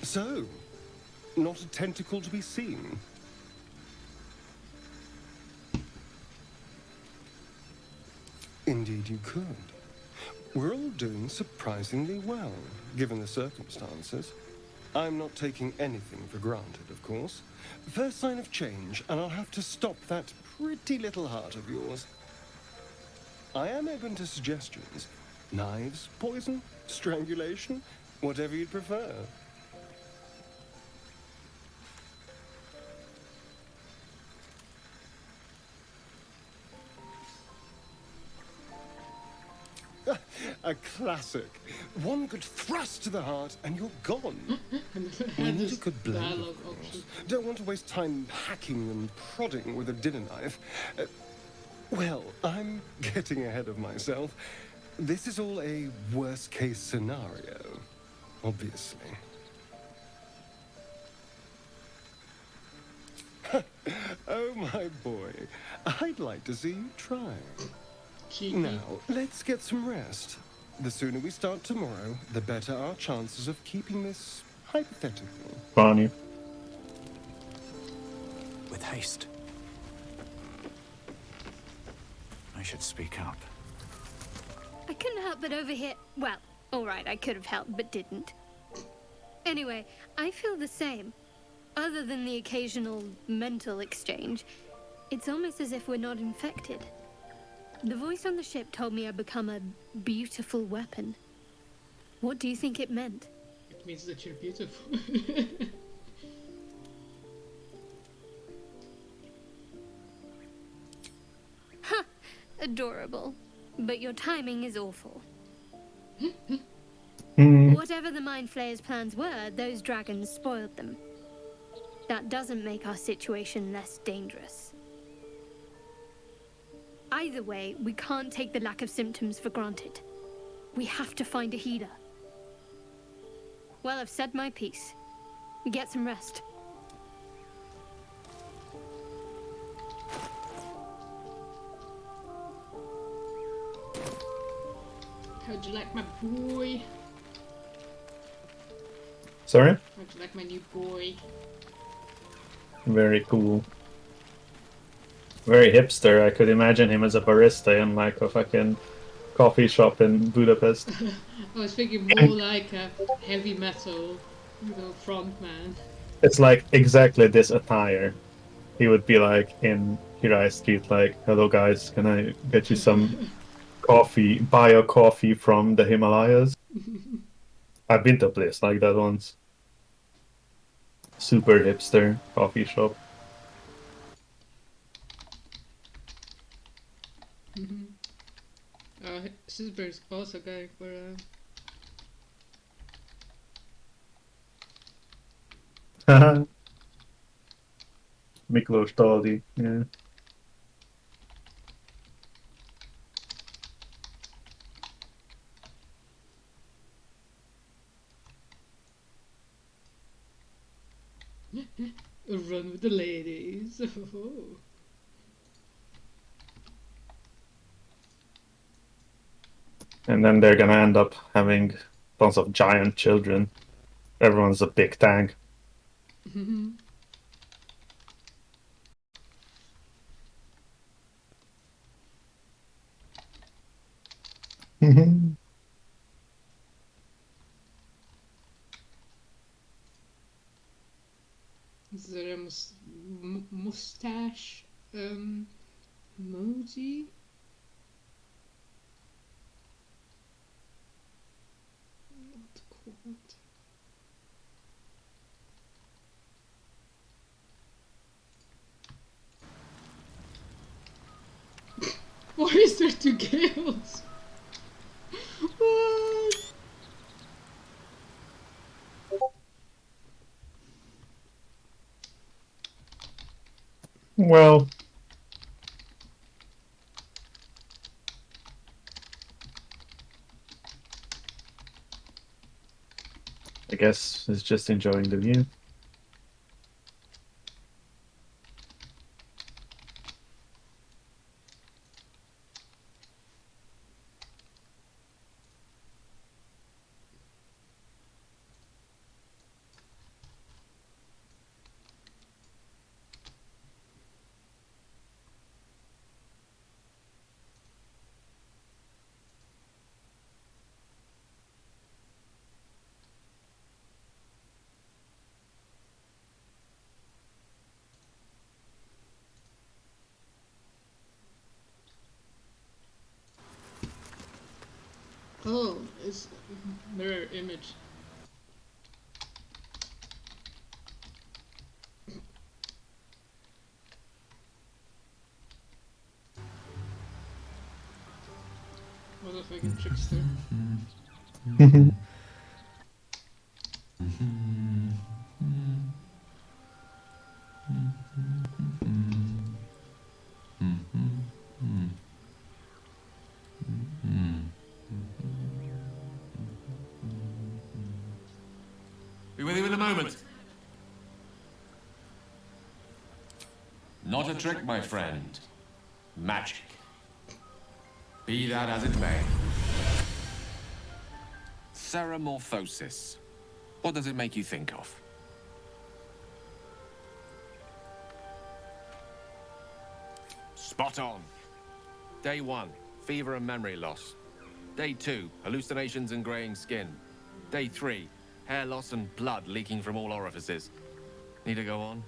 So, not a tentacle to be seen. Indeed you could. We're all doing surprisingly well, given the circumstances. I'm not taking anything for granted, of course. First sign of change, and I'll have to stop that pretty little heart of yours. I am open to suggestions. Knives, poison, strangulation, whatever you'd prefer. A classic. One good thrust to the heart and you're gone. We need a good blade, of course. Don't want to waste time hacking and prodding with a dinner knife. Well, I'm getting ahead of myself. This is all a worst-case scenario, obviously. Oh, my boy. I'd like to see you try. Now, let's get some rest. The sooner we start tomorrow, the better our chances of keeping this hypothetical. Funny. With haste. I should speak up. I couldn't help but overhear. Well, alright, I could have helped, but didn't. Anyway, I feel the same. Other than the occasional mental exchange, it's almost as if we're not infected. The voice on the ship told me I'd become a beautiful weapon. What do you think it meant? It means that you're beautiful. Huh, adorable. But your timing is awful. Whatever the Mind Flayer's plans were, those dragons spoiled them. That doesn't make our situation less dangerous. Either way, we can't take the lack of symptoms for granted. We have to find a healer. Well, I've said my piece. Get some rest. How'd you like my boy? Sorry? How'd you like my new boy? Very cool. Very hipster. I could imagine him as a barista in like a fucking coffee shop in Budapest. I was thinking more like a heavy metal, front man. It's like exactly this attire. He would be like in Hirai Street, like, hello guys, can I get you some coffee, bio coffee from the Himalayas? I've been to a place like that once. Super hipster coffee shop. Sisberg's also going for Miklós Taldi, yeah. a run with the ladies. And then they're gonna end up having tons of giant children. Everyone's a big tank. Is there a mustache emoji? What call it? Why is there two gales? What? Well, I guess it's just enjoying the view. this mirror image. What if I get trickster? Be with you in a moment. Not a trick, my friend. Magic. Be that as it may. Ceramorphosis. What does it make you think of? Spot on. Day 1, fever and memory loss. Day 2, hallucinations and graying skin. Day 3, hair loss and blood leaking from all orifices. Need to go on?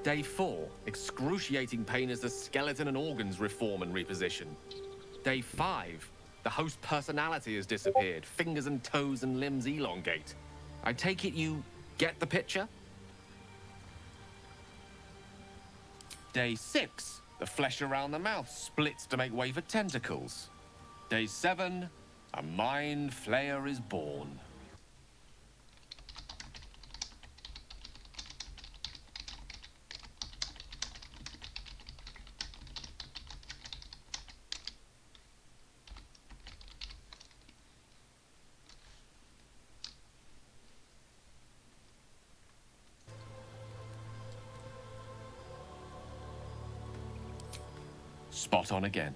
Day 4, excruciating pain as the skeleton and organs reform and reposition. Day 5, the host personality has disappeared. Fingers and toes and limbs elongate. I take it you get the picture? Day 6, the flesh around the mouth splits to make way for tentacles. Day 7, a mind flayer is born. Spot on again.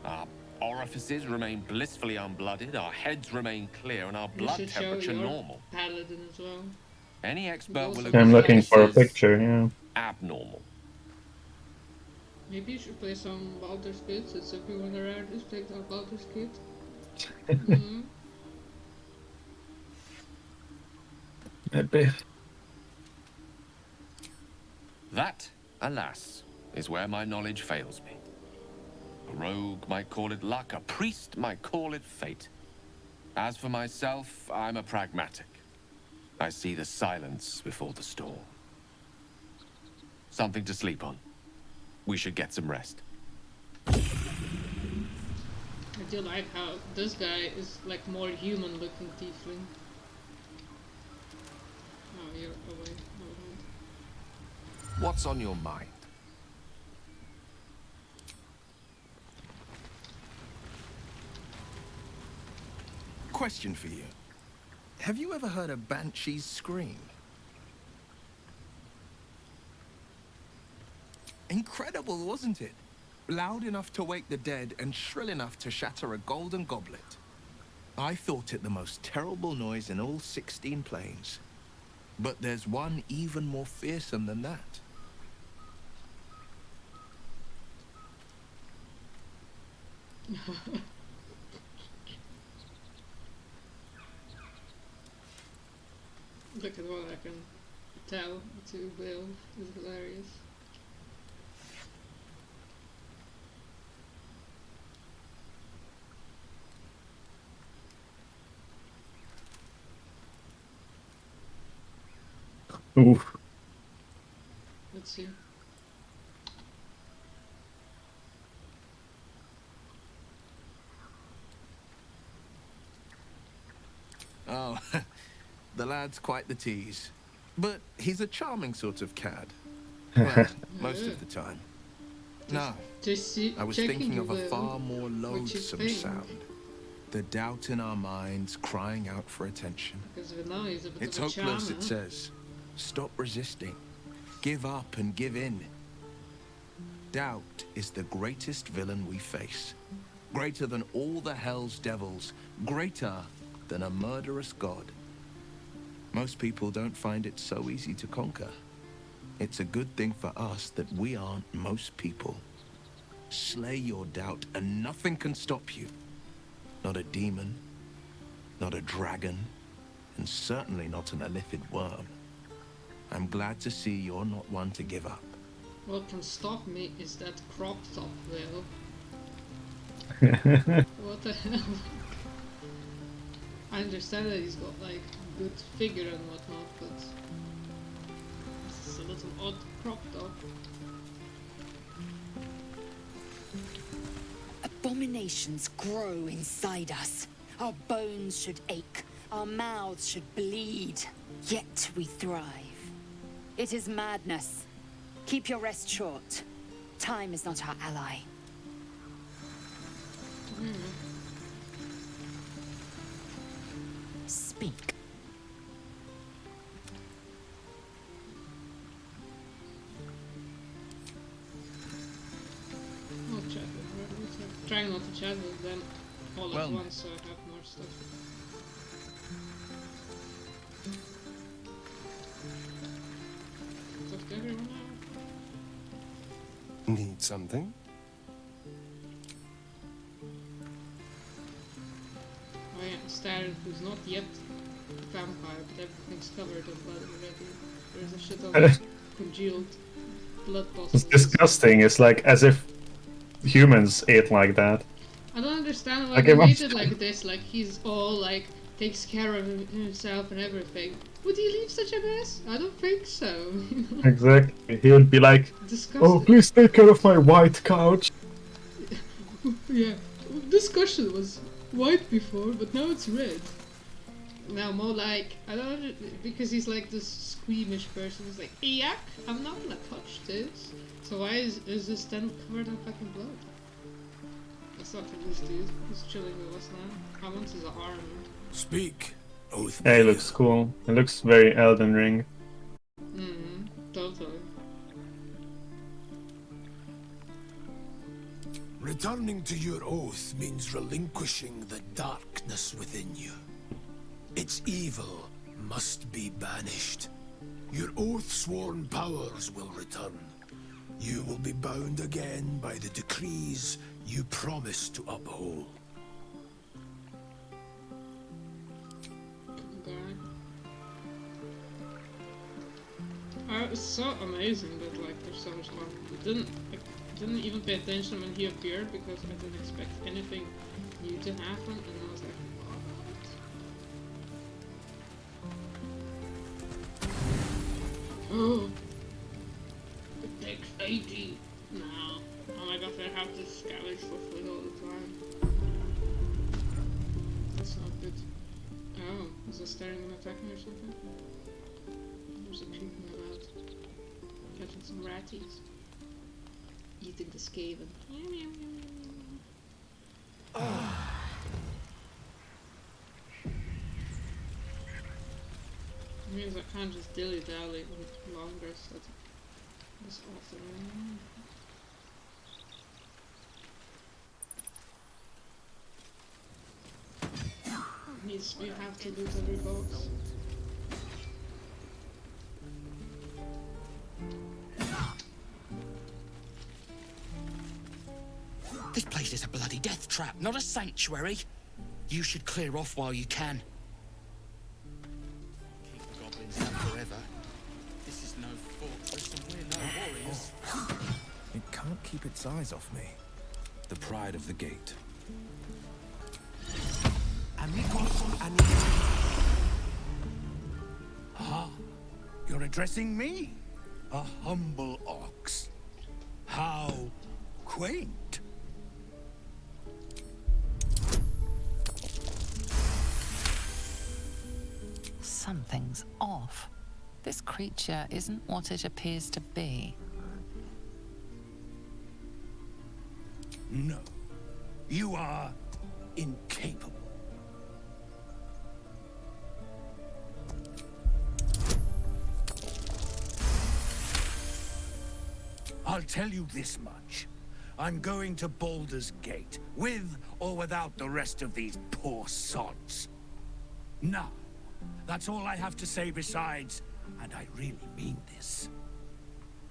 Our orifices remain blissfully unblooded, our heads remain clear, and our You blood should show temperature your normal. Paladin as well. Any expert will I'm agree I'm looking for a this is picture, yeah. abnormal. Maybe you should play some Baldur's Gate since everyone around is playing Baldur's Gate. Mm-hmm. Maybe. That, alas, is where my knowledge fails me. A rogue might call it luck, a priest might call it fate. As for myself, I'm a pragmatic. I see the silence before the storm. Something to sleep on. We should get some rest. I do like how this guy is like more human looking tiefling. Oh, you're away. Never mind. What's on your mind? Question for you. Have you ever heard a banshee's scream? Incredible, wasn't it? Loud enough to wake the dead and shrill enough to shatter a golden goblet. I thought it the most terrible noise in all 16 planes. But there's one even more fearsome than that. Look at what I can tell to Will is hilarious. Oof. Let's see. Oh, the lad's quite the tease. But he's a charming sort of cad. Well, most of the time. No, Just see, I was checking thinking of a Will, far more what you loathsome think. sound. The doubt in our minds crying out for attention. Because Will is a bit It's of a hopeless, charmer. it says. Stop resisting. Give up and give in. Doubt is the greatest villain we face. Greater than all the hell's devils. Greater than a murderous god. Most people don't find it so easy to conquer. It's a good thing for us that we aren't most people. Slay your doubt and nothing can stop you. Not a demon, not a dragon, and certainly not an illithid worm. I'm glad to see you're not one to give up. What can stop me is that crop top, Will. What the hell? I understand that he's got like good figure and whatnot, but this is a little odd crop top. Abominations grow inside us. Our bones should ache. Our mouths should bleed. Yet we thrive. It is madness. Keep your rest short. Time is not our ally. Speak. Not chat with her. Trying not to chat with them all at once so I have more stuff. Talk to everyone now. Need something? Oh yeah, Starren, who's not yet a vampire, but everything's covered in blood already. There's a shit ton of congealed blood bottles. It's disgusting. It's like as if humans ate like that. I don't understand why Like, they it made must- it like this, like he's all like, takes care of himself and everything. Would he leave such a mess? I don't think so. Exactly. He would be like, Disgusting. "Oh, please take care of my white couch." Yeah, this cushion was white before, but now it's red. Now more like, I don't know, because he's like this squeamish person. He's like, yuck, I'm not gonna touch this. So why is this then covered in fucking blood? Let's talk to this dude. He's chilling with us now. How much is the armor? Speak, Oath. Yeah, he looks cool. He looks very Elden Ring. Totally. Returning to your oath means relinquishing the darkness within you. Its evil must be banished. Your oath-sworn powers will return. You will be bound again by the decrees you promised to uphold. It's so amazing that like there's so much more. Didn't even pay attention when he appeared because I didn't expect anything new to happen, and I was like, what? Oh, it takes 80 now. Oh my god, I have to scavenge for food all the time. That's not good. Oh, is it staring and attacking or something? There's a creeping about. Catching some ratties. Eating the skaven. Means I can't just dilly-dally longer, so that's awesome. Means we have to loot every box. This place is a bloody death trap, not a sanctuary. You should clear off while you can. Keep the goblins out forever. This is no fortress and we're no warriors. It can't keep its eyes off me. The pride of the gate. Amigos, amigos. Ah, you're addressing me? A humble ox. How quaint. Something's off. This creature isn't what it appears to be. No. You are incapable. I'll tell you this much. I'm going to Baldur's Gate, with or without the rest of these poor sods. Now, that's all I have to say besides, and I really mean this.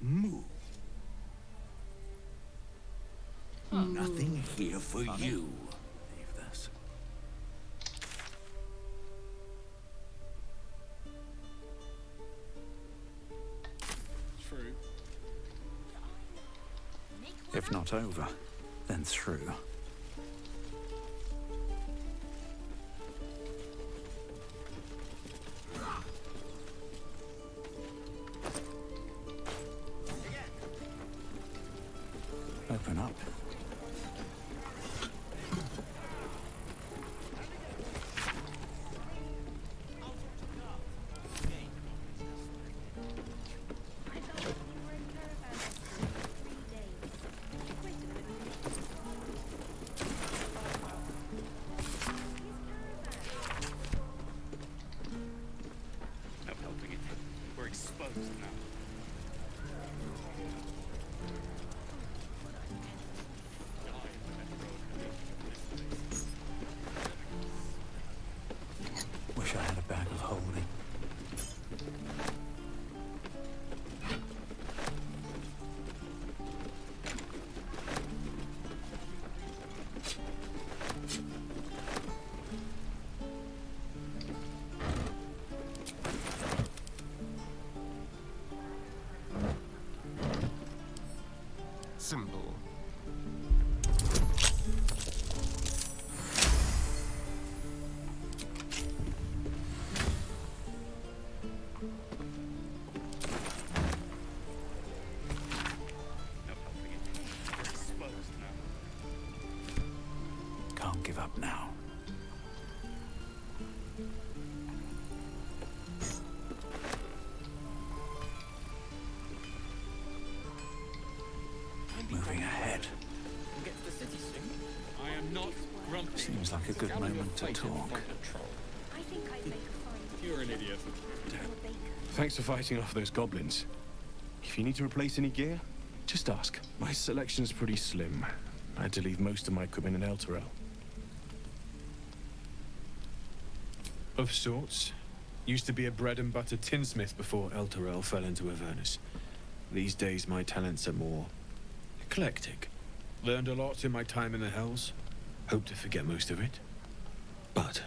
Move. Nothing here for you. Leave this. True. If not over, then through. symbol. Can't give up now. Moving ahead. I am not grumpy. Seems like a good moment to talk. I think I'd make a fine. You're an idiot. Thanks for fighting off those goblins. If you need to replace any gear, just ask. My selection's pretty slim. I had to leave most of my equipment in Elturel. Of sorts. Used to be a bread and butter tinsmith before Elturel fell into Avernus. These days my talents are more eclectic. Learned a lot in my time in the Hells. Hope to forget most of it. But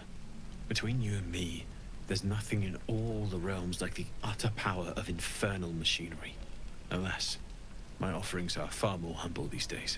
between you and me, there's nothing in all the realms like the utter power of infernal machinery. Alas, my offerings are far more humble these days.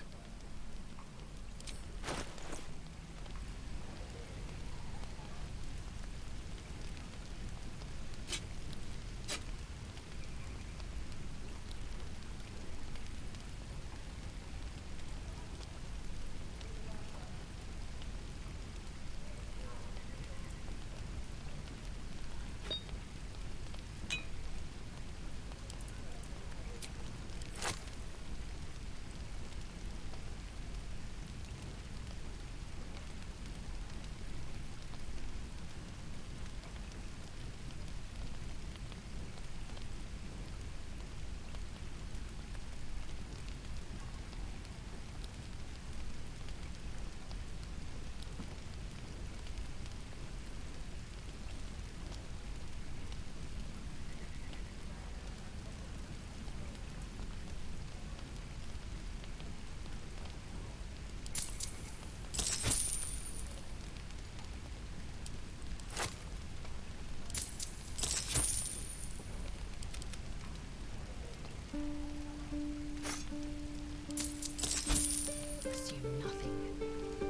Assume nothing.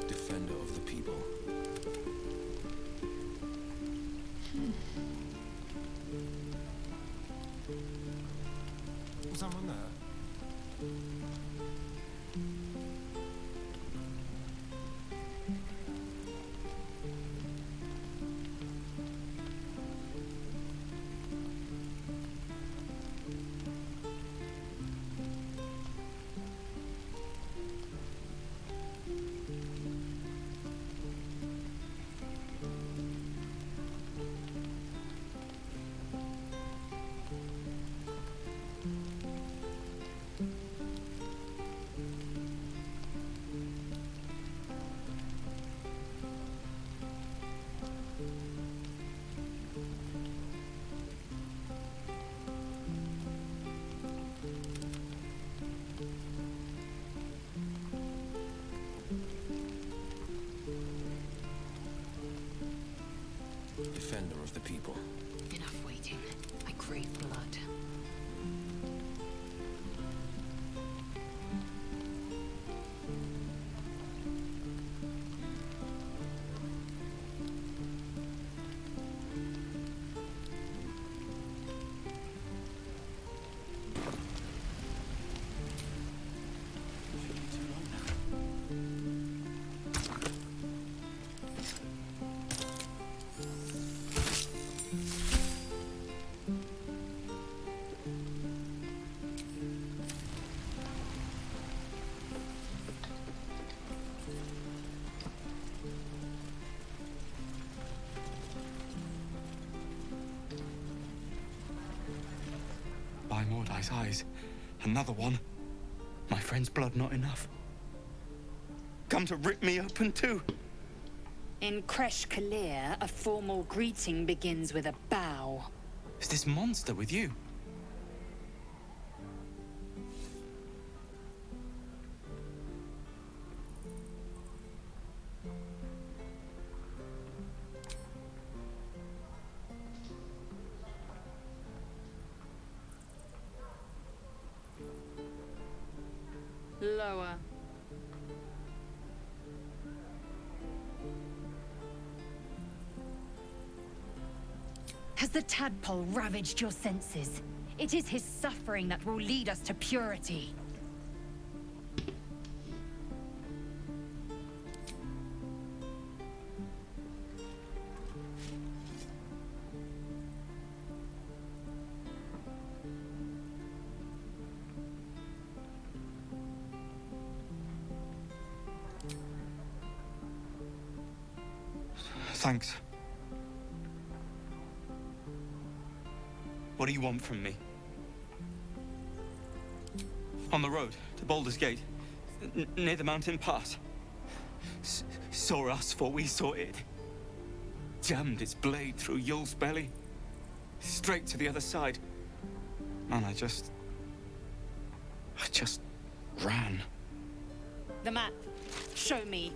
Defender of the people. Someone there? Defender of the people. Enough waiting. I crave blood. By Mordai's eyes, another one. My friend's blood not enough. Come to rip me open too. In Kresh Kalir, a formal greeting begins with a bow. Is this monster with you? slower. Has the tadpole ravaged your senses? It is his suffering that will lead us to purity. Thanks. What do you want from me? On the road to Baldur's Gate, near the mountain pass. Saw us, for we saw it. Jammed its blade through Yul's belly, straight to the other side. And I just ran. The map. Show me.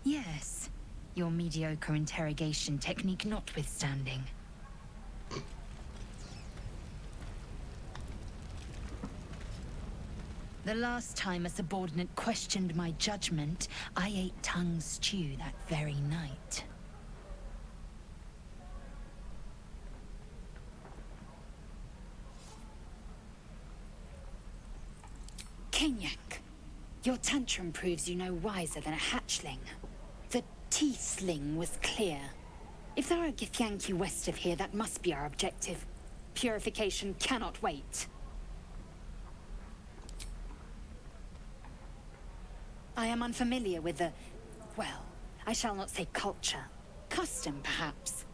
Yes, your mediocre interrogation technique notwithstanding. The last time a subordinate questioned my judgment, I ate tongue stew that very night. Kenyak, your tantrum proves you no wiser than a hatchling. The tiefling was clear. If there are Githyanki west of here, that must be our objective. Purification cannot wait. I am unfamiliar with the... well, I shall not say culture. Custom, perhaps.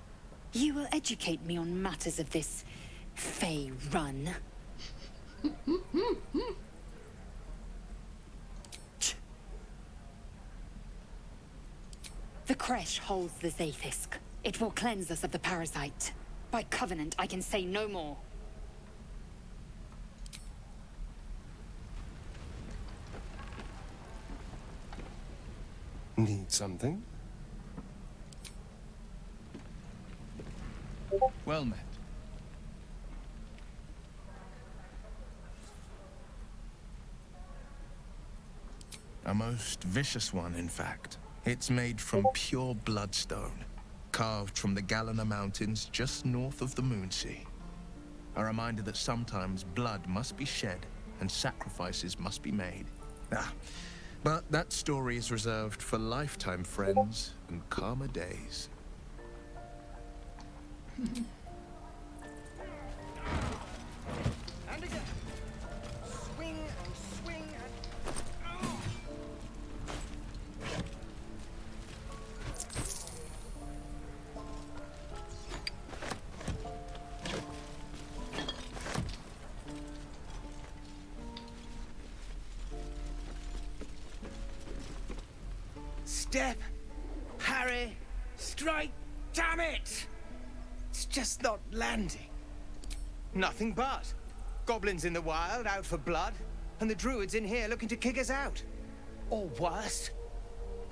You will educate me on matters of this... Fey run. The Kresh holds the Zaithisk. It will cleanse us of the parasite. By covenant, I can say no more. Need something? Well met. A most vicious one, in fact. It's made from pure bloodstone, carved from the Galena Mountains just north of the Moonsea. A reminder that sometimes blood must be shed and sacrifices must be made. But that story is reserved for lifetime friends and calmer days. And again. Swing and swing and... Step, parry, strike, damn it! It's just not landing. Nothing but. Goblins in the wild, out for blood, and the druids in here looking to kick us out. Or worse.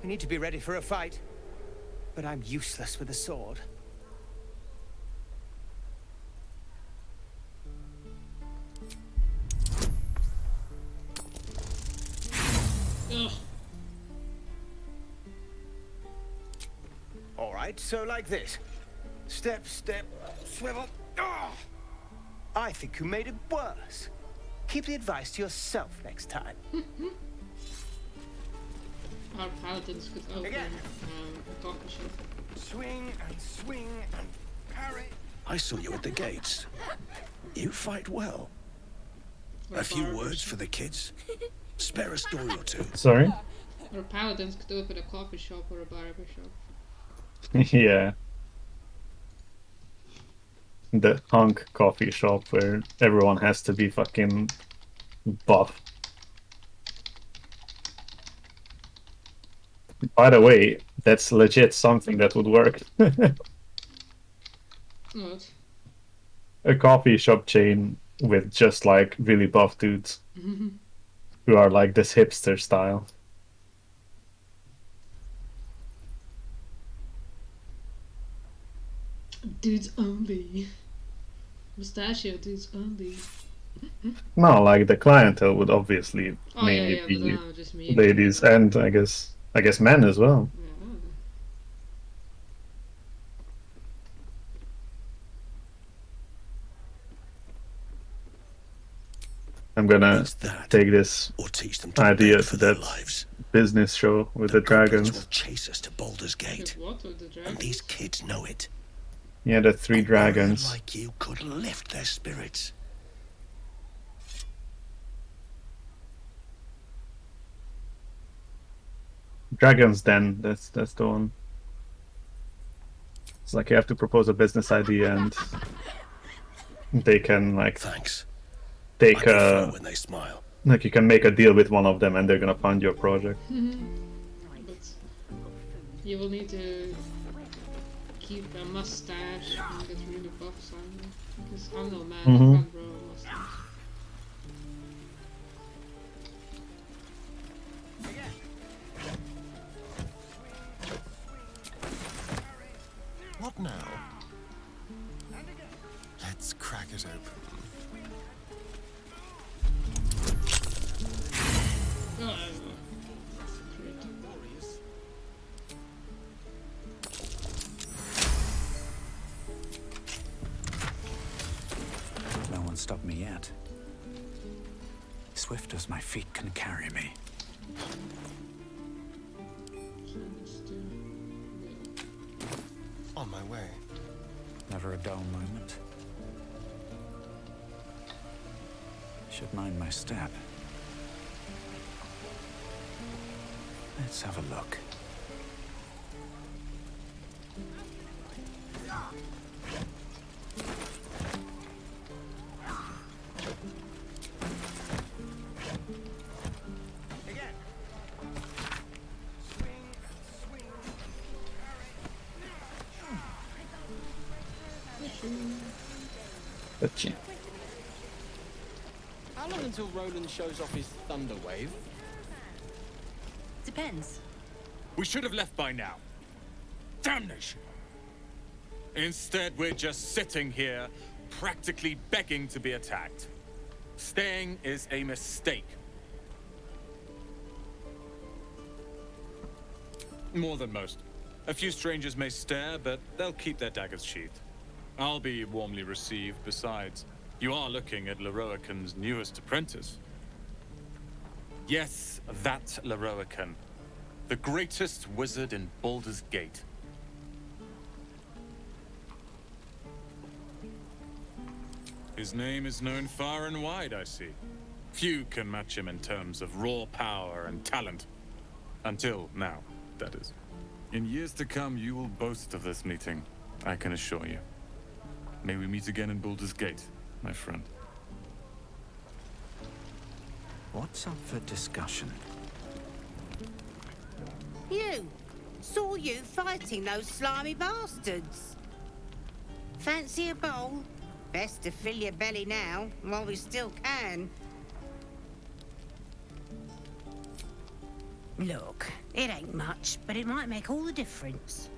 We need to be ready for a fight. But I'm useless with a sword. Ugh. All right, so like this. Step, step, swivel. Oh! I think you made it worse. Keep the advice to yourself next time. Our paladins could open a coffee shop. Swing and swing and parry. I saw you at the gates. You fight well. A few words for the kids. Spare a story or two. Sorry? Our paladins could open a coffee shop or a barber shop. Yeah. The hunk coffee shop where everyone has to be fucking buff. By the way, that's legit something that would work. What? a coffee shop chain with just like really buff dudes who are like this hipster style. Dudes only. Mustachio dudes only. No, like the clientele would obviously Oh, mainly yeah, be but just me. ladies and I guess men as well. I'm gonna take this idea to that business show with the dragons. Will chase us to Baldur's Gate. What with the dragons? And these kids know it. Yeah, the 3 dragons. Like you could lift their spirits. Dragons Den, that's the one. It's like you have to propose a business idea and they can like take when they smile. Like you can make a deal with one of them and they're gonna fund your project. But you will need to keep a mustache and get really buff, Simon. Because I'm no man, I can't grow a mustache. What now? Let's crack it open. No one stopped me yet. Swift as my feet can carry me. On my way. Never a dull moment. Should mind my step. Let's have a look. How long until Roland shows off his thunder wave? Depends. We should have left by now. Damnation! Instead, we're just sitting here, practically begging to be attacked. Staying is a mistake. More than most. A few strangers may stare, but they'll keep their daggers sheathed. I'll be warmly received. Besides, you are looking at Leroican's newest apprentice. Yes, that Leroican. The greatest wizard in Baldur's Gate. His name is known far and wide, I see. Few can match him in terms of raw power and talent. Until now, that is. In years to come, you will boast of this meeting, I can assure you. May we meet again in Baldur's Gate, my friend. What's up for discussion? You! Saw you fighting those slimy bastards. Fancy a bowl? Best to fill your belly now, while we still can. Look, it ain't much, but it might make all the difference.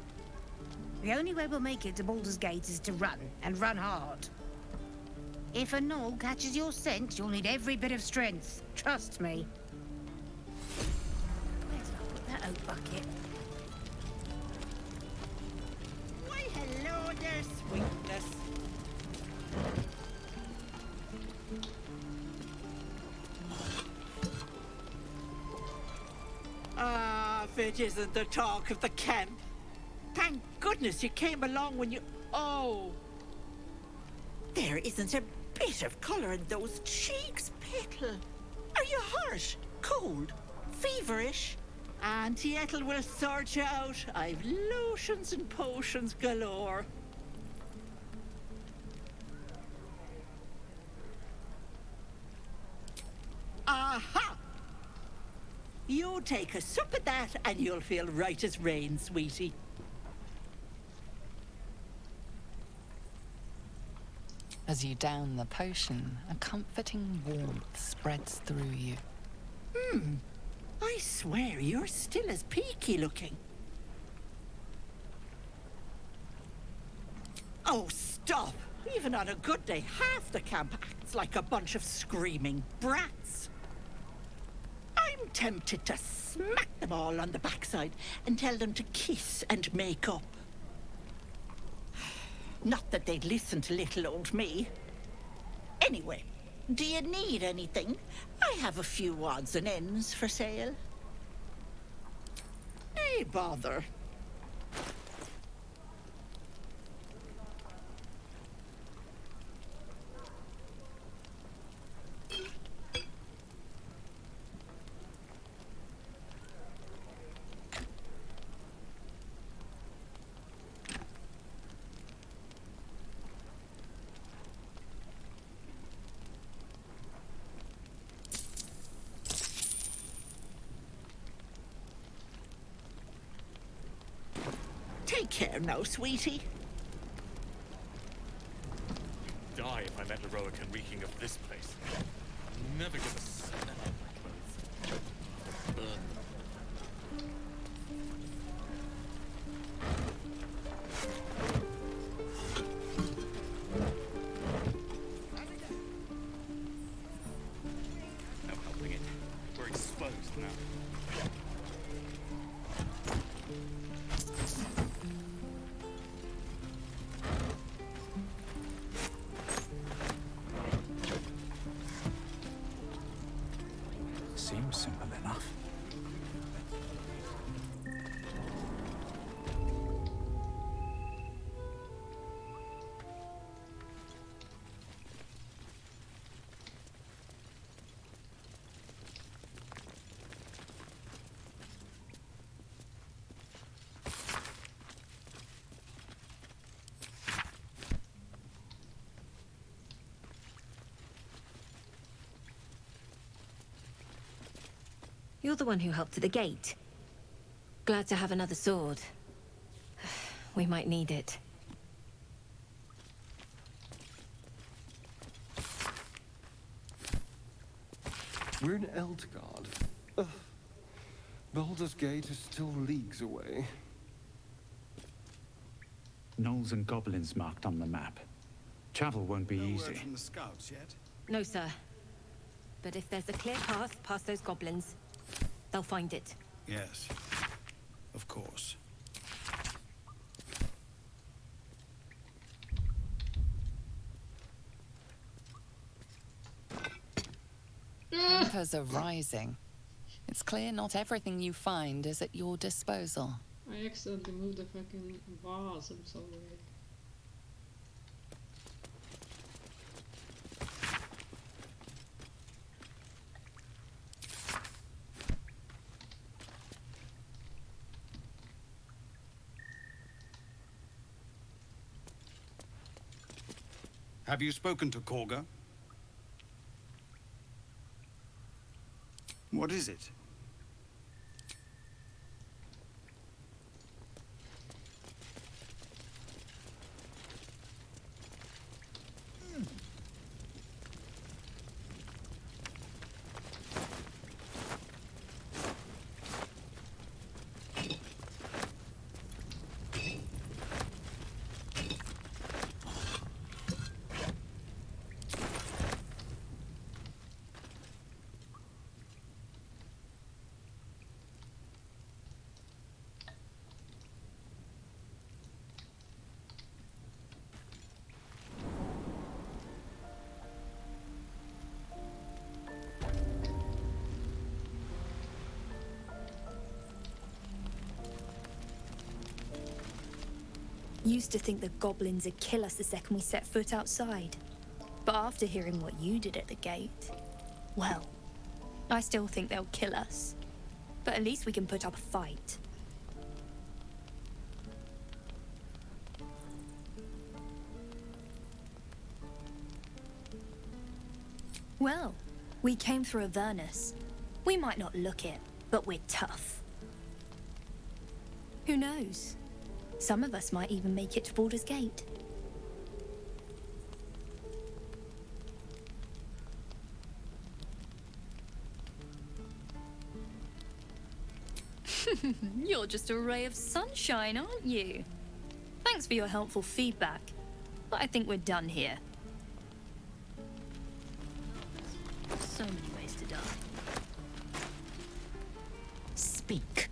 The only way we'll make it to Baldur's Gate is to run, and run hard. If a gnoll catches your scent, you'll need every bit of strength. Trust me. Where's that oak bucket? Why, hello there, sweetness. Ah, if it isn't the talk of the camp. Thank goodness you came along when you... Oh! There isn't a bit of colour in those cheeks, Pickle. Are you hurt? Cold? Feverish? Auntie Ethel will sort you out. I've lotions and potions galore. Aha! You take a sup at that and you'll feel right as rain, sweetie. As you down the potion, a comforting warmth spreads through you. I swear you're still as peaky looking. Oh, stop! Even on a good day, half the camp acts like a bunch of screaming brats. I'm tempted to smack them all on the backside and tell them to kiss and make up. Not that they'd listen to little old me. Anyway, do you need anything? I have a few odds and ends for sale. Nay, bother. Take care now, sweetie. Die if I'm heroic and reeking of this place. I'll never get a smell out of my clothes. Burn them. No helping it. We're exposed now. Seems simple enough. You're the one who helped at the gate. Glad to have another sword. We might need it. We're in Eldgard. Ugh. Baldur's Gate is still leagues away. Gnolls and goblins marked on the map. Travel won't be No word easy. from the scouts yet? No, sir. But if there's a clear path past those goblins, they'll find it. Yes, of course. Tempers are rising. It's clear not everything you find is at your disposal. I accidentally moved the fucking vase, I'm sorry. Have you spoken to Korga? What is it? Used to think the goblins would kill us the second we set foot outside. But after hearing what you did at the gate, well, I still think they'll kill us. But at least we can put up a fight. Well, we came through Avernus. We might not look it, but we're tough. Who knows? Some of us might even make it to Baldur's Gate. You're just a ray of sunshine, aren't you? Thanks for your helpful feedback, but I think we're done here. So many ways to die. Speak.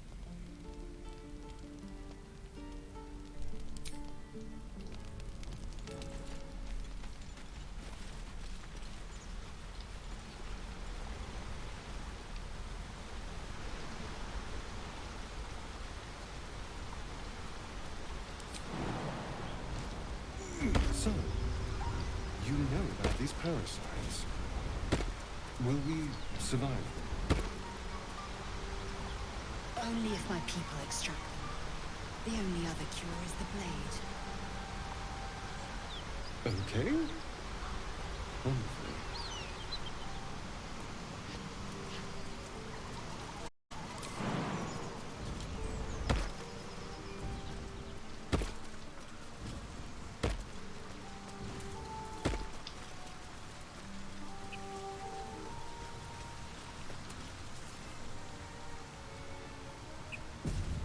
So, you know about these parasites. Will we survive? Only if my people extract them. The only other cure is the blade. Okay. Wonderful.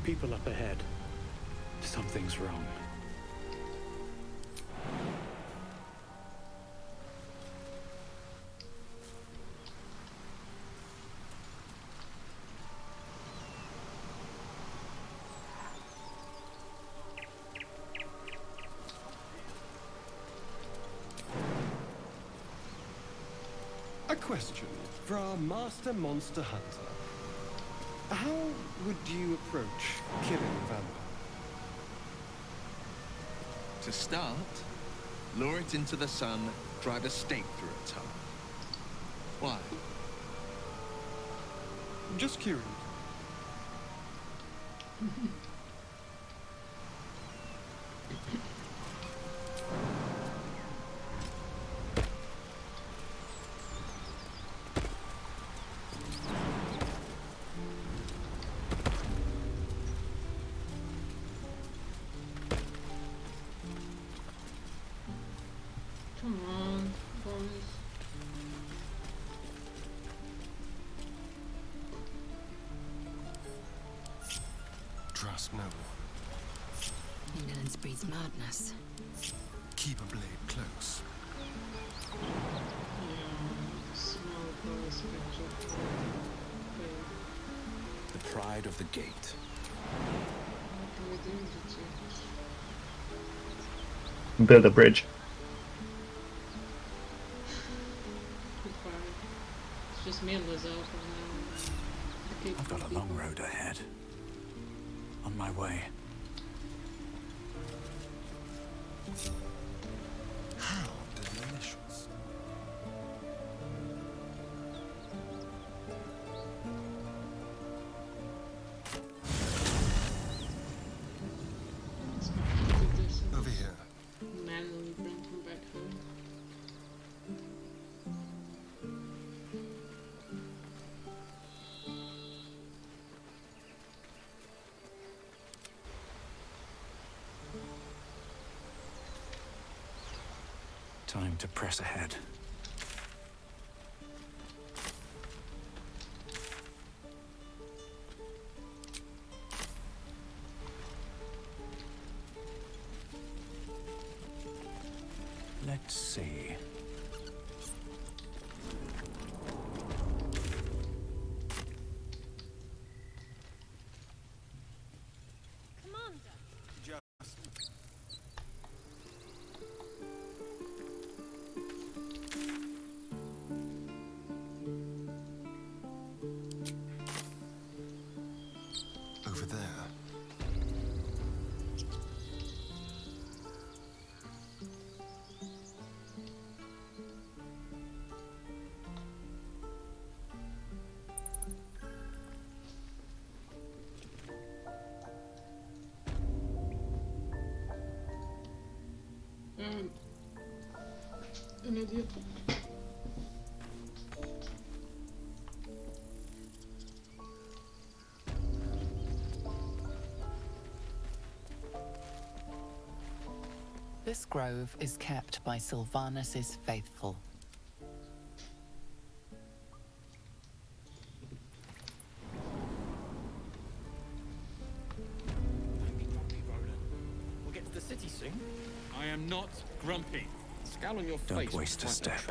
People up ahead. Something's wrong. A question for our master monster hunter. How would you approach killing a vampire? To start, lure it into the sun, drive a stake through its heart. Why? Just curious. Come on, boys. Trust no one. Indolence breeds madness. Keep a blade close. Small glass picture. The pride of the gate. What can we do with it? Build a bridge. Goodbye. It's just me and Lizelle for now. I've got a long road ahead. On my way. How delicious. Over here. Manually bring him back home. Time to press ahead. Let's see. Over there. An idiot. This grove is kept by Sylvanus' faithful. Pity sing. I am not grumpy. Scowl on your Don't face. waste a step.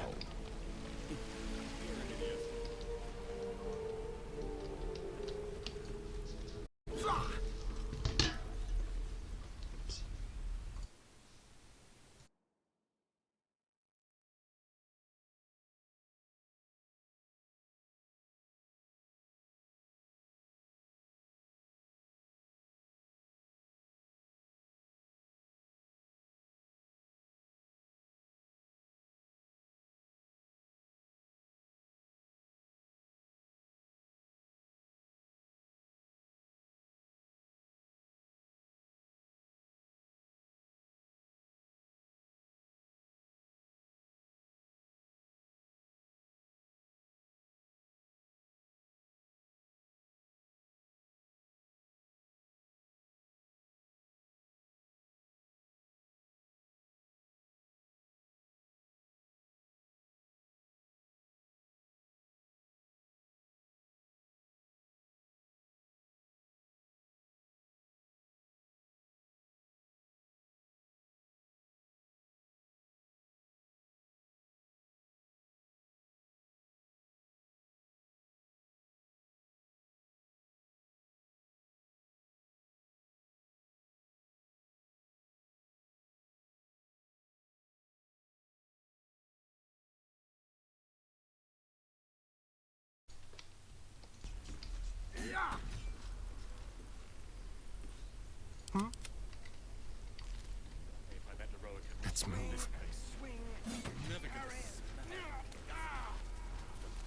Let's move.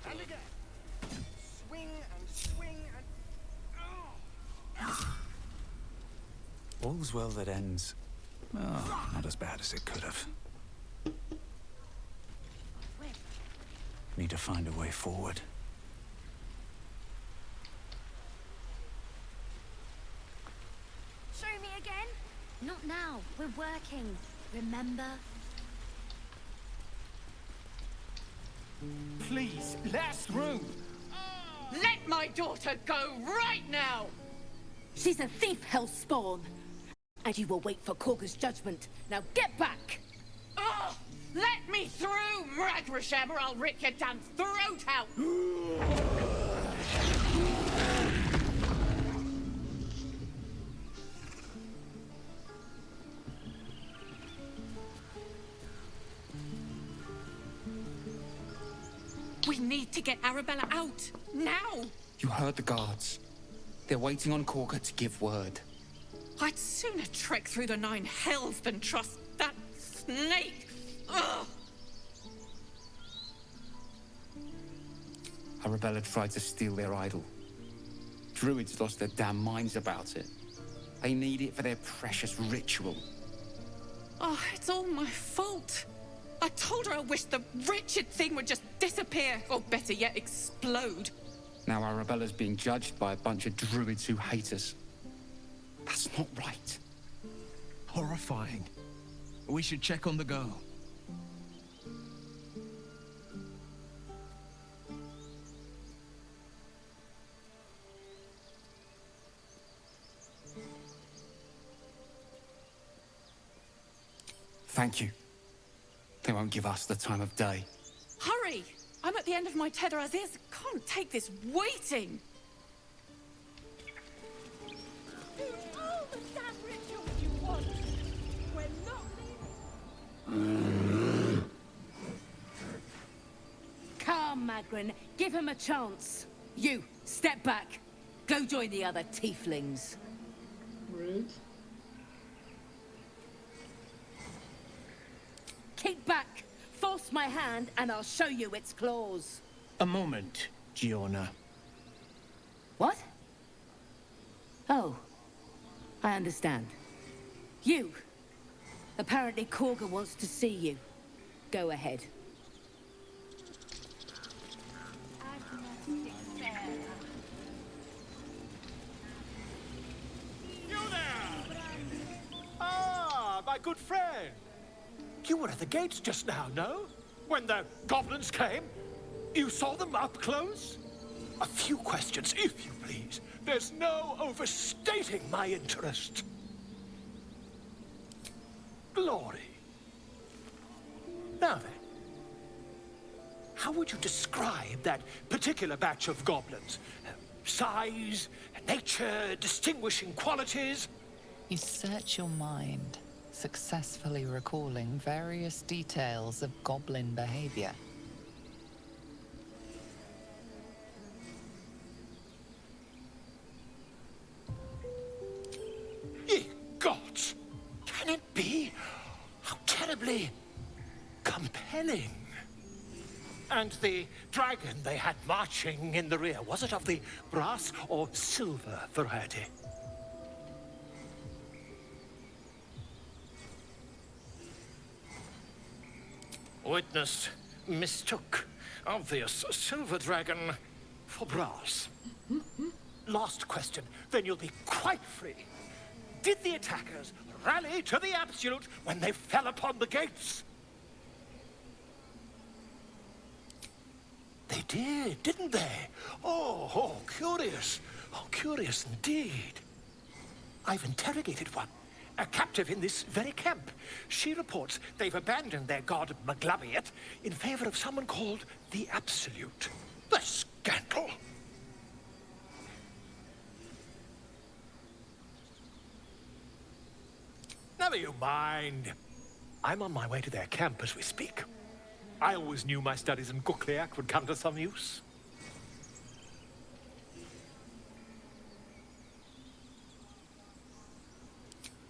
And again. Swing and swing and... All's well that ends. Oh, not as bad as it could have. Need to find a way forward. Show me again? Not now. We're working. Remember? Please, let us through. Let my daughter go right now! She's a thief, hellspawn. And you will wait for Korga's judgment. Now get back! Oh, let me through, Mragrasham, or I'll rip your damn throat out! We need to get Arabella out, now! You heard the guards. They're waiting on Korga to give word. I'd sooner trek through the 9 hells than trust that snake! Ugh! Arabella tried to steal their idol. Druids lost their damn minds about it. They need it for their precious ritual. Oh, it's all my fault. I told her I wished the wretched thing would just disappear, or better yet, explode. Now Arabella's being judged by a bunch of druids who hate us. That's not right. Horrifying. We should check on the girl. Thank you. They won't give us the time of day. Hurry! I'm at the end of my tether as is. Can't take this waiting. Do all the damn rituals you want. We're not leaving. Come, Magrin. Give him a chance. You, step back. Go join the other tieflings. Rude. Keep back. Force my hand and I'll show you its claws. A moment, Giona. What? Oh. I understand. You. Apparently Korga wants to see you. Go ahead. You there! Ah, my good friend. You were at the gates just now, no? When the goblins came? You saw them up close? A few questions, if you please. There's no overstating my interest. glory. Now then, how would you describe that particular batch of goblins? Size, nature, distinguishing qualities? You search your mind, successfully recalling various details of goblin behavior. Ye gods! Can it be? How terribly compelling. And the dragon they had marching in the rear, was it of the brass or silver variety? Witness mistook obvious silver dragon for brass. Last question, then you'll be quite free. Did the attackers rally to the absolute when they fell upon the gates? They did, didn't they? Oh, curious. Oh, curious indeed. I've interrogated one, a captive in this very camp. She reports they've abandoned their god Maglabiet in favor of someone called the Absolute. The scandal! Never you mind. I'm on my way to their camp as we speak. I always knew my studies in Gukliak would come to some use.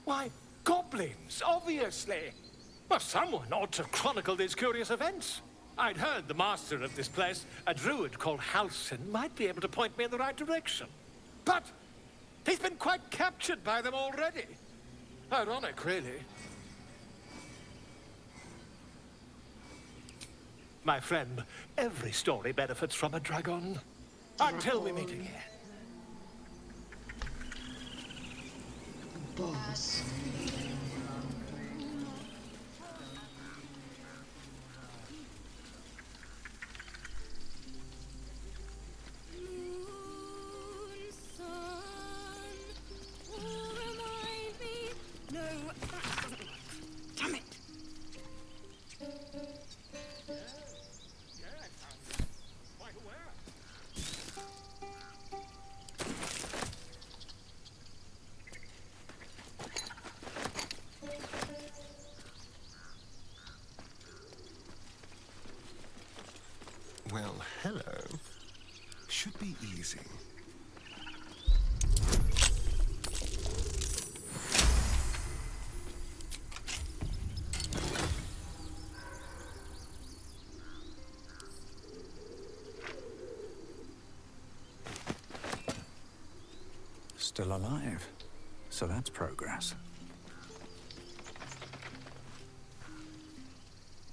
Why, goblins, obviously. Well, someone ought to chronicle these curious events. I'd heard the master of this place, a druid called Halsin, might be able to point me in the right direction. But he's been quite captured by them already. Ironic, really. My friend, every story benefits from a dragon. Until we meet again. Boss. Damn it! Well, hello. Should be easy. Still alive. So that's progress.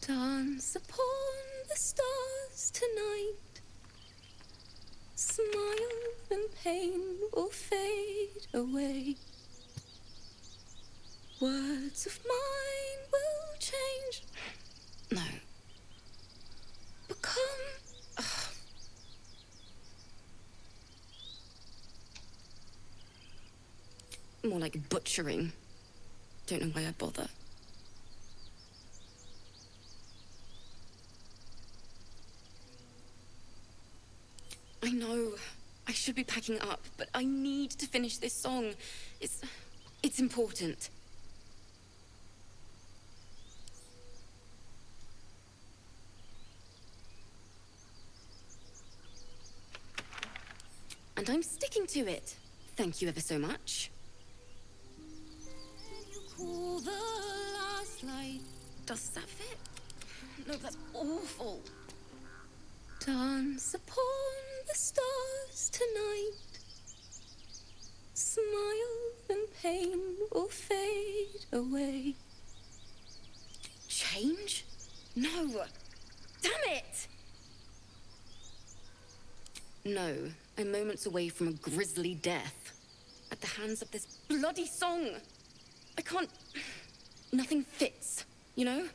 Dance upon the stars tonight. Smile and pain will fade away. Words of mine will change. No. Become. More like butchering. Don't know why I bother. I know I should be packing up, but I need to finish this song. It's important. And I'm sticking to it. Thank you ever so much. Call the last light. Does that fit? No, that's awful. Dance upon the stars tonight. Smile and pain will fade away. Change? No. Damn it! No, I'm moments away from a grisly death. At the hands of this bloody song. I can't... Nothing fits, you know?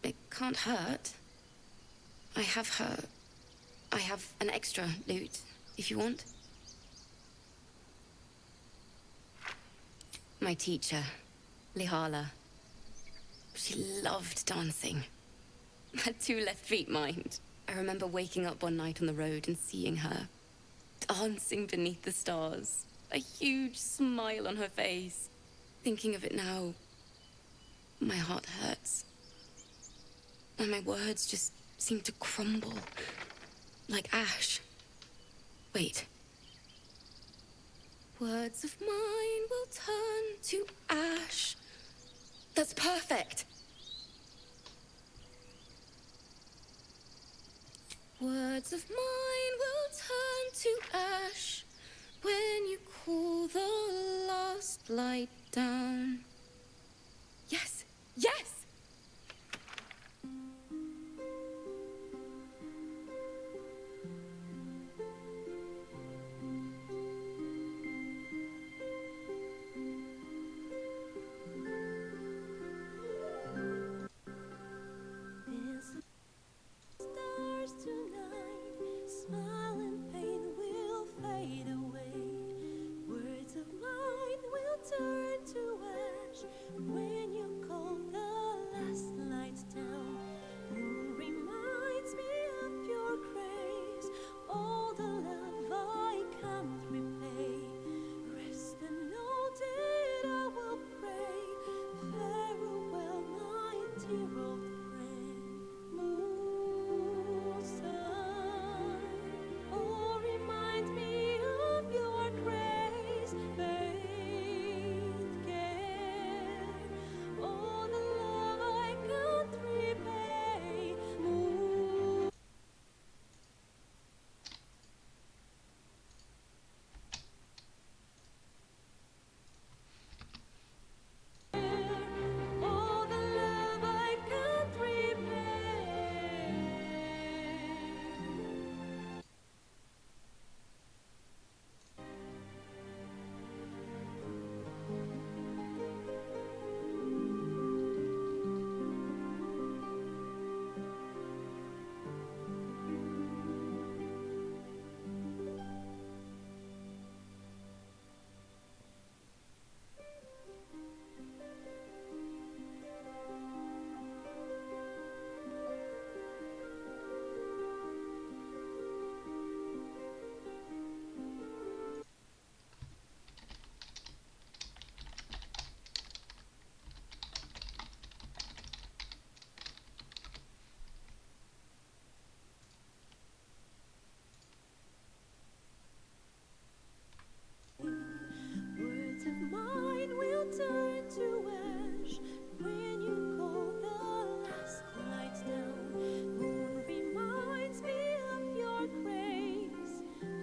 It can't hurt. I have an extra loot, if you want. My teacher, Lihala. She loved dancing. Had 2 left feet, mind. I remember waking up one night on the road and seeing her dancing beneath the stars. A huge smile on her face. Thinking of it now, my heart hurts. And my words just seem to crumble. Like ash. Wait. Words of mine will turn to ash. That's perfect. Words of mine will turn to ash when you cool the last light down. Yes, yes! Stars tonight, smile and pain will fade away. Words of mine will turn to ash when you call the last light down. Moon reminds me of your grace, all the love I can't repay. Rest and know that I will pray. Farewell, my dear old friend. Oh, remind me of your grace, faith, care, all the love I can't repay. All the love I can't repay. Words of mine will turn to ash when you call the last lights down. Moon reminds me of your grace,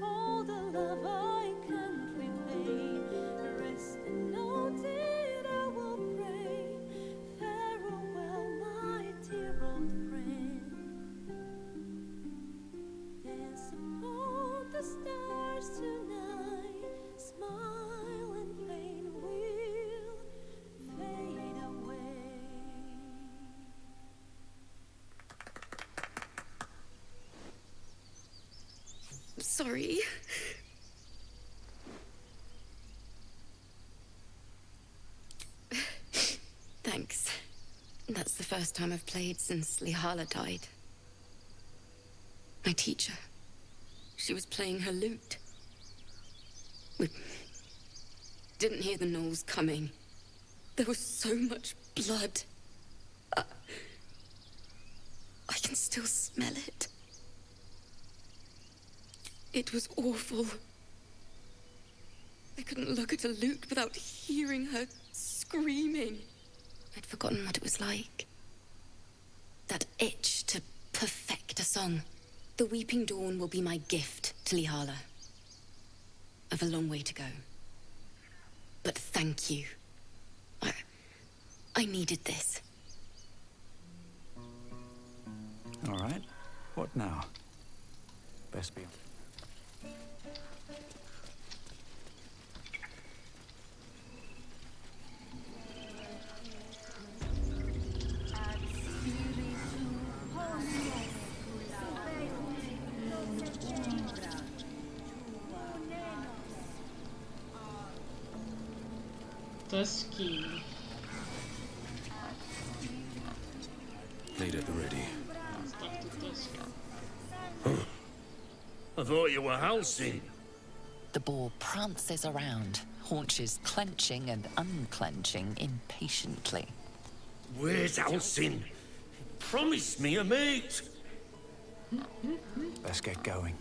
all the love I can't repay. Rest and know that I will pray. Farewell, my dear old friend. Dance upon the stars tonight. Smile and pain will fade away. Sorry. Thanks. That's the first time I've played since Lihala died. My teacher. She was playing her lute. We didn't hear the gnolls coming. There was so much blood. I can still smell it. It was awful. I couldn't look at a lute without hearing her screaming. I'd forgotten what it was like. That itch to perfect a song. The Weeping Dawn will be my gift to Lihala. I've a long way to go. But thank you. I needed this. All right. What now? Best be. Dusky. Made at the ready. Let's talk to Dusky. I thought you were Halsin. The boar prances around, haunches clenching and unclenching impatiently. Where's Halsin? Promise me a mate. Let's get going.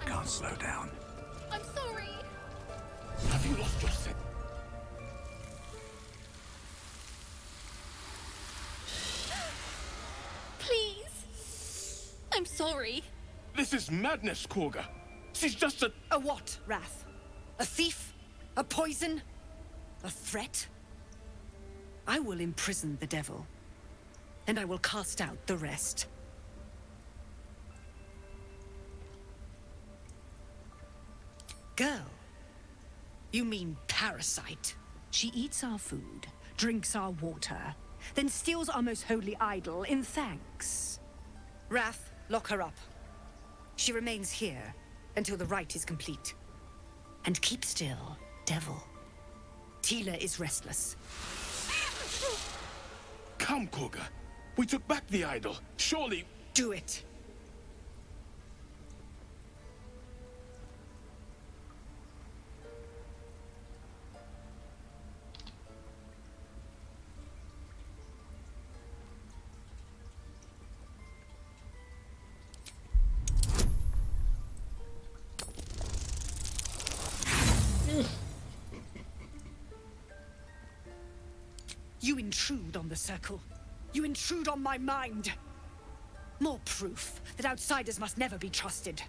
Can't slow down. I'm sorry. Have you lost your sense? Please. I'm sorry. This is madness, Korga. She's just a... A what, Wrath? A thief? A poison? A threat? I will imprison the devil, and I will cast out the rest. Girl? You mean parasite? She eats our food, drinks our water, then steals our most holy idol in thanks. Wrath, lock her up. She remains here until the rite is complete. And keep still, devil. Tila is restless. Come, Korga. We took back the idol. Surely... Do it. You intrude on the circle. You intrude on my mind. More proof that outsiders must never be trusted.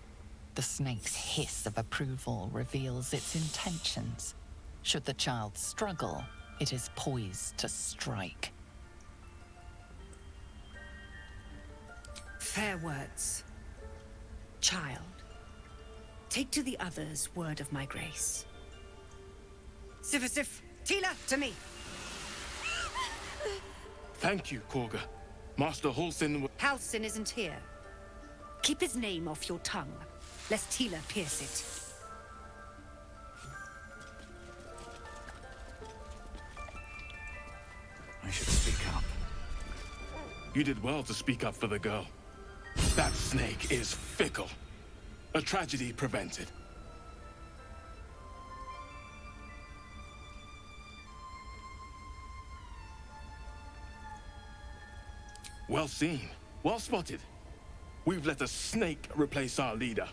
The snake's hiss of approval reveals its intentions. Should the child struggle, it is poised to strike. Fair words. Child, take to the others word of my grace. Sif, Tila, to me. Thank you, Korga. Master Halsin... Halsin isn't here. Keep his name off your tongue, lest Tila pierce it. I should speak up. You did well to speak up for the girl. That snake is fickle. A tragedy prevented. Well seen. Well spotted. We've let a snake replace our leader.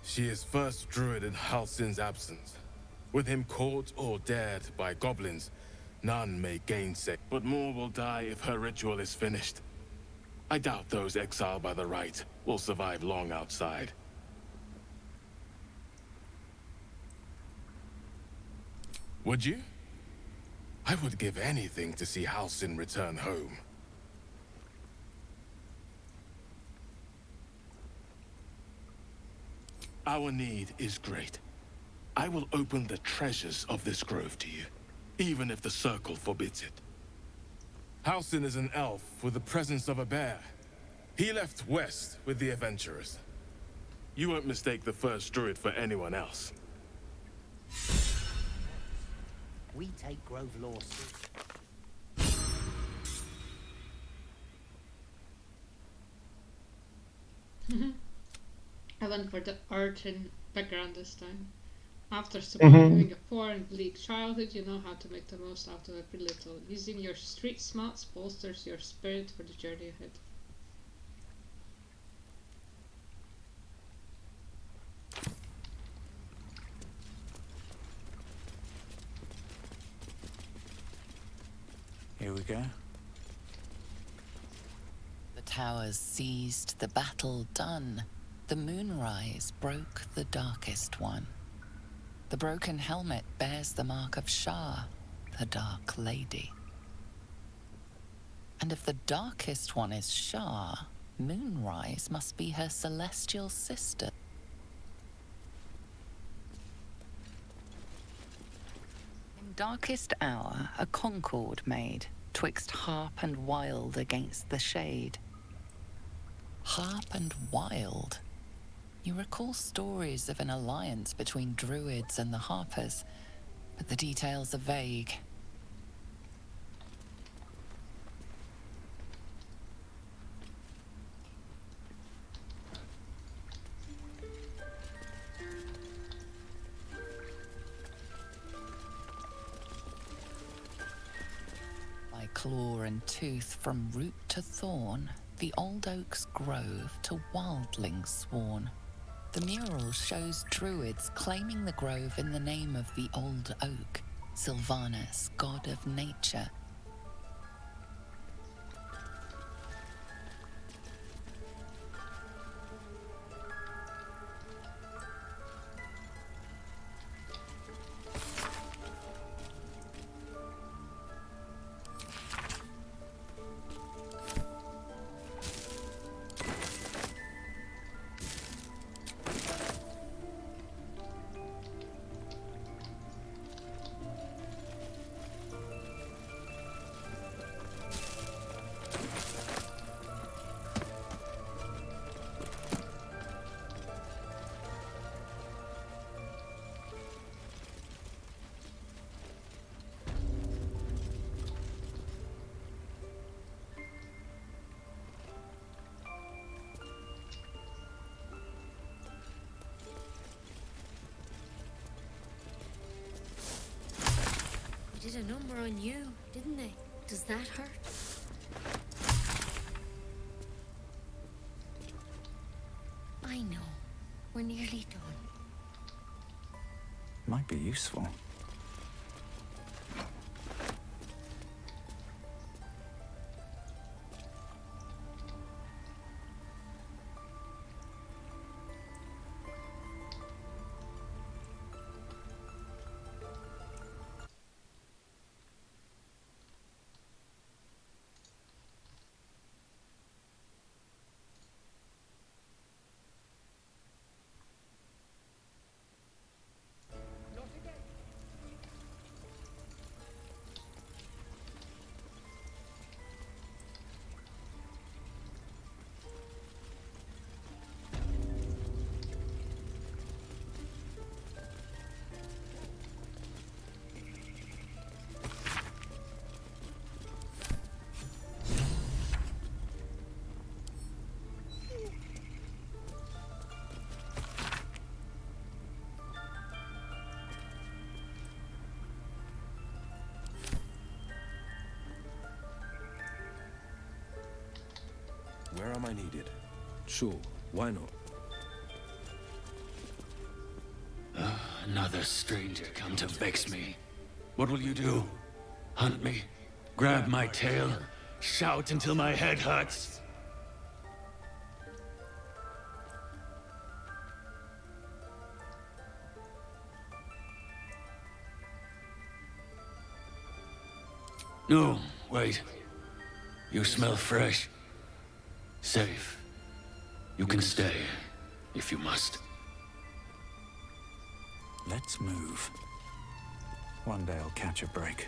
She is first druid in Halsin's absence. With him caught or dared by goblins, none may gainsay. But more will die if her ritual is finished. I doubt those exiled by the rite will survive long outside. Would you? I would give anything to see Halsin return home. Our need is great. I will open the treasures of this grove to you, even if the Circle forbids it. Halsin is an elf with the presence of a bear. He left west with the adventurers. You won't mistake the first druid for anyone else. We take Grove law I went for the Archon background this time. After surviving a poor and bleak childhood, you know how to make the most out of every little. Using your street smarts bolsters your spirit for the journey ahead. Here we go. The towers seized, the battle done. The moonrise broke the darkest one. The broken helmet bears the mark of Shah. the Dark Lady. And if the darkest one is Shah, Moonrise must be her celestial sister. In darkest hour, a concord made, twixt harp and wild against the shade. Harp and wild? You recall stories of an alliance between druids and the harpers, but the details are vague. By claw and tooth from root to thorn, the old oak's grove to wildlings sworn. The mural shows druids claiming the grove in the name of the old oak, Sylvanus, god of nature. They did a number on you, didn't they? Does that hurt? I know. We're nearly done. Might be useful. Where am I needed? Sure, why not? Another stranger come to vex me. What will you do? Hunt me? Grab my tail? Shout until my head hurts? No, wait. You smell fresh. Safe. You can stay, if you must. Let's move. One day I'll catch a break.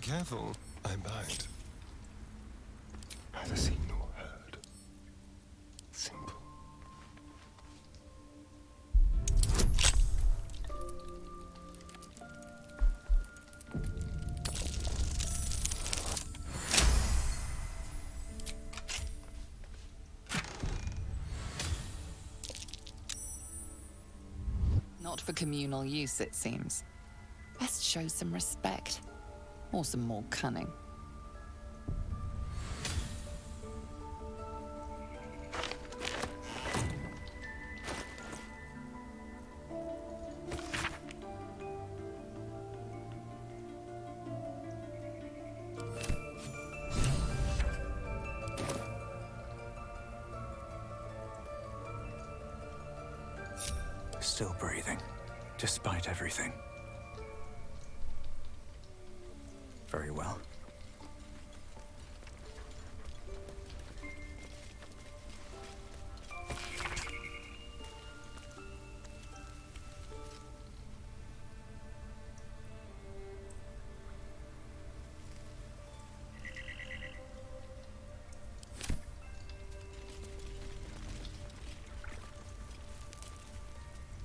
Careful, I bite. Neither seen nor heard. Simple. Not for communal use, it seems. Best show some respect. Or some more cunning. Still breathing, despite everything. Very well.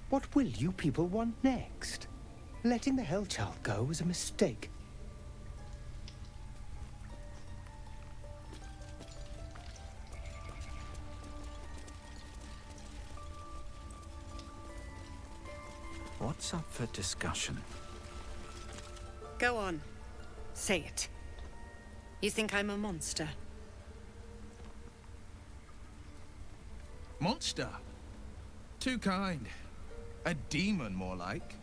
What will you people want next? Letting the Hellchild go was a mistake. What's up for discussion? Go on. Say it. You think I'm a monster? Monster? Too kind. A demon, more like.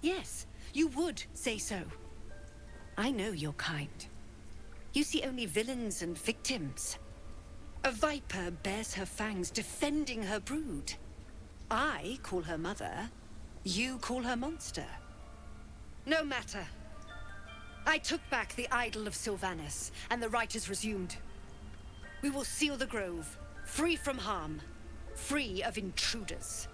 Yes, you would say so. I know your kind. You see only villains and victims. A viper bears her fangs defending her brood. I call her mother. You call her monster. No matter. I took back the idol of Sylvanas, and the rite is resumed. We will seal the grove, free from harm, free of intruders.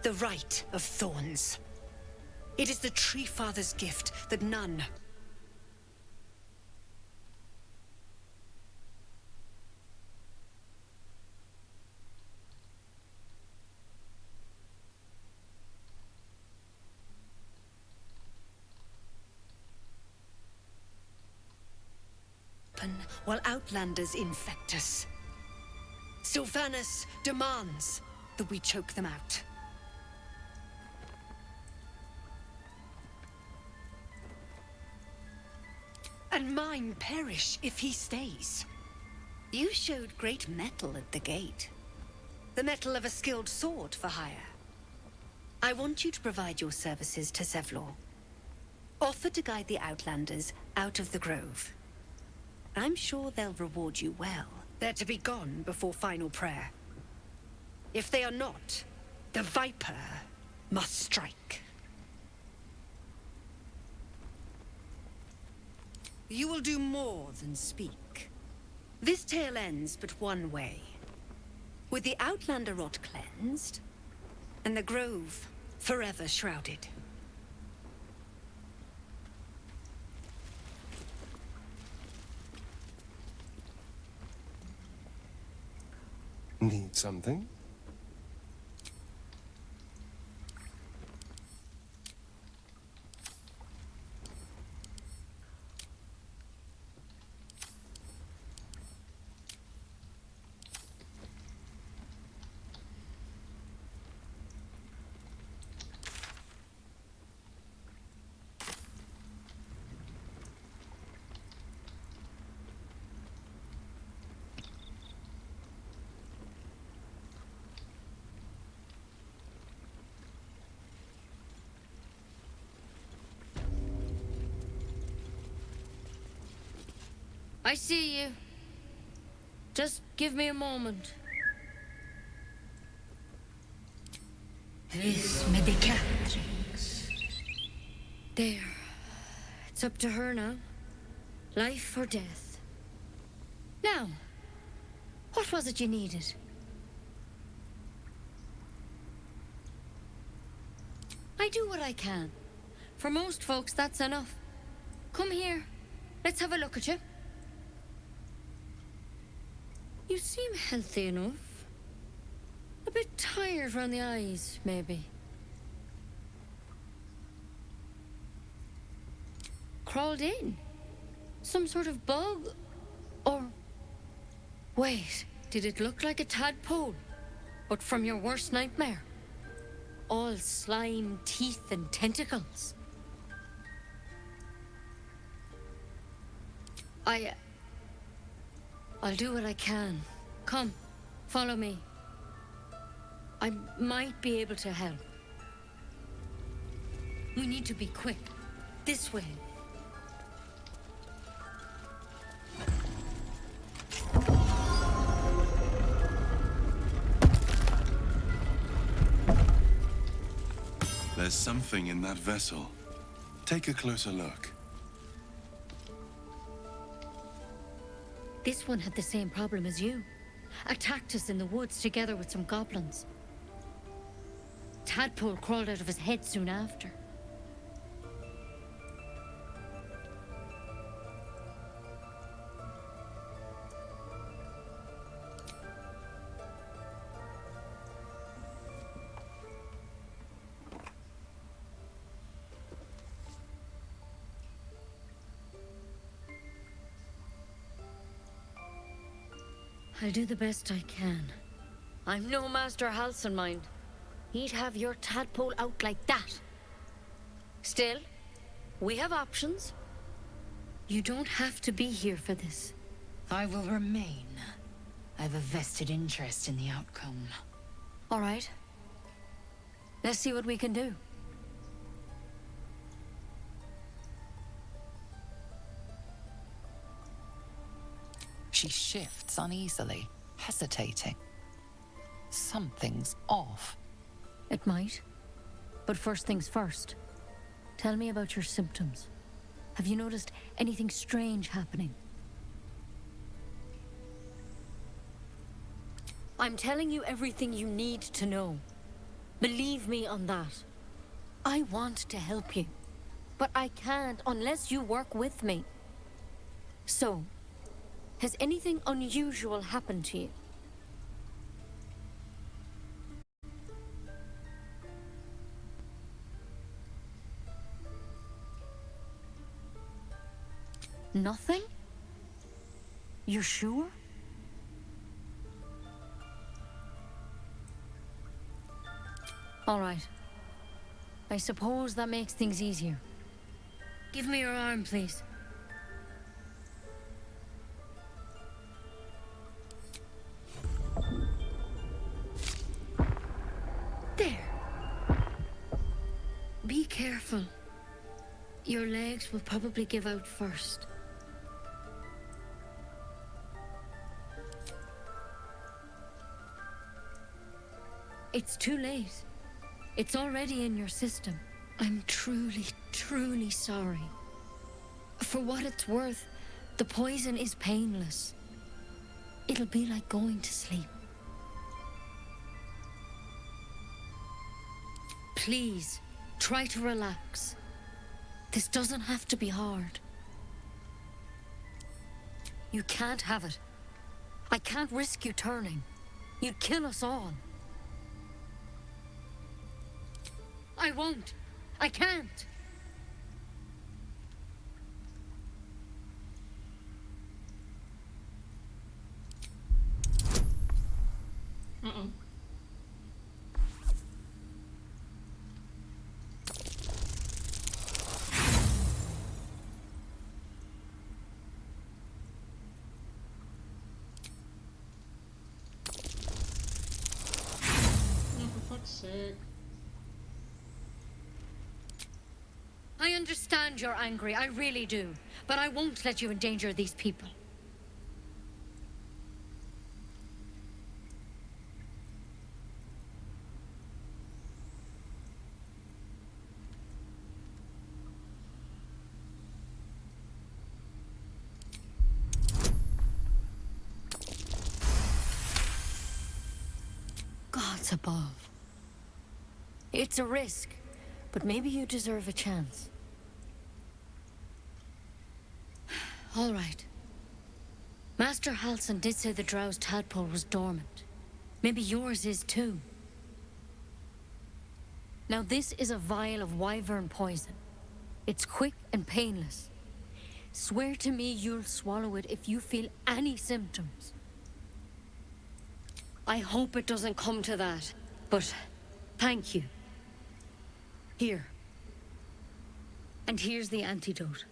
The Rite of Thorns. It is the Tree Father's gift that none... while outlanders infect us. Sylvanas demands that we choke them out. And mine perish if he stays. You showed great mettle at the gate. The mettle of a skilled sword for hire. I want you to provide your services to Zevlor. Offer to guide the Outlanders out of the grove. I'm sure they'll reward you well. They're to be gone before final prayer. If they are not, the Viper must strike. You will do more than speak. This tale ends but one way. With the Outlander rot cleansed, and the grove forever shrouded. Need something? I see you. Just give me a moment. This medicatrix. There. It's up to her now. Life or death. Now, what was it you needed? I do what I can. For most folks, that's enough. Come here. Let's have a look at you. You seem healthy enough. A bit tired around the eyes, maybe. Crawled in? Some sort of bug? Or... Wait, did it look like a tadpole? But from your worst nightmare? All slime, teeth, and tentacles. I'll do what I can. Come, follow me. I might be able to help. We need to be quick. This way. There's something in that vessel. Take a closer look. This one had the same problem as you. Attacked us in the woods together with some goblins. Tadpole crawled out of his head soon after. I'll do the best I can. I'm no Master Halcyon, mind. He'd have your tadpole out like that. Still, we have options. You don't have to be here for this. I will remain. I have a vested interest in the outcome. All right. Let's see what we can do. She shifts uneasily, hesitating. Something's off. It might. But first things first. Tell me about your symptoms. Have you noticed anything strange happening? I'm telling you everything you need to know. Believe me on that. I want to help you, but I can't unless you work with me. So, has anything unusual happened to you? Nothing? You're sure? All right. I suppose that makes things easier. Give me your arm, please. There. Be careful. Your legs will probably give out first. It's too late. It's already in your system. I'm truly, truly sorry. For what it's worth, the poison is painless. It'll be like going to sleep. Please, try to relax. This doesn't have to be hard. You can't have it. I can't risk you turning. You'd kill us all. I won't. I can't. Uh-oh. Oh, for fuck's sake. I understand you're angry, I really do. But I won't let you endanger these people. Gods above. It's a risk, but maybe you deserve a chance. All right. Master Halcyon did say the drow's tadpole was dormant. Maybe yours is too. Now this is a vial of wyvern poison. It's quick and painless. Swear to me you'll swallow it if you feel any symptoms. I hope it doesn't come to that, but thank you. Here. And here's the antidote.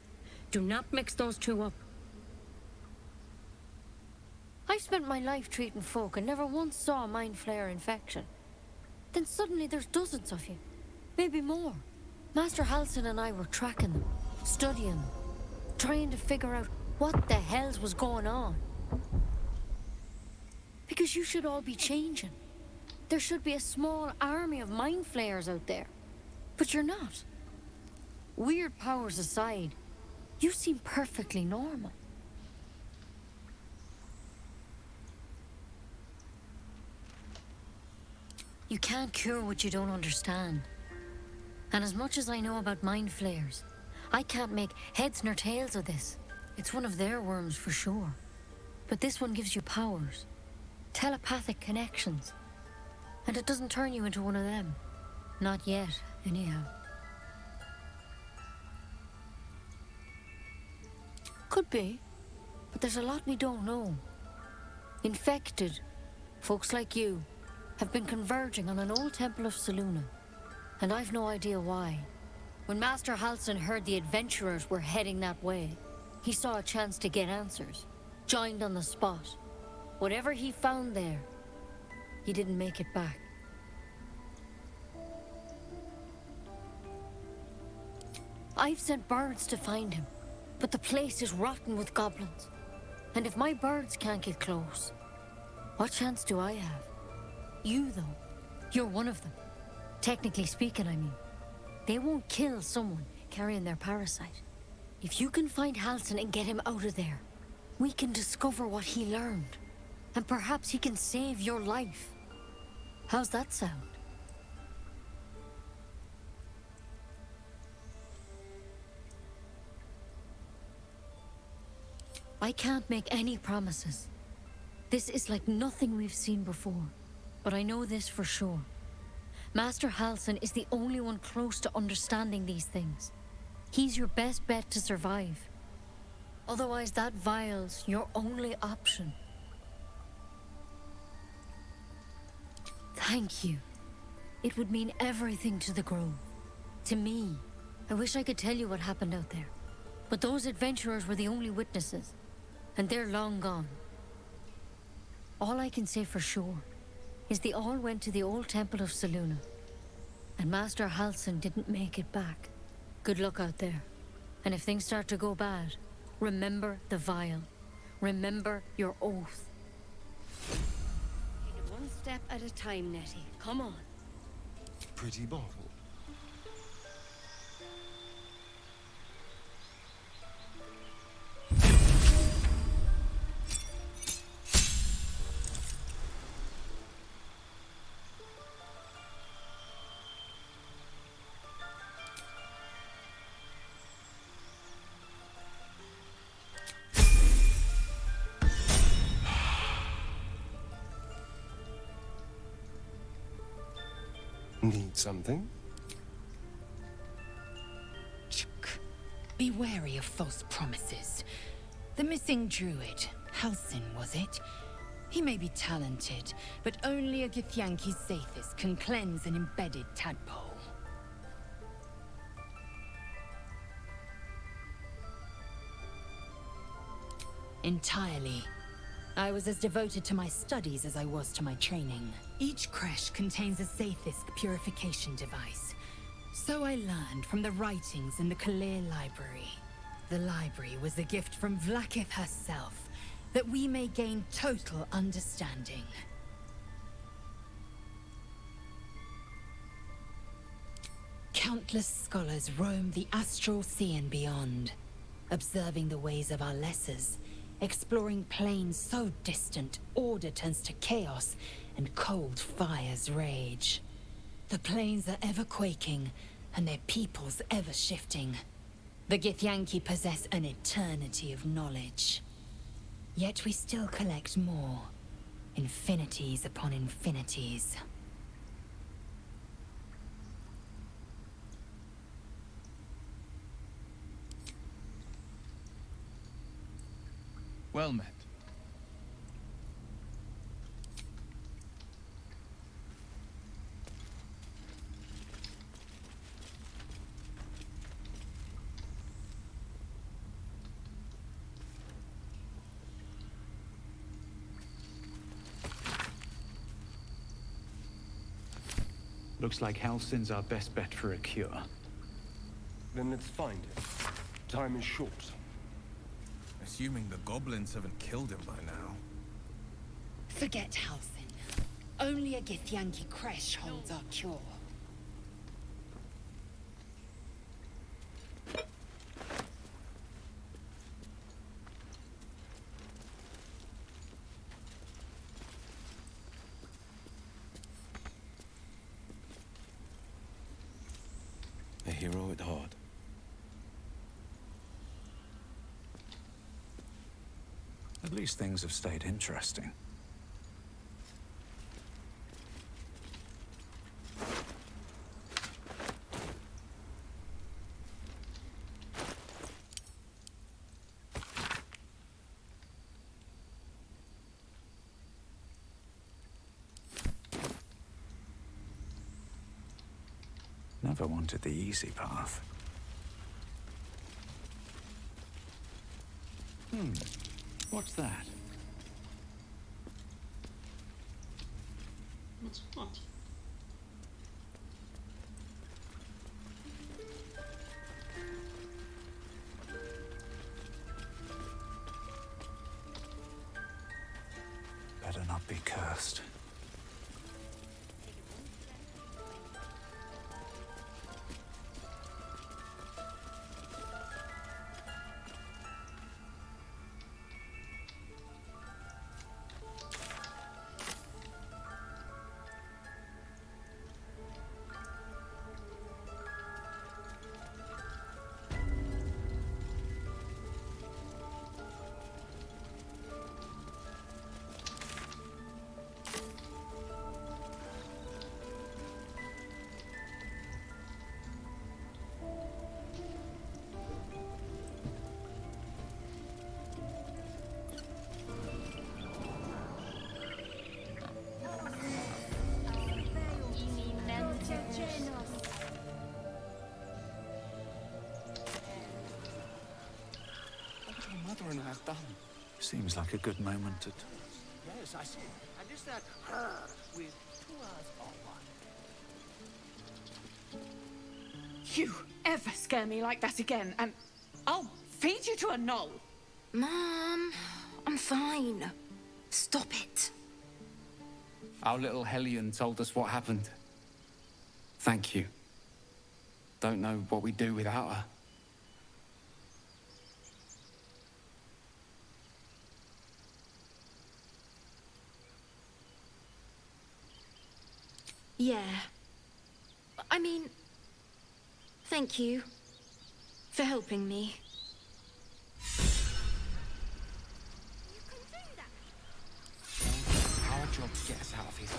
Do not mix those two up. I've spent my life treating folk and never once saw a mind flayer infection. Then suddenly there's dozens of you. Maybe more. Master Halsin and I were tracking them, studying them, trying to figure out what the hells was going on. Because you should all be changing. There should be a small army of mind flayers out there. But you're not. Weird powers aside, you seem perfectly normal. You can't cure what you don't understand. And as much as I know about mind flayers, I can't make heads nor tails of this. It's one of their worms for sure. But this one gives you powers. Telepathic connections. And it doesn't turn you into one of them. Not yet, anyhow. Could be. But there's a lot we don't know. Infected, folks like you, have been converging on an old temple of Selûne. And I've no idea why. When Master Halsin heard the adventurers were heading that way, he saw a chance to get answers. Joined on the spot. Whatever he found there, he didn't make it back. I've sent birds to find him, but the place is rotten with goblins. And if my birds can't get close, what chance do I have? You, though, you're one of them. Technically speaking, I mean. They won't kill someone carrying their parasite. If you can find Halsin and get him out of there, we can discover what he learned. And perhaps he can save your life. How's that sound? I can't make any promises. This is like nothing we've seen before. But I know this for sure. Master Halsin is the only one close to understanding these things. He's your best bet to survive. Otherwise, that vial's your only option. Thank you. It would mean everything to the Grove. To me. I wish I could tell you what happened out there. But those adventurers were the only witnesses. And they're long gone. All I can say for sure is they all went to the old temple of Selûne. And Master Halsin didn't make it back. Good luck out there. And if things start to go bad, remember the vial. Remember your oath. Take it one step at a time, Nettie. Come on. Pretty bottle. Need something? Be wary of false promises. The missing druid, Halsin, was it? He may be talented, but only a Githyanki's Zathis can cleanse an embedded tadpole. Entirely. I was as devoted to my studies as I was to my training. Each creche contains a Zathis purification device. So I learned from the writings in the Kalir Library. The library was a gift from Vlaakith herself, that we may gain total understanding. Countless scholars roam the astral sea and beyond, observing the ways of our lessers, exploring planes so distant, order turns to chaos, and cold fires rage. The planes are ever quaking, and their peoples ever shifting. The Githyanki possess an eternity of knowledge. Yet we still collect more. Infinities upon infinities. Well met. Looks like Halsin's our best bet for a cure. Then let's find it. Time is short. Assuming the goblins haven't killed him by now. Forget Halsin. Only a Githyanki Kresh holds our cure. A hero at heart. At least things have stayed interesting. Never wanted the easy path. What's that? What's what? Better not be cursed. Mother and I have done. Seems like a good moment to... Yes, I see. And is that her with 2 eyes or one? You ever scare me like that again, and I'll feed you to a knoll. Mom, I'm fine. Stop it. Our little Hellion told us what happened. Thank you. Don't know what we'd do without her. Yeah. I mean, thank you for helping me. Our job to get us out of here.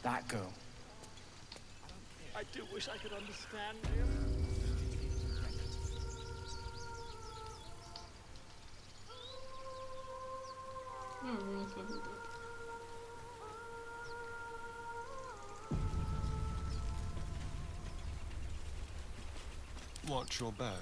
That girl. I do wish I could understand him. Oh, we're not leveled up. Watch your back.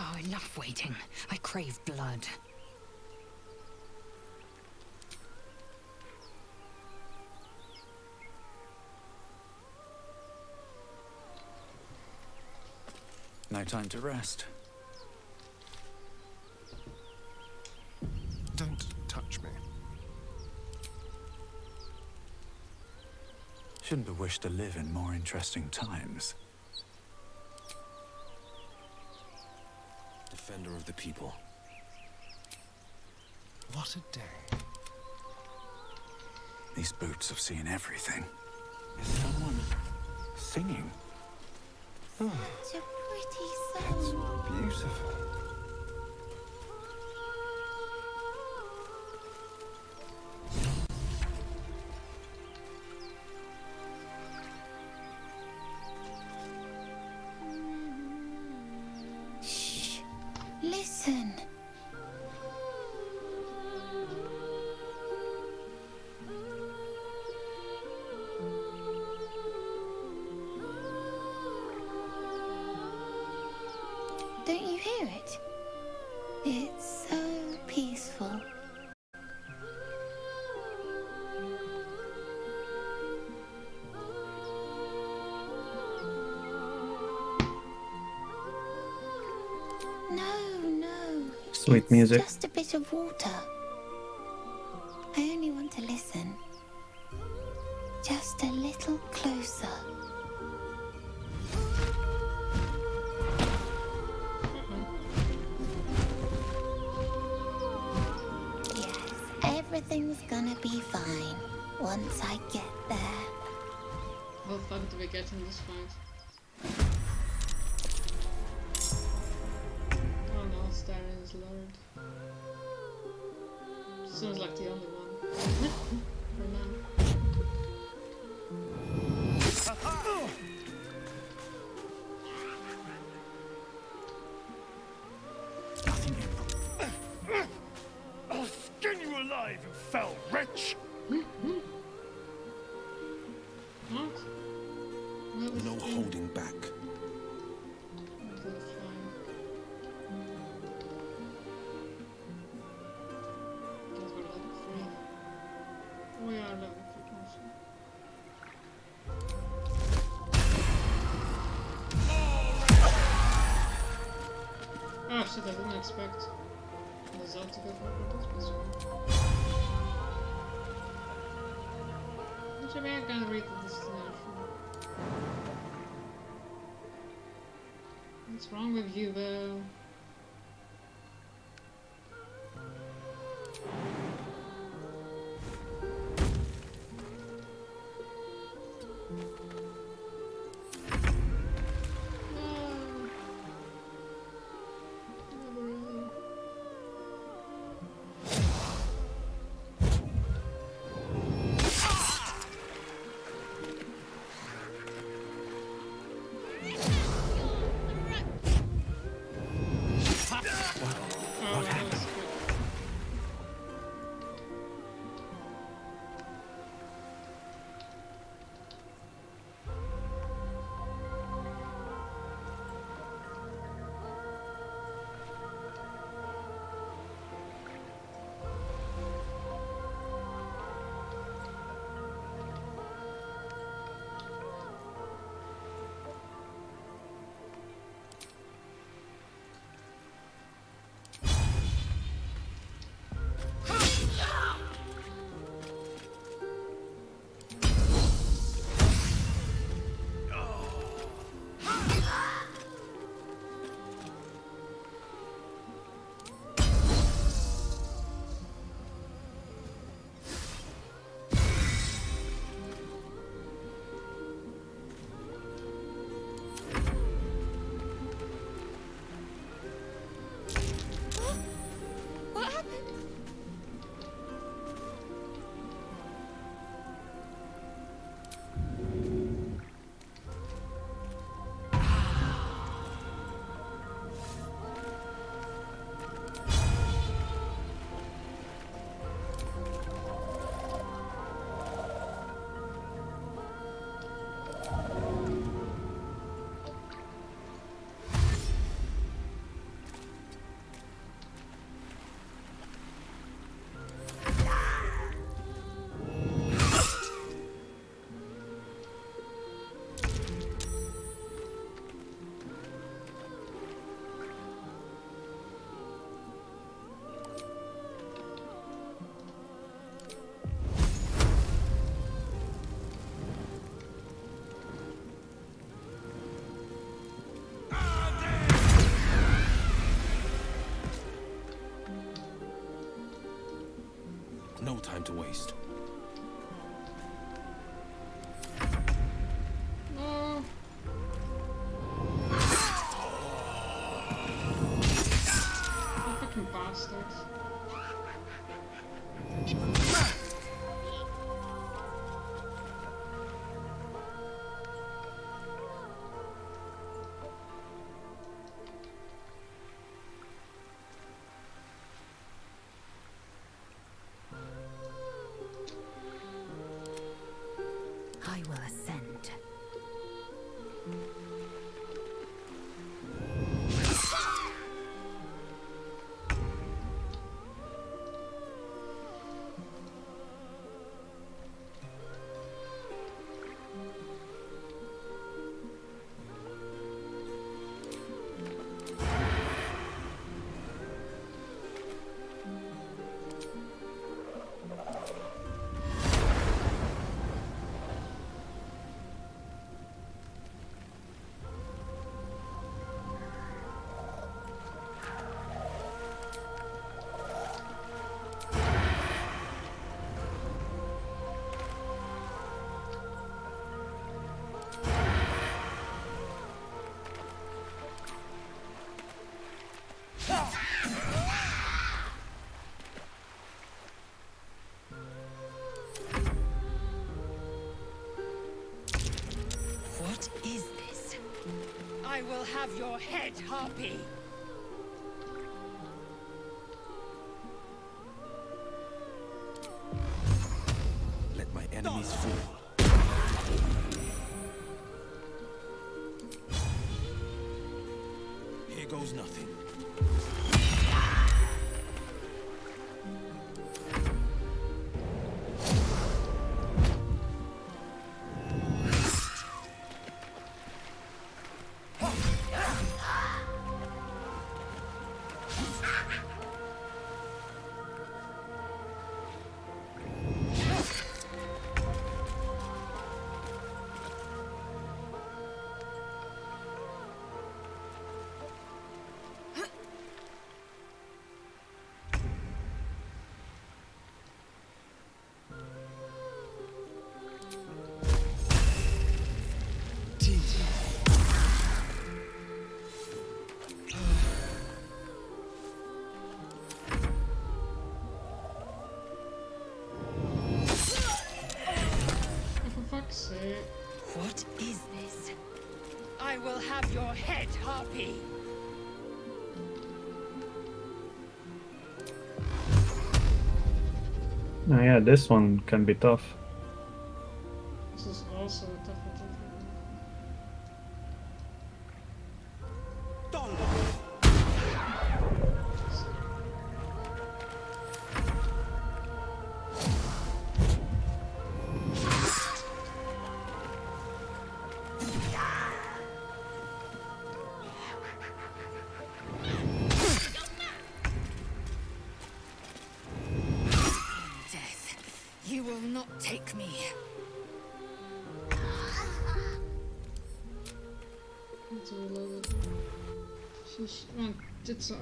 Oh, enough waiting. I crave blood. No time to rest. Don't touch me. Shouldn't have wished to live in more interesting times. Defender of the people. What a day. These boots have seen everything. Is someone singing? Oh, Such a pretty song. beautiful. Shh. Listen. Don't you hear it? It's so peaceful. No. Sweet It's music. just a bit of water. I only want to listen. Just a little closer. Yes, everything's gonna be fine once I get there. How fuck do we get in this fight? Oh no, Starren is lowered. Sounds like the only one. For now. I'll skin you alive, you fell wretch! What? No holding back. We are level 3 also. Oh shit, I didn't expect the Zod to go for this one. Which I mean, I can read the destination. What's wrong with you, Bill? No time to waste. No. You fucking bastards. I will ascend. What is this? I will have your head, Harpy! Let my enemies fall. Here goes nothing. What is this? I will have your head, Harpy! Oh yeah, this one can be tough. This is also a tough one. You will not take me. Need to reload it. Sheesh. Man, dit suck.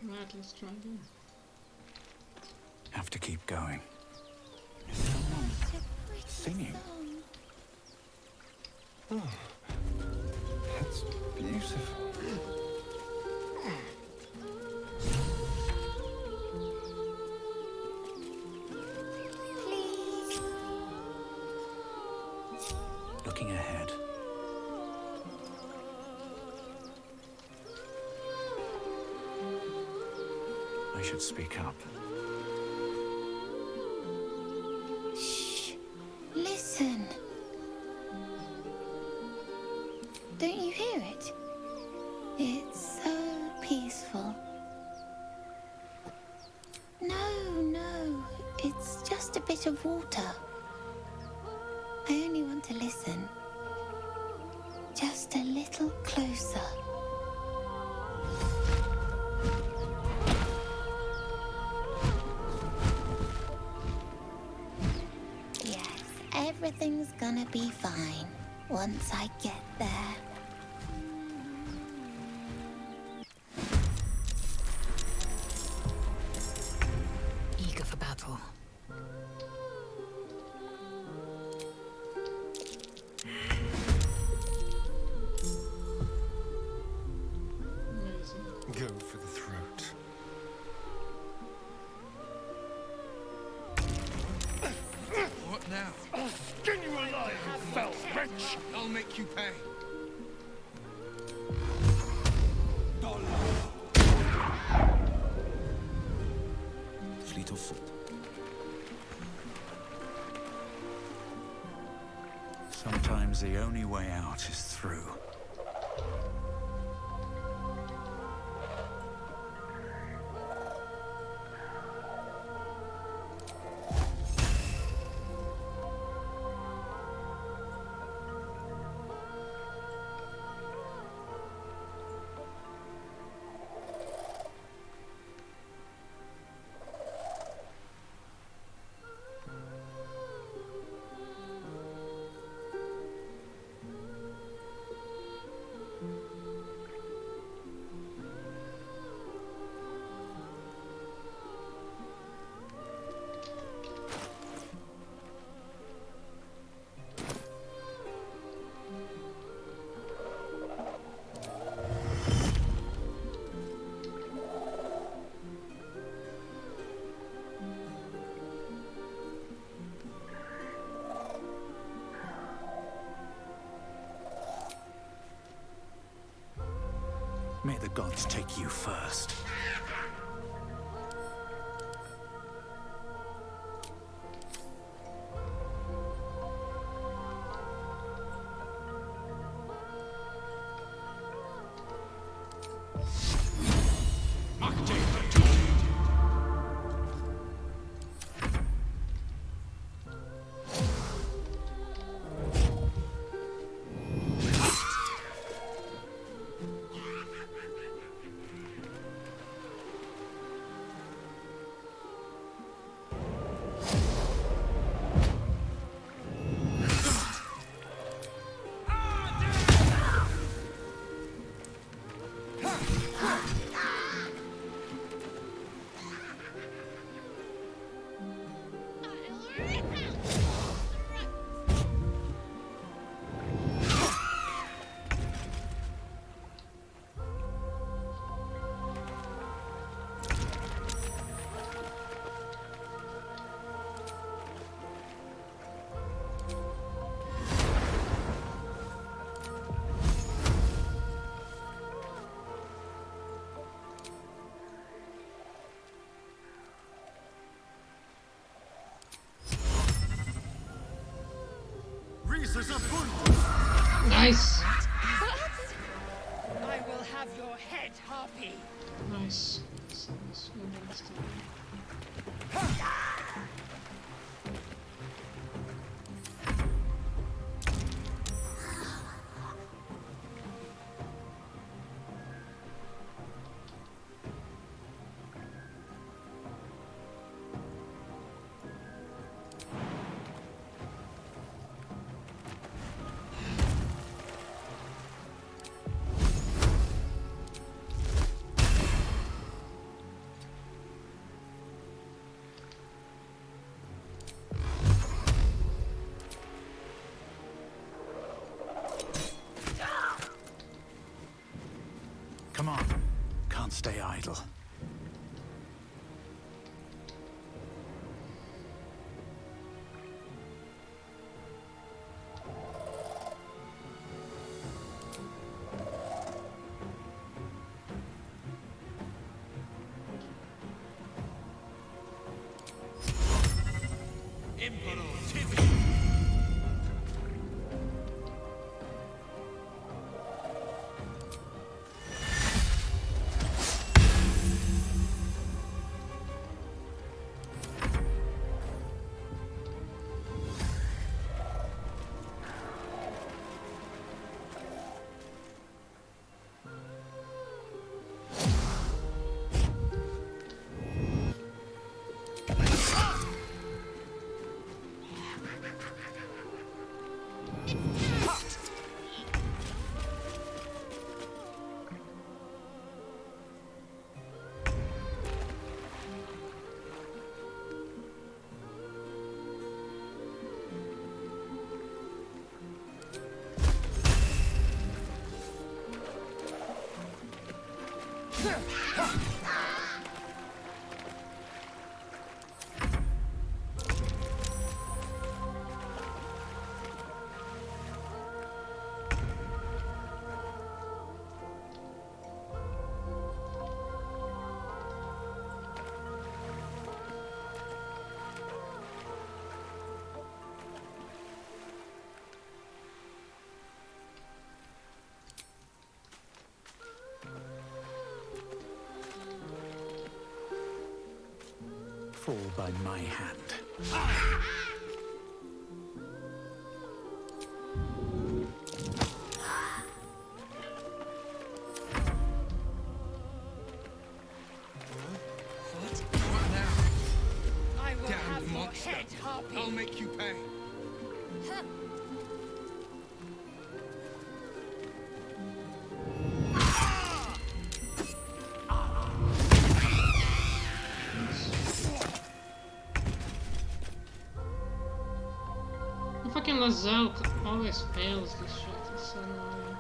Right, let's try again. Have to keep going. Singing. Oh, that's beautiful. Looking ahead. I should speak up. Shh. Listen. Don't you hear it? It's so peaceful. No, it's just a bit of water. I only want to listen. Just a little closer. Yes, everything's gonna be fine once I get there. Eager for battle. Go for the throat. What now? I'll skin you alive, you fell wretch! I'll make you pay. Fleet of foot. Sometimes the only way out is through. May the gods take you first. Nice. I will have your head, Harpy. Nice. Nice. Well done, Steve. Come on. Can't stay idle. Fall by my hand. I will Damned have your monster. head, Harpy. I'll make you pay. The fucking Lazelle always fails this shit. It's so annoying.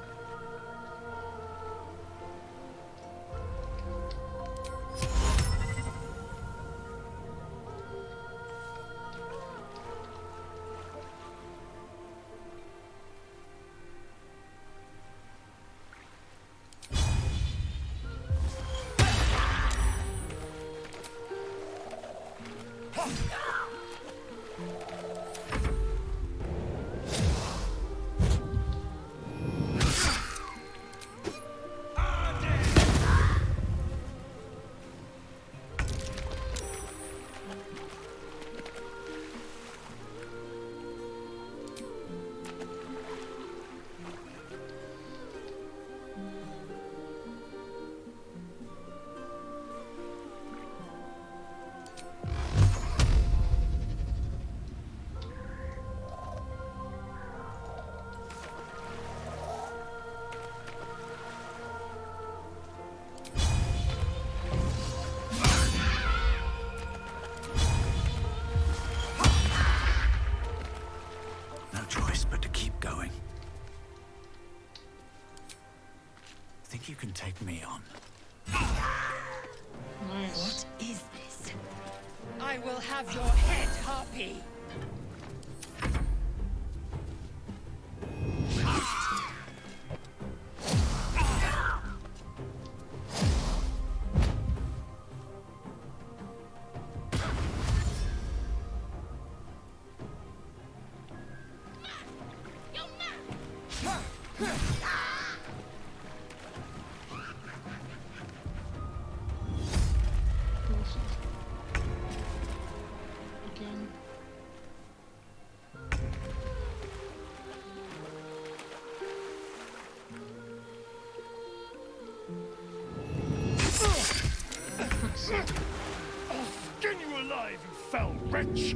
No choice but to keep going. Think you can take me on? Nice. What is this? I will have your head, Harpy. Again. Fuck's sake. I'll skin you alive, you foul wretch!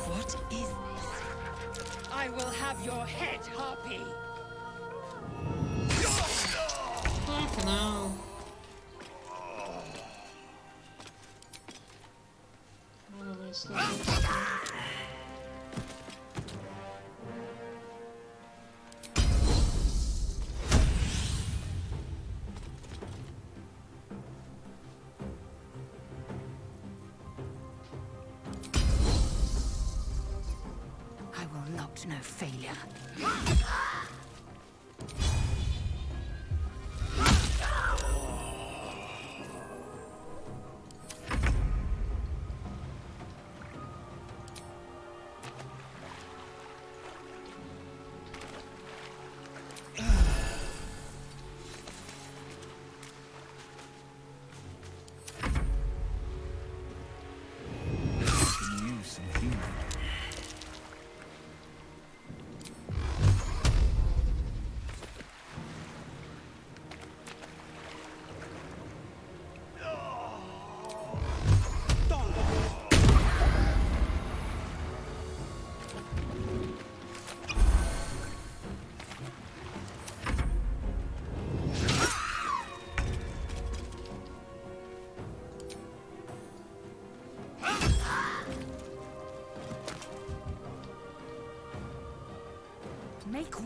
What is this? I will have your head, Harpy. Fuck no. What am I still doing? I will not know failure. Can use some healing.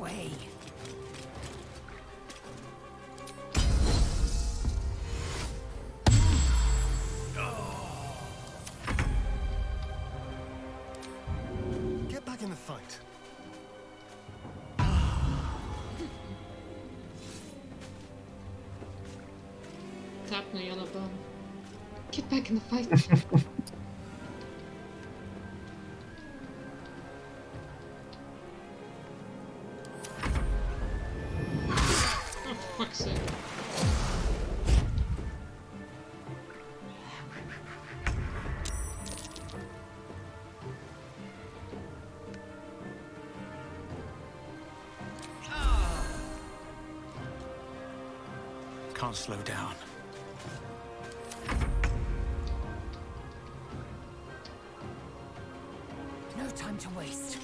way. Get back in the fight. Tap me on a bum. Get back in the fight. Oh, fuck's sake. Can't slow down. No time to waste.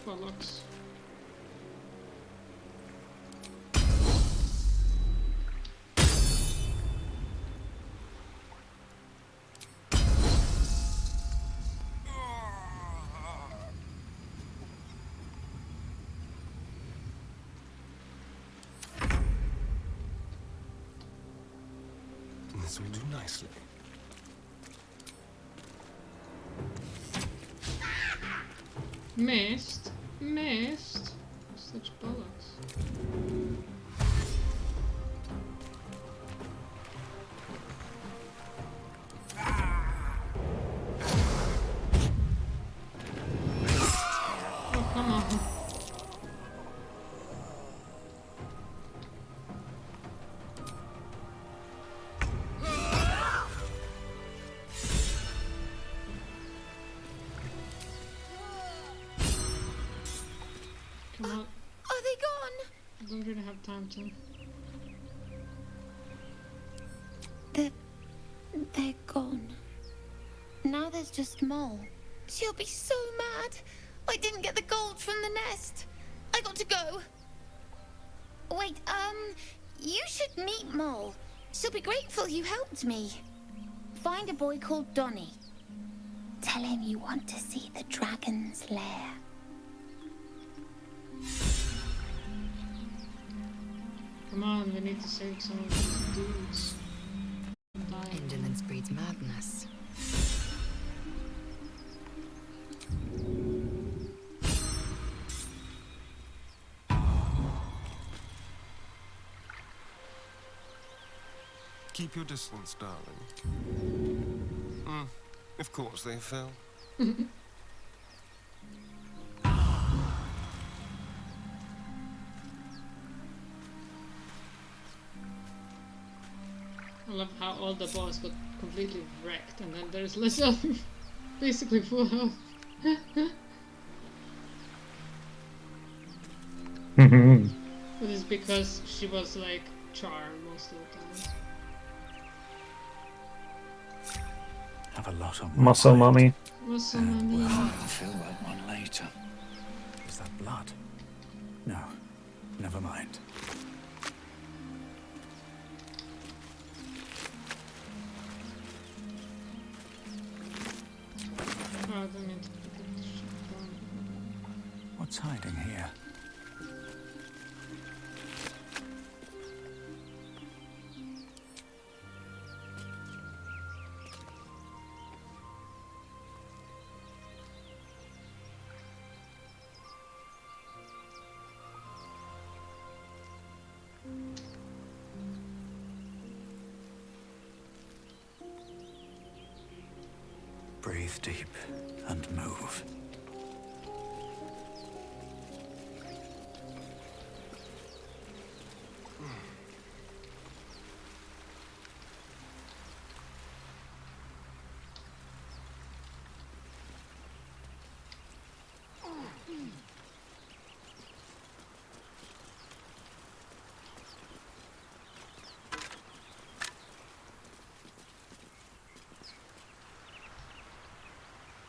Bollocks. This will do nicely. Missed. Missed. Such bollocks. Oh, come on. Come on. Are they gone? I don't really have time to. They're gone. Now there's just Mole. She'll be so mad. I didn't get the gold from the nest. I got to go. Wait, you should meet Mole. She'll be grateful you helped me. Find a boy called Donny. Tell him you want to see the dragon's lair. Come on, we need to save some of these dudes. Indolence breeds madness. Keep your distance, darling. Of course they fell. I love how all the boss got completely wrecked and then there's less health. Basically full health. But it's because she was like charmed most of the time. Have a lot on Muscle mummy. Muscle mummy. I'll feel like one later. Is that blood? No, never mind. Oh, I didn't mean to put the shit down. What's hiding here? Breathe deep and move.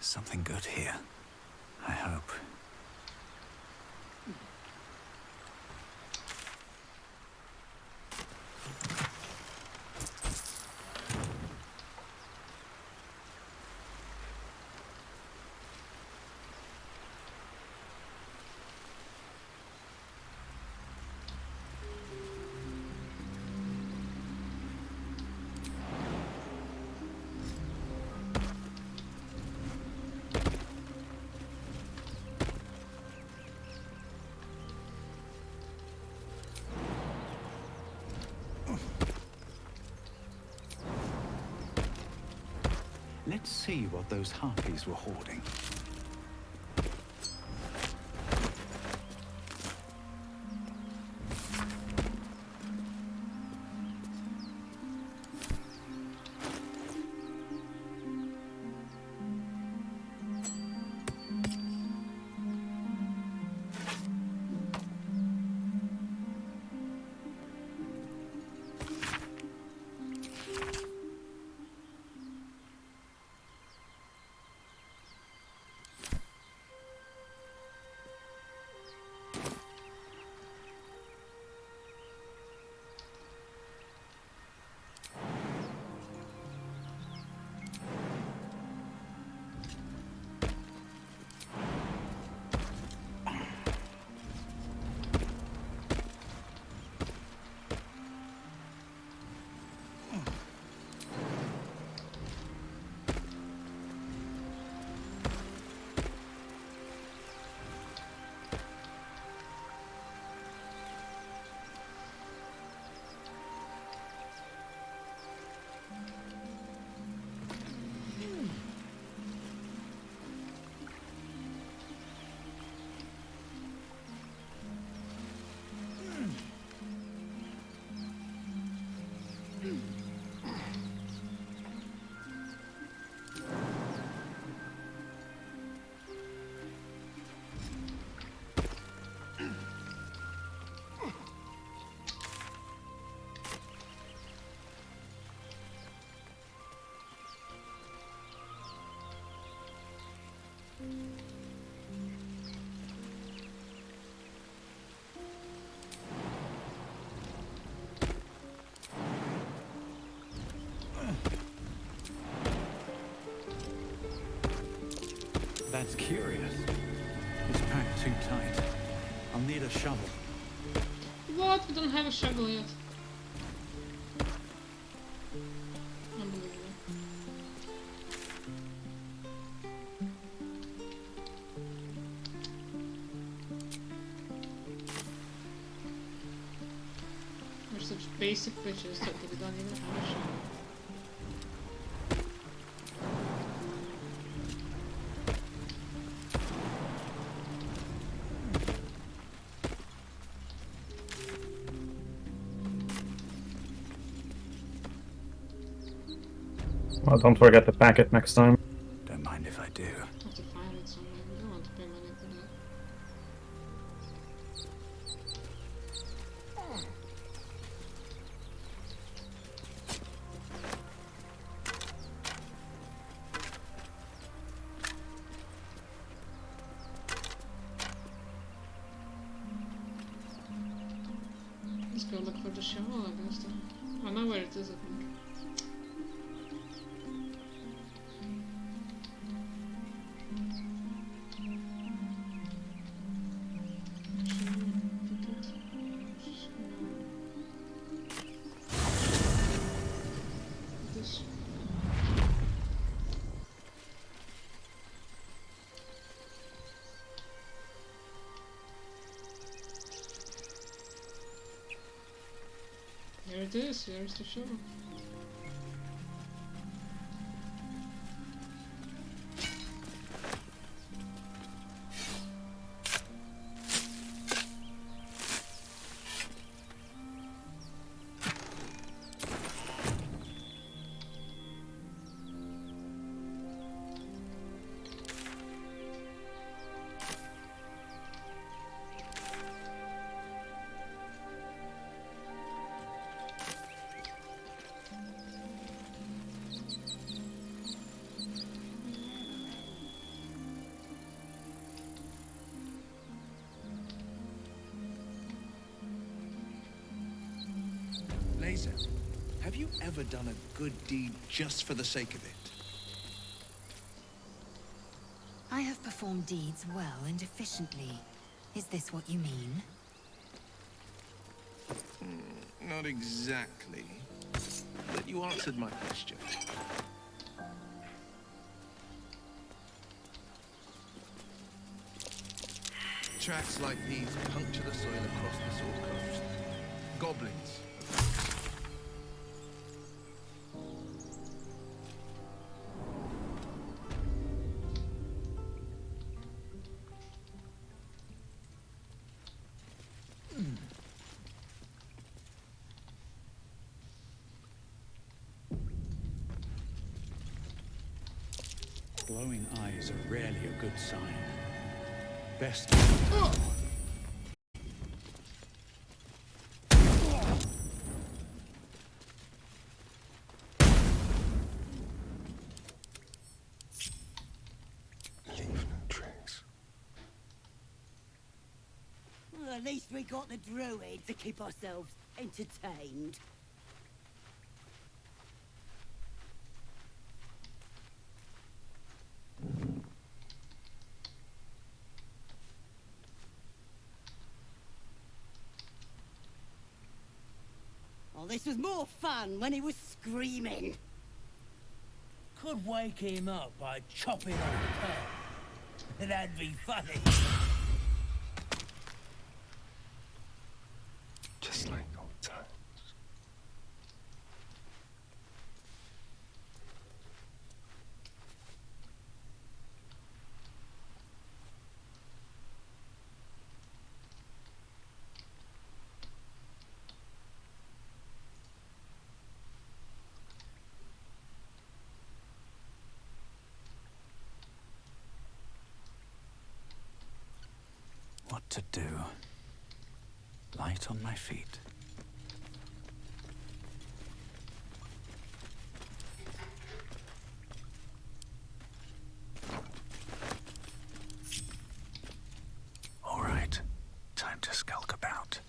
Something good here, I hope. Let's see what those harpies were hoarding. That's curious. It's packed too tight. I'll need a shovel. What? We don't have a shovel yet. Unbelievable. We're such basic bitches that we don't even have a shovel. Well, don't forget to pack it next time. Don't mind if I do. Have to find it somewhere. We don't want to pay money for that. Let's go look for the shovel, I guess. Then. I know where it is, I think. Here it is, here's the shovel. Laser, have you ever done a good deed just for the sake of it? I have performed deeds well and efficiently. Is this what you mean? Not exactly. But you answered my question. Tracks like these puncture the soil across the Sword Coast. Goblins. Glowing eyes are rarely a good sign. Best. Leave no trace. Well, at least we got the druid to keep ourselves entertained. Oh, this was more fun when he was screaming. Could wake him up by chopping off a tail. That'd be funny. Just like old times. What to do? Light on my feet. All right, time to skulk about.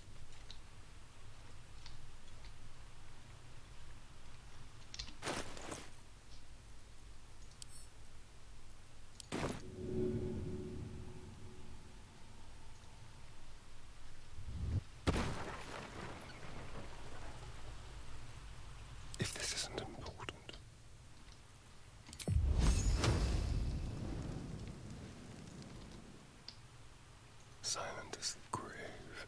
If this isn't important. Silent as the grave.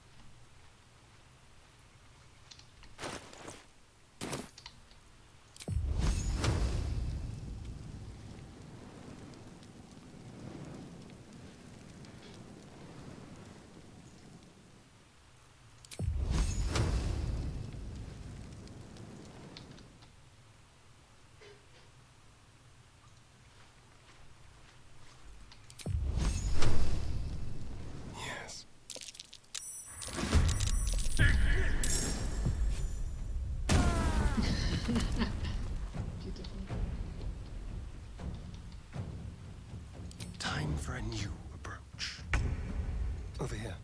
Yes. Time for a new approach. Over here.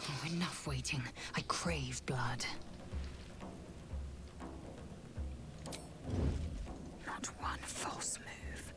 Oh, enough waiting. I crave blood. Not one false move.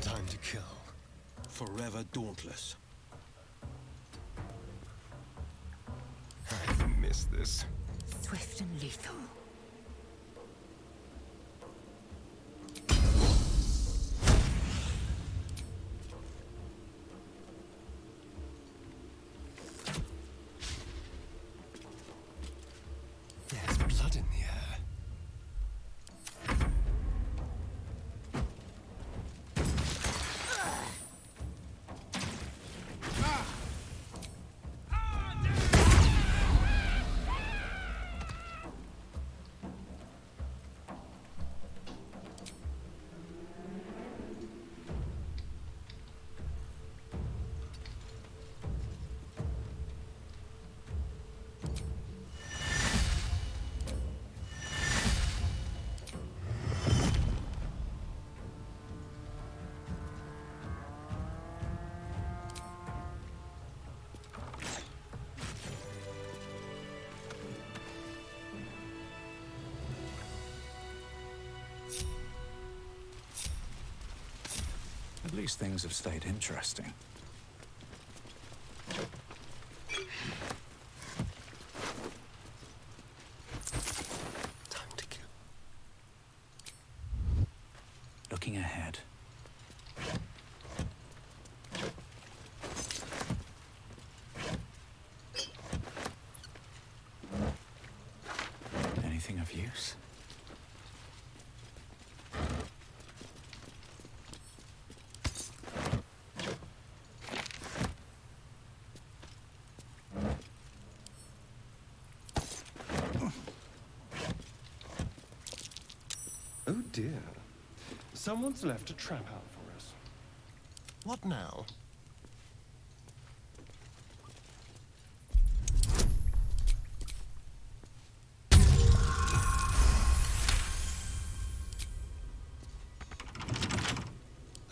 Time to kill. Forever dauntless. I miss this. Swift and lethal. There's blood in the air. At least things have stayed interesting. Time to kill. looking ahead. Anything of use? Oh dear. Someone's left a trap out for us. What now?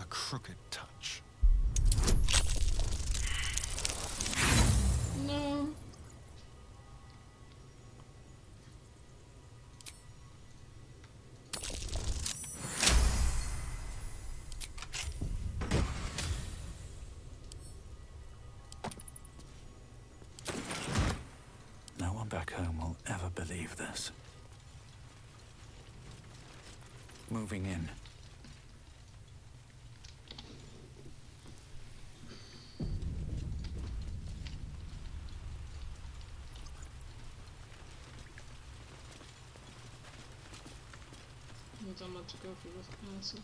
A crooked touch. No. No one back home will ever believe this. Moving in. Not that much to go for this acid.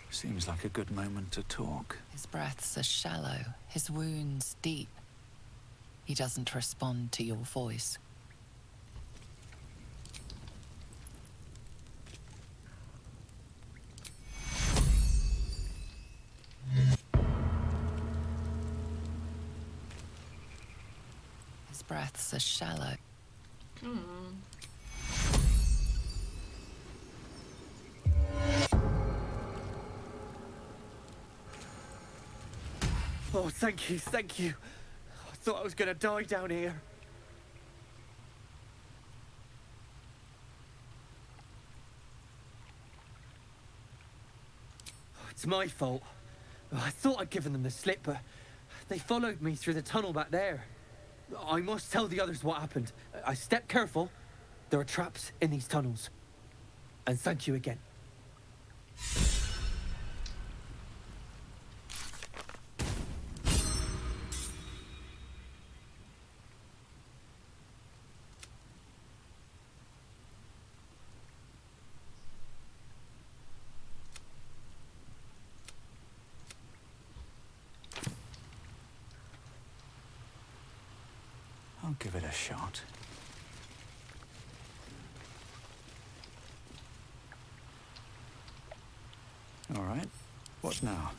Seems like a good moment to talk. His breaths are shallow, his wounds deep. He doesn't respond to your voice. His breaths are shallow. Come on. Oh, thank you, thank you. I thought I was gonna die down here. It's my fault. I thought I'd given them the slip, but they followed me through the tunnel back there. I must tell the others what happened. I stepped careful. There are traps in these tunnels. And thank you again. I'll give it a shot. All right. What now?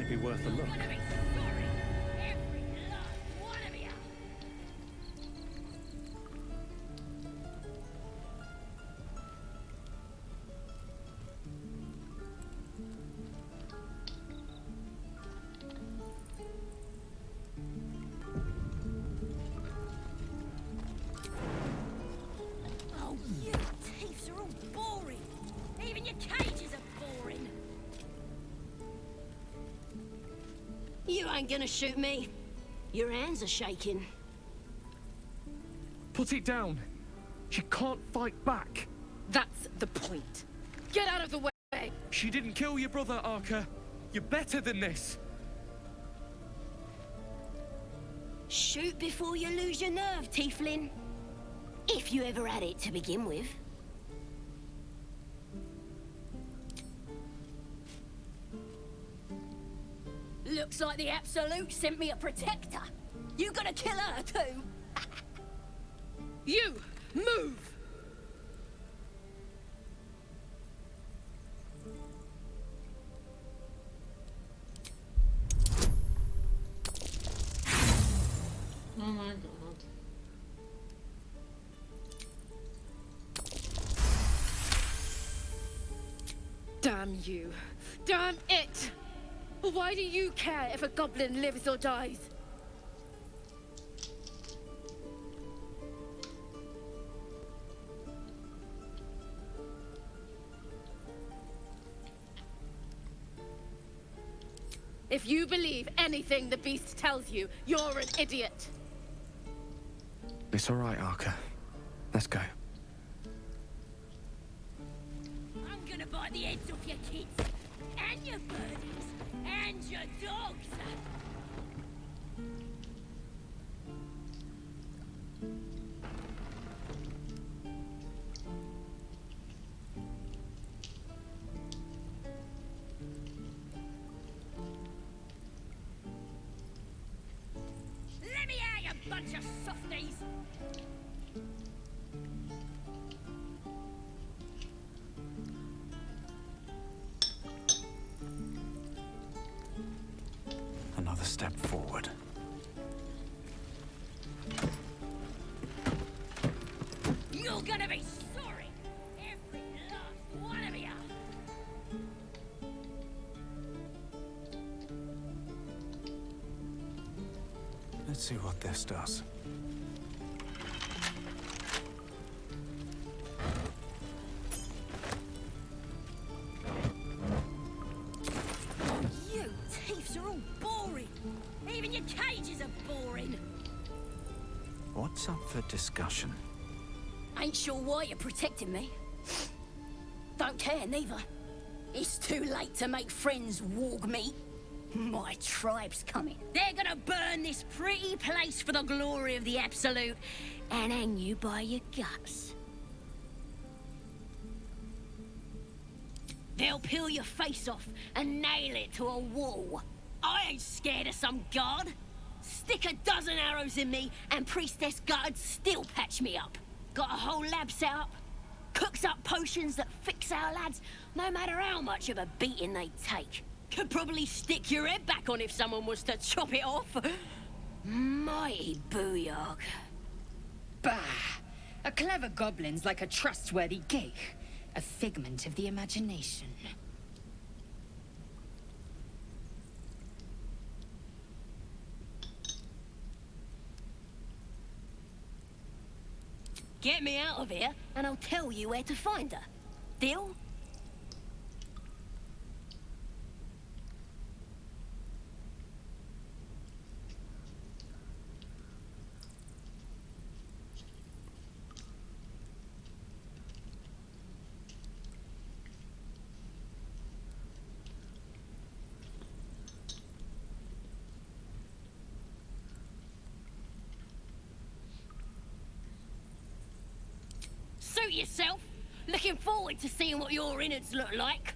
might be worth a look. Oh, you thieves are all boring. Even your cages are boring. You ain't gonna shoot me. Your hands are shaking. Put it down. She can't fight back. That's the point. Get out of the way! She didn't kill your brother, Arca. You're better than this. Shoot before you lose your nerve, Tiefling. If you ever had it to begin with. Looks like the Absolute sent me a protector. You gonna kill her too? You! Move! Oh my god. Damn you. Damn it! Why do you care if a goblin lives or dies? If you believe anything the beast tells you, you're an idiot. It's all right, Arca. Let's go. I'm gonna bite the heads off your kids, and your birdies, and your dogs. Let me out, you bunch of softies! Another step forward. You're gonna be sorry! Every last one of you! Let's see what this does. You thieves are all boring! Even your cages are boring! What's up for discussion? Ain't sure why you're protecting me. Don't care, neither. It's too late to make friends, warg meat. My tribe's coming. They're gonna burn this pretty place for the glory of the Absolute and hang you by your guts. They'll peel your face off and nail it to a wall. I ain't scared of some god. Stick a dozen arrows in me and Priestess Gut'd still patch me up. Got a whole lab set up. Cooks up potions that fix our lads, no matter how much of a beating they take. Could probably stick your head back on if someone was to chop it off. Mighty booyog. Bah! A clever goblin's like a trustworthy gig. A figment of the imagination. Get me out of here, and I'll tell you where to find her. Deal? Suit yourself. Looking forward to seeing what your innards look like.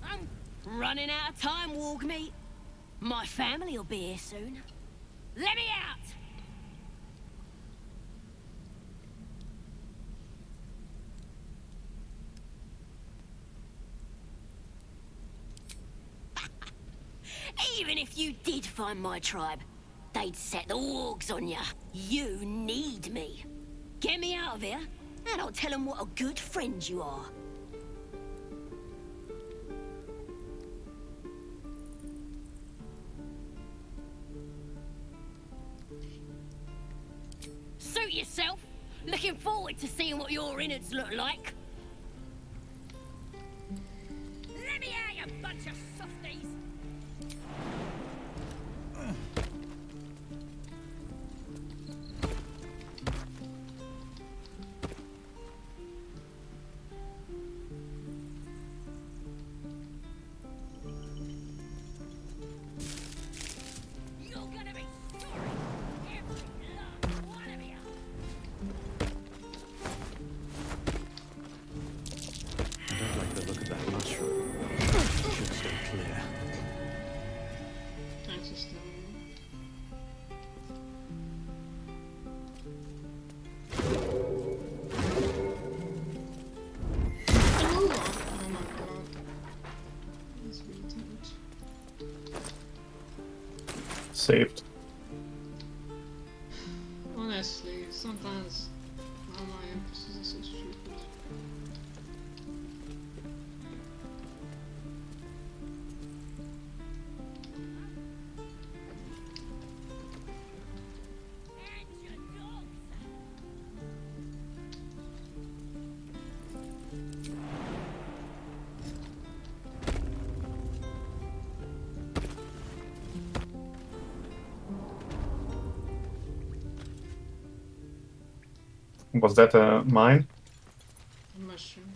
I'm running out of time, warg meat. My family will be here soon. Let me out! Even if you did find my tribe, they'd set the wargs on ya. You need me. Get me out of here, and I'll tell them what a good friend you are. Suit yourself. Looking forward to seeing what your innards look like. Let me out, you bunch of softies! You're gonna be sorry, every last one of you! I don't like the look of that mushroom. You should stay clear. Thanks, sister. Oh my god. That's really tight. Saved. Honestly, sometimes all my emphasis is so stupid. Was that a mine? A mushroom.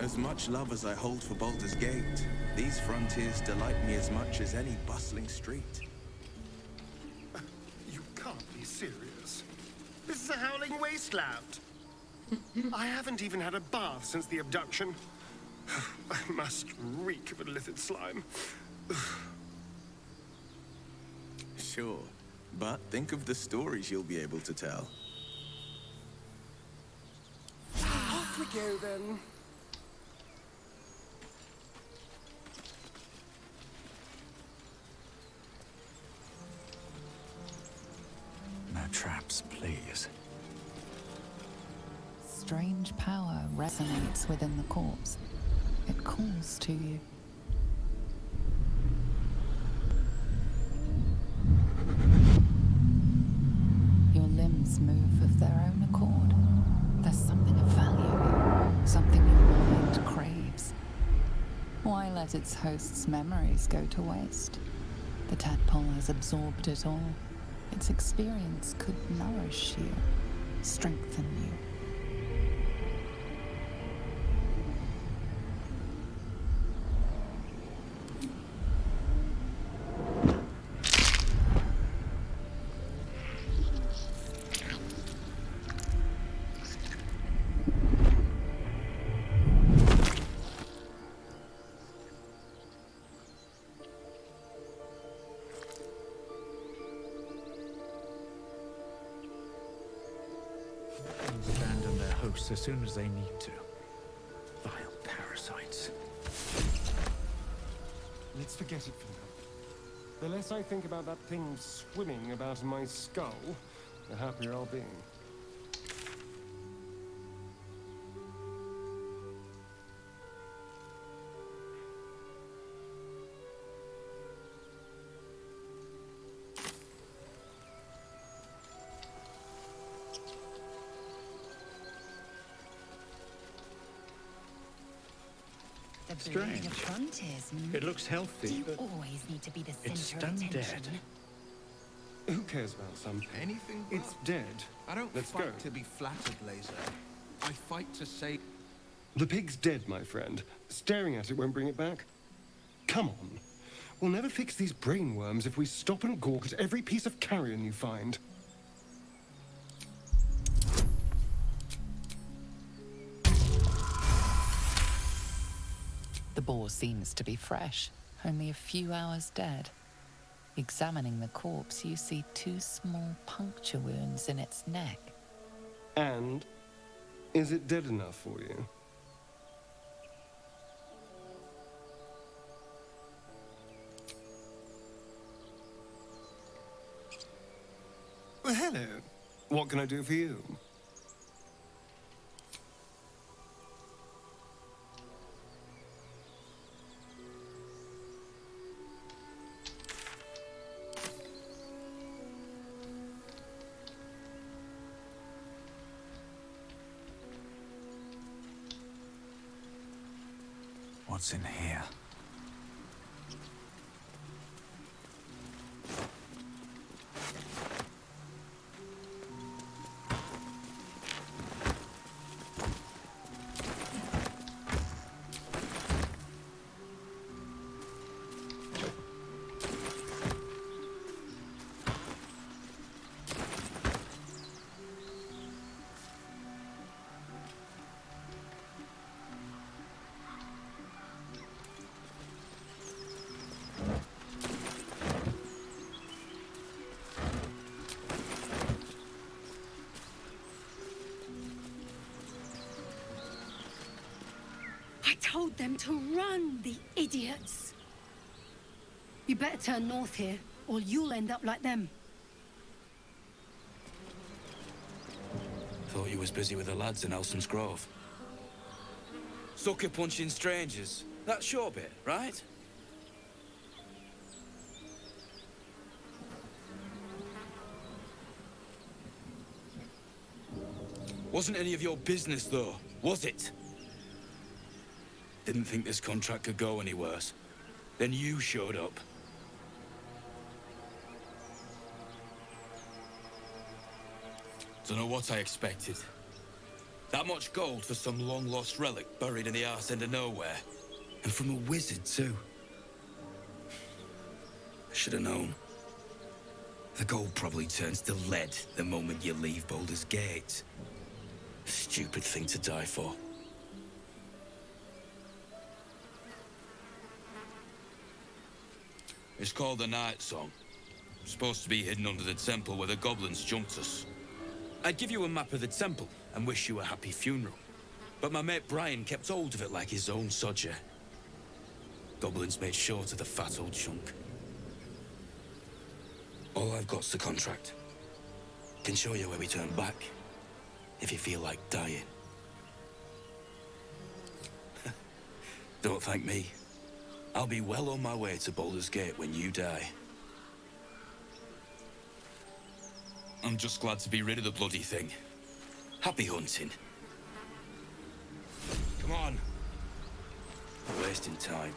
As much love as I hold for Baldur's Gate, these frontiers delight me as much as any bustling street. You can't be serious. This is a howling wasteland. I haven't even had a bath since the abduction. I must reek of illithid slime. Sure, but think of the stories you'll be able to tell. Off we go then. No traps, please. Strange power resonates within the corpse. It calls to you. Your limbs move of their own accord. There's something of value, something your mind craves. Why let its host's memories go to waste? The tadpole has absorbed it all. Its experience could nourish you, strengthen you. Abandon their hosts as soon as they need to. Vile parasites. Let's forget it for now. The less I think about that thing swimming about in my skull, the happier I'll be. The Strange. blade of frontiers. It looks healthy, Do you but always need to be the it's center of stone attention? dead. Who cares about some... Anything but. It's dead. I don't Let's fight go. to be flattered, Laser. I fight to save... The pig's dead, my friend. Staring at it won't bring it back. Come on. We'll never fix these brainworms if we stop and gawk at every piece of carrion you find. The boar seems to be fresh, only a few hours dead. Examining the corpse, you see 2 small puncture wounds in its neck. And is it dead enough for you? Well, hello. What can I do for you? What's in here? I told them to run, the idiots. You better turn north here, or you'll end up like them. Thought you was busy with the lads in Elson's Grove. Sucker punching strangers. That's your bit, right? Wasn't any of your business, though, was it? Didn't think this contract could go any worse. Then you showed up. Don't know what I expected. That much gold for some long-lost relic buried in the arse end of nowhere. And from a wizard, too. I should have known. The gold probably turns to lead the moment you leave Baldur's Gate. Stupid thing to die for. It's called the Night Song. Supposed to be hidden under the temple where the goblins jumped us. I'd give you a map of the temple and wish you a happy funeral. But my mate Brian kept hold of it like his own sodger. Goblins made short of the fat old chunk. All I've got's the contract. Can show you where we turn back, if you feel like dying. Don't thank me. I'll be well on my way to Baldur's Gate when you die. I'm just glad to be rid of the bloody thing. Happy hunting. Come on. We're wasting time.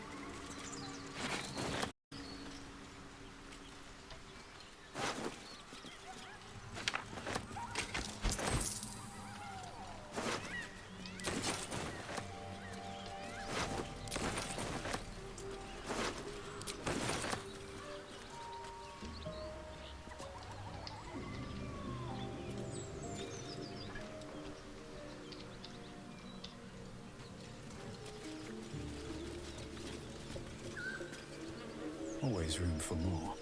Always room for more.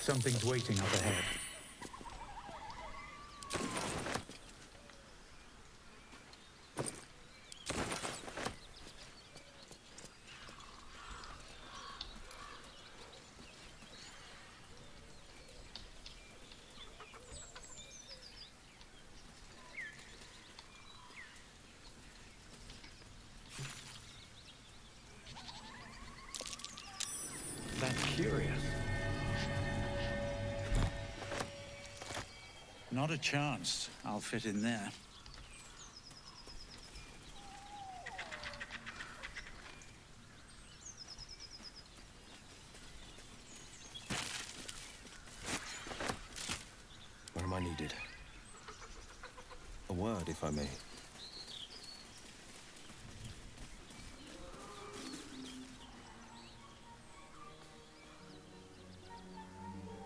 Something's waiting up ahead. That's curious. Not a chance I'll fit in there. Where am I needed? A word, if I may.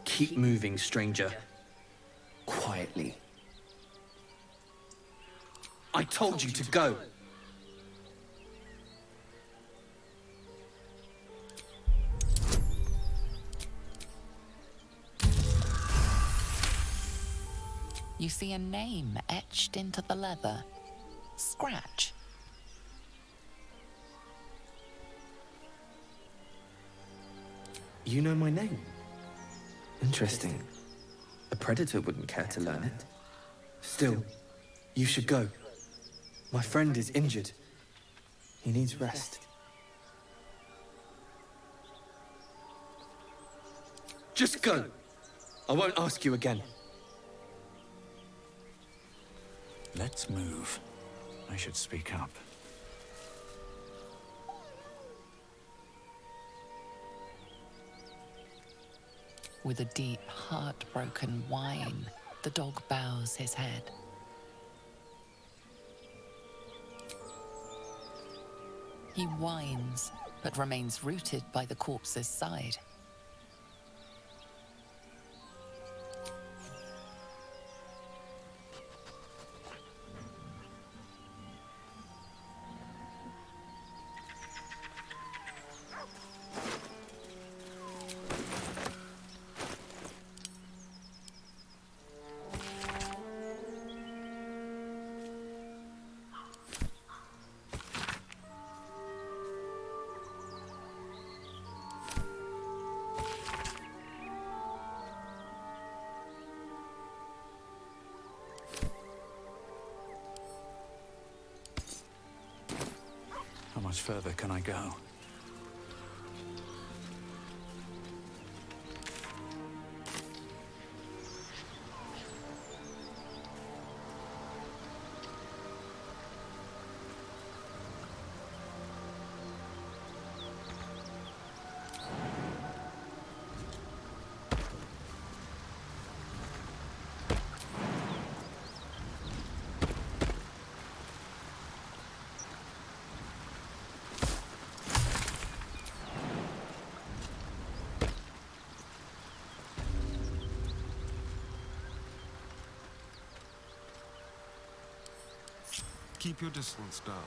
Keep moving, stranger. Quietly. I told you to go. You see a name etched into the leather. Scratch. You know my name? Interesting. A predator wouldn't care to learn it. Still, you should go. My friend is injured. He needs rest. Just go. I won't ask you again. Let's move. I should speak up. With a deep, heartbroken whine, the dog bows his head. He whines, but remains rooted by the corpse's side. How much further can I go? Keep your distance, darling.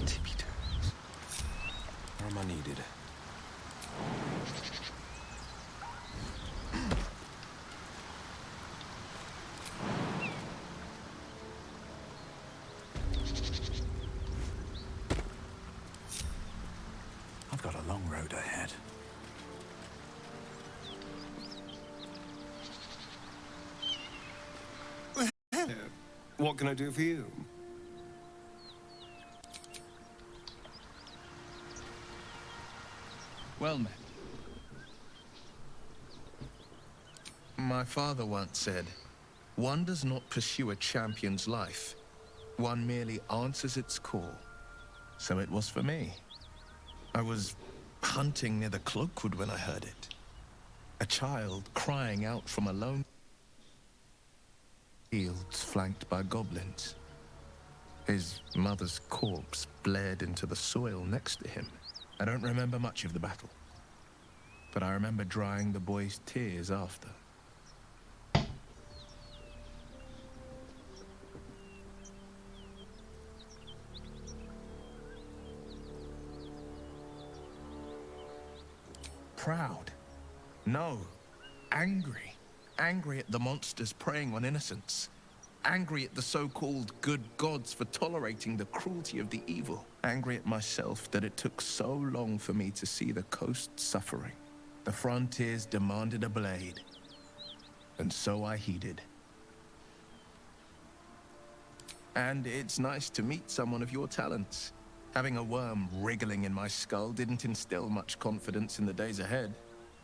Tippy toes. Where am I needed? I've got a long road ahead. What can I do for you? Well met. My father once said, one does not pursue a champion's life. One merely answers its call. So it was for me. I was hunting near the Cloakwood when I heard it. A child crying out from a lone fields flanked by goblins. His mother's corpse blared into the soil next to him. I don't remember much of the battle, but I remember drying the boy's tears after. Proud? No. Angry. Angry at the monsters preying on innocents. Angry at the so-called good gods for tolerating the cruelty of the evil. Angry at myself that it took so long for me to see the coast suffering. The frontiers demanded a blade, and so I heeded. And it's nice to meet someone of your talents. Having a worm wriggling in my skull didn't instill much confidence in the days ahead.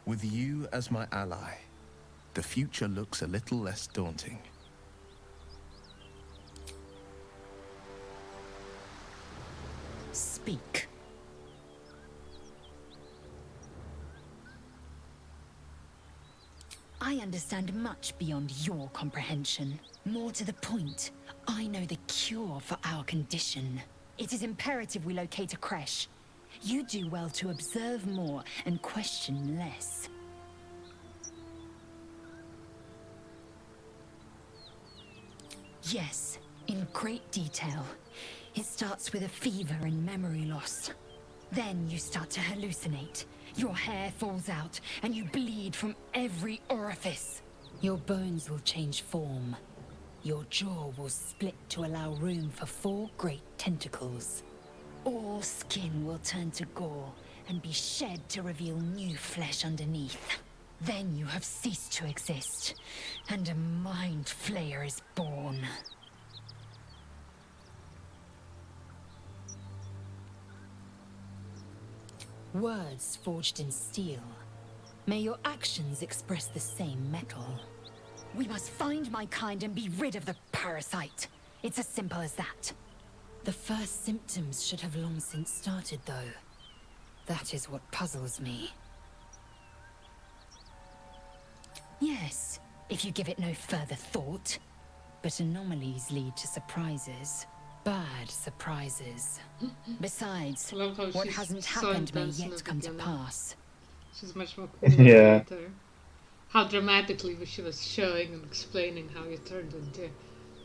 With you as my ally, the future looks a little less daunting. Speak. I understand much beyond your comprehension. More to the point, I know the cure for our condition. It is imperative we locate a creche. You do well to observe more and question less. Yes, in great detail. It starts with a fever and memory loss. Then you start to hallucinate. Your hair falls out, and you bleed from every orifice. Your bones will change form. Your jaw will split to allow room for 4 great tentacles. All skin will turn to gore and be shed to reveal new flesh underneath. Then you have ceased to exist, and a mind flayer is born. Words forged in steel. May your actions express the same metal. We must find my kind and be rid of the parasite. It's as simple as that. The first symptoms should have long since started, though. That is what puzzles me. Yes, if you give it no further thought. But anomalies lead to surprises. Bad surprises. Besides, what hasn't happened may yet come to pass. She's much more cool than later. How dramatically she was showing and explaining how you turned into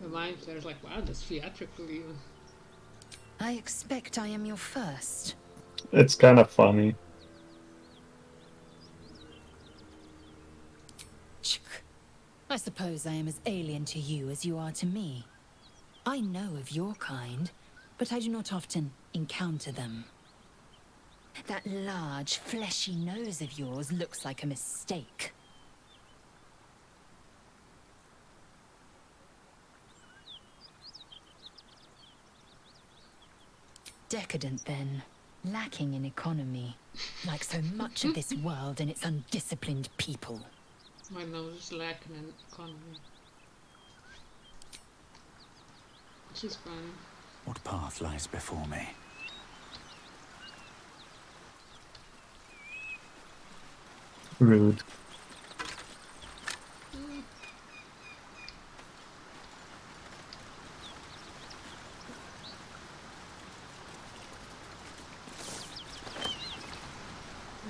the mind flayer. Like, wow, that's theatrical even. I expect I am your first. It's kind of funny. I suppose I am as alien to you as you are to me. I know of your kind, but I do not often encounter them. That large, fleshy nose of yours looks like a mistake. Decadent, then. Lacking in economy. Like so much of this world and its undisciplined people. My nose is lacking in economy. She's fine. What path lies before me? Rude.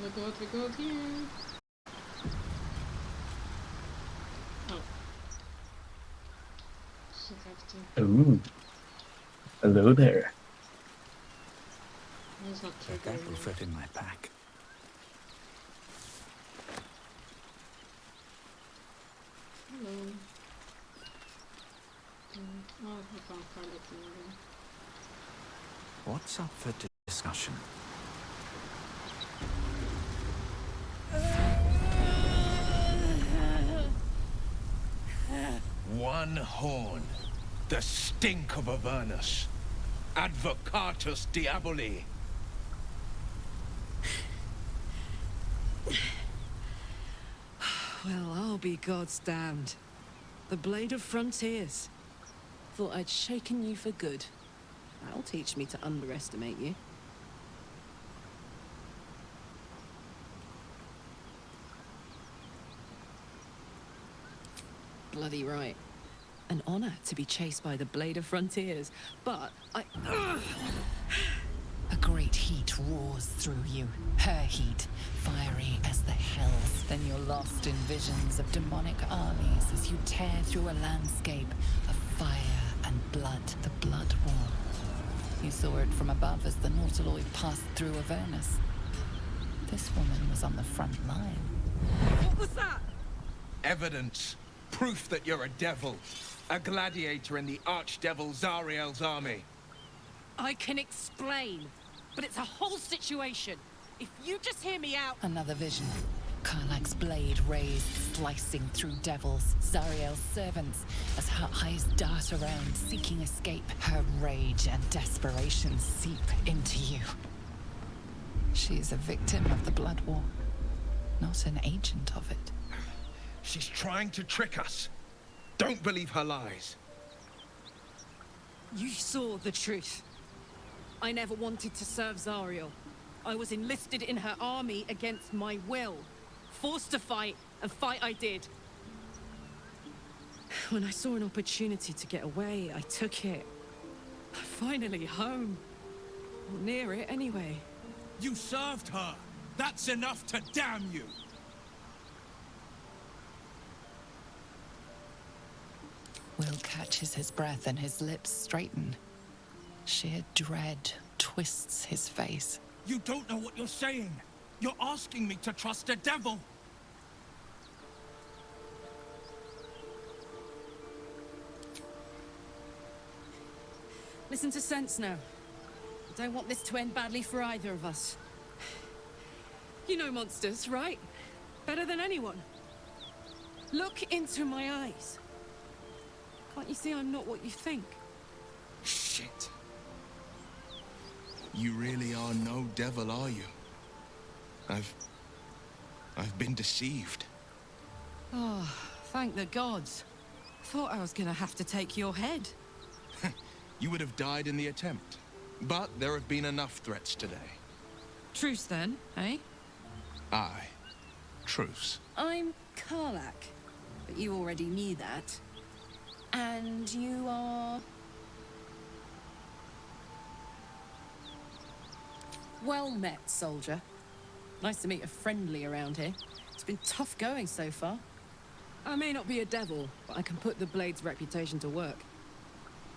Look what we got here. Oh. Should have to. Ooh. Hello there. It's not triggering. That will fit in my pack. Hello. Oh, I can't find it anymore. What's up for discussion? One horn. The stink of Avernus. Advocatus Diaboli. Well, I'll be God's damned. The Blade of Frontiers. Thought I'd shaken you for good. That'll teach me to underestimate you. Bloody right. An honor to be chased by the Blade of Frontiers, but I... A great heat roars through you, her heat, fiery as the hells. Then you're lost in visions of demonic armies as you tear through a landscape of fire and blood, the Blood War. You saw it from above as the Nautiloid passed through Avernus. This woman was on the front line. What was that? Evidence. Proof that you're a devil. A gladiator in the archdevil Zariel's army. I can explain, but it's a whole situation. If you just hear me out... Another vision. Karlach's blade raised, slicing through devils, Zariel's servants, as her eyes dart around, seeking escape. Her rage and desperation seep into you. She's a victim of the Blood War, not an agent of it. She's trying to trick us. Don't believe her lies. You saw the truth. I never wanted to serve Zariel. I was enlisted in her army against my will. Forced to fight, and fight I did. When I saw an opportunity to get away, I took it. Finally home. Or near it, anyway. You served her. That's enough to damn you. Will catches his breath and his lips straighten. Sheer dread twists his face. You don't know what you're saying. You're asking me to trust a devil. Listen to sense now. I don't want this to end badly for either of us. You know monsters, right? Better than anyone. Look into my eyes. Can't you see I'm not what you think? Shit. You really are no devil, are you? I've been deceived. Oh, thank the gods. Thought I was gonna have to take your head. You would have died in the attempt. But there have been enough threats today. Truce then, eh? Aye. Truce. I'm Karlach, but you already knew that. And you are... Well met, soldier. Nice to meet a friendly around here. It's been tough going so far. I may not be a devil, but I can put the Blade's reputation to work.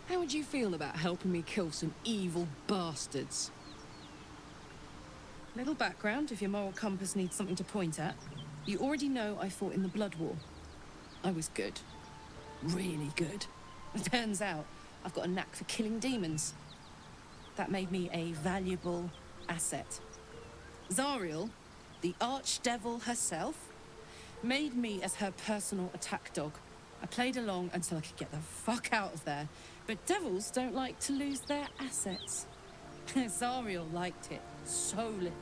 How would you feel about helping me kill some evil bastards? Little background, if your moral compass needs something to point at. You already know I fought in the Blood War. I was good. Really good. It turns out I've got a knack for killing demons. That made me a valuable asset. Zariel, the archdevil herself, made me as her personal attack dog. I played along until I could get the fuck out of there. But devils don't like to lose their assets. Zariel liked it so little.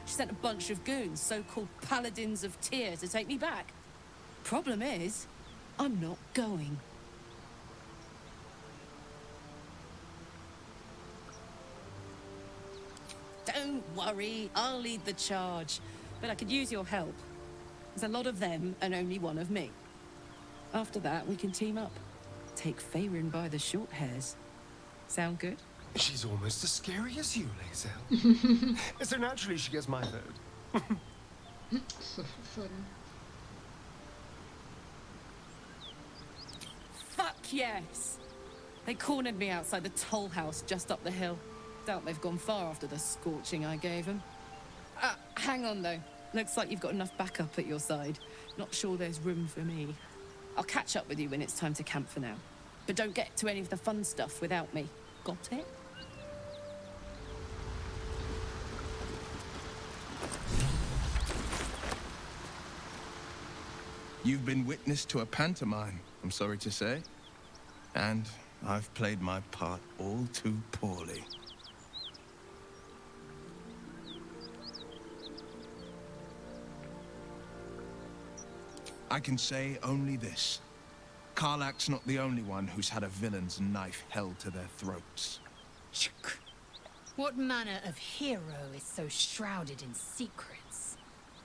She sent a bunch of goons, so-called Paladins of Tyr, to take me back. Problem is, I'm not going. Don't worry, I'll lead the charge. But I could use your help. There's a lot of them and only one of me. After that, we can team up. Take Faerun by the short hairs. Sound good? She's almost as scary as you, Lae'zel. So naturally she gets my vote. So funny. Fuck yes! They cornered me outside the toll house just up the hill. Doubt they've gone far after the scorching I gave them. Hang on though. Looks like you've got enough backup at your side. Not sure there's room for me. I'll catch up with you when it's time to camp for now. But don't get to any of the fun stuff without me. Got it? You've been witness to a pantomime, I'm sorry to say. And I've played my part all too poorly. I can say only this. Karlach's not the only one who's had a villain's knife held to their throats. What manner of hero is so shrouded in secrets?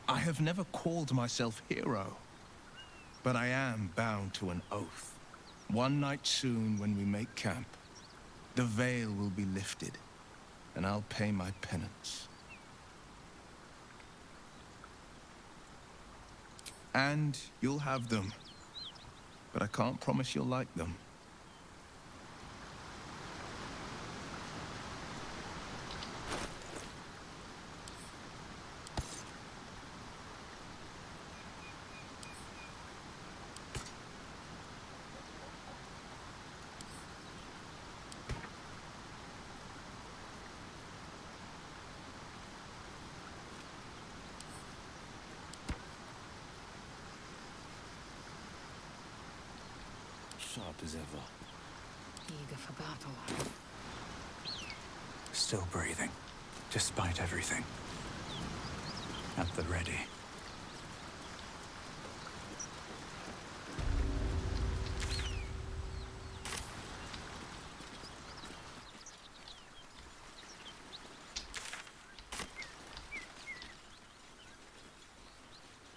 I have never called myself hero, but I am bound to an oath. One night soon, when we make camp, the veil will be lifted, and I'll pay my penance. And you'll have them, but I can't promise you'll like them. Sharp as ever. Eager for battle. Still breathing, despite everything. At the ready.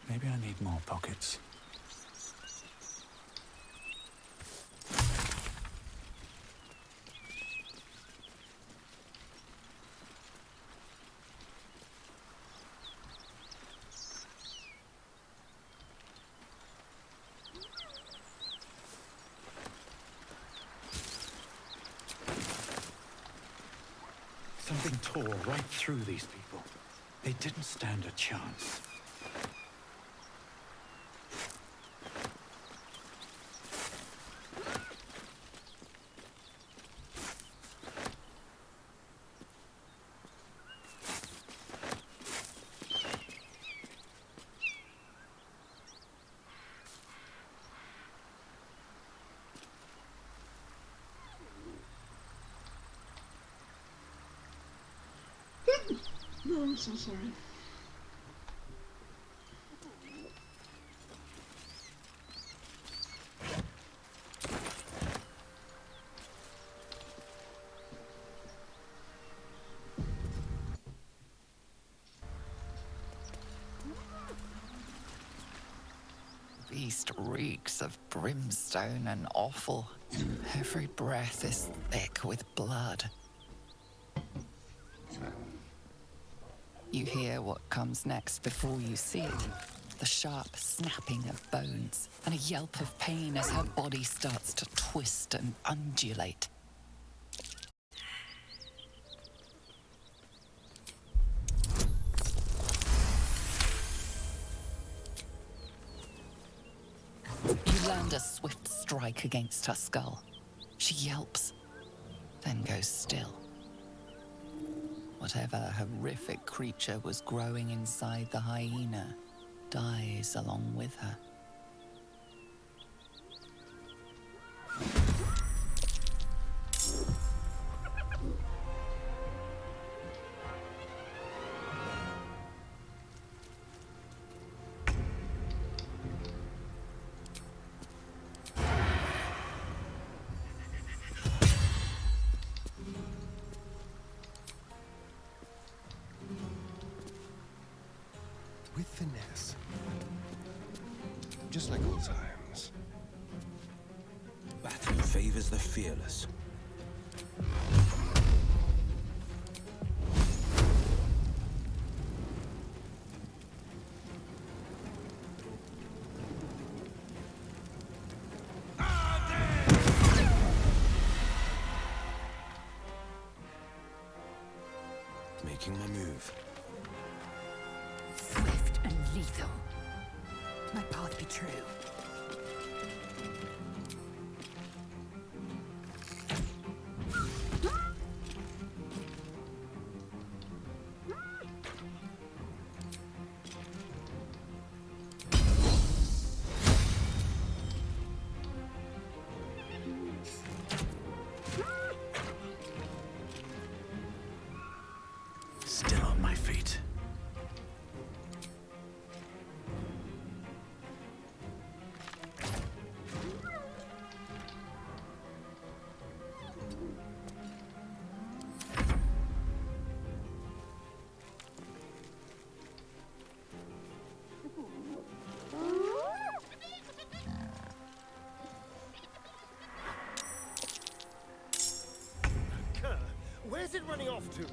Maybe I need more pockets. Something tore right through these people. They didn't stand a chance. No, I'm so sorry. Beast reeks of brimstone and offal. Every breath is thick with blood. You hear what comes next before you see it. The sharp snapping of bones and a yelp of pain as her body starts to twist and undulate. You land a swift strike against her skull. She yelps, then goes still. Whatever horrific creature was growing inside the hyena dies along with her. With finesse. Just like old times. Battle favors the fearless. Making my move. Swift and lethal. My path be true. Still on my feet. running off to?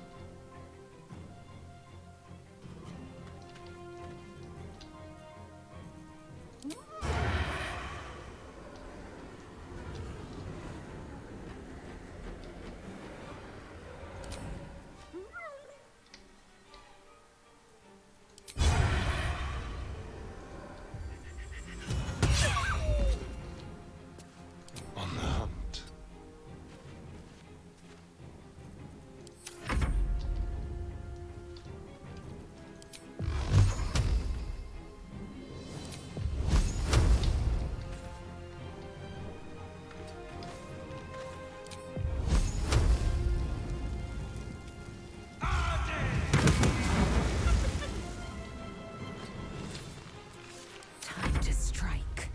On the hunt. Time to strike.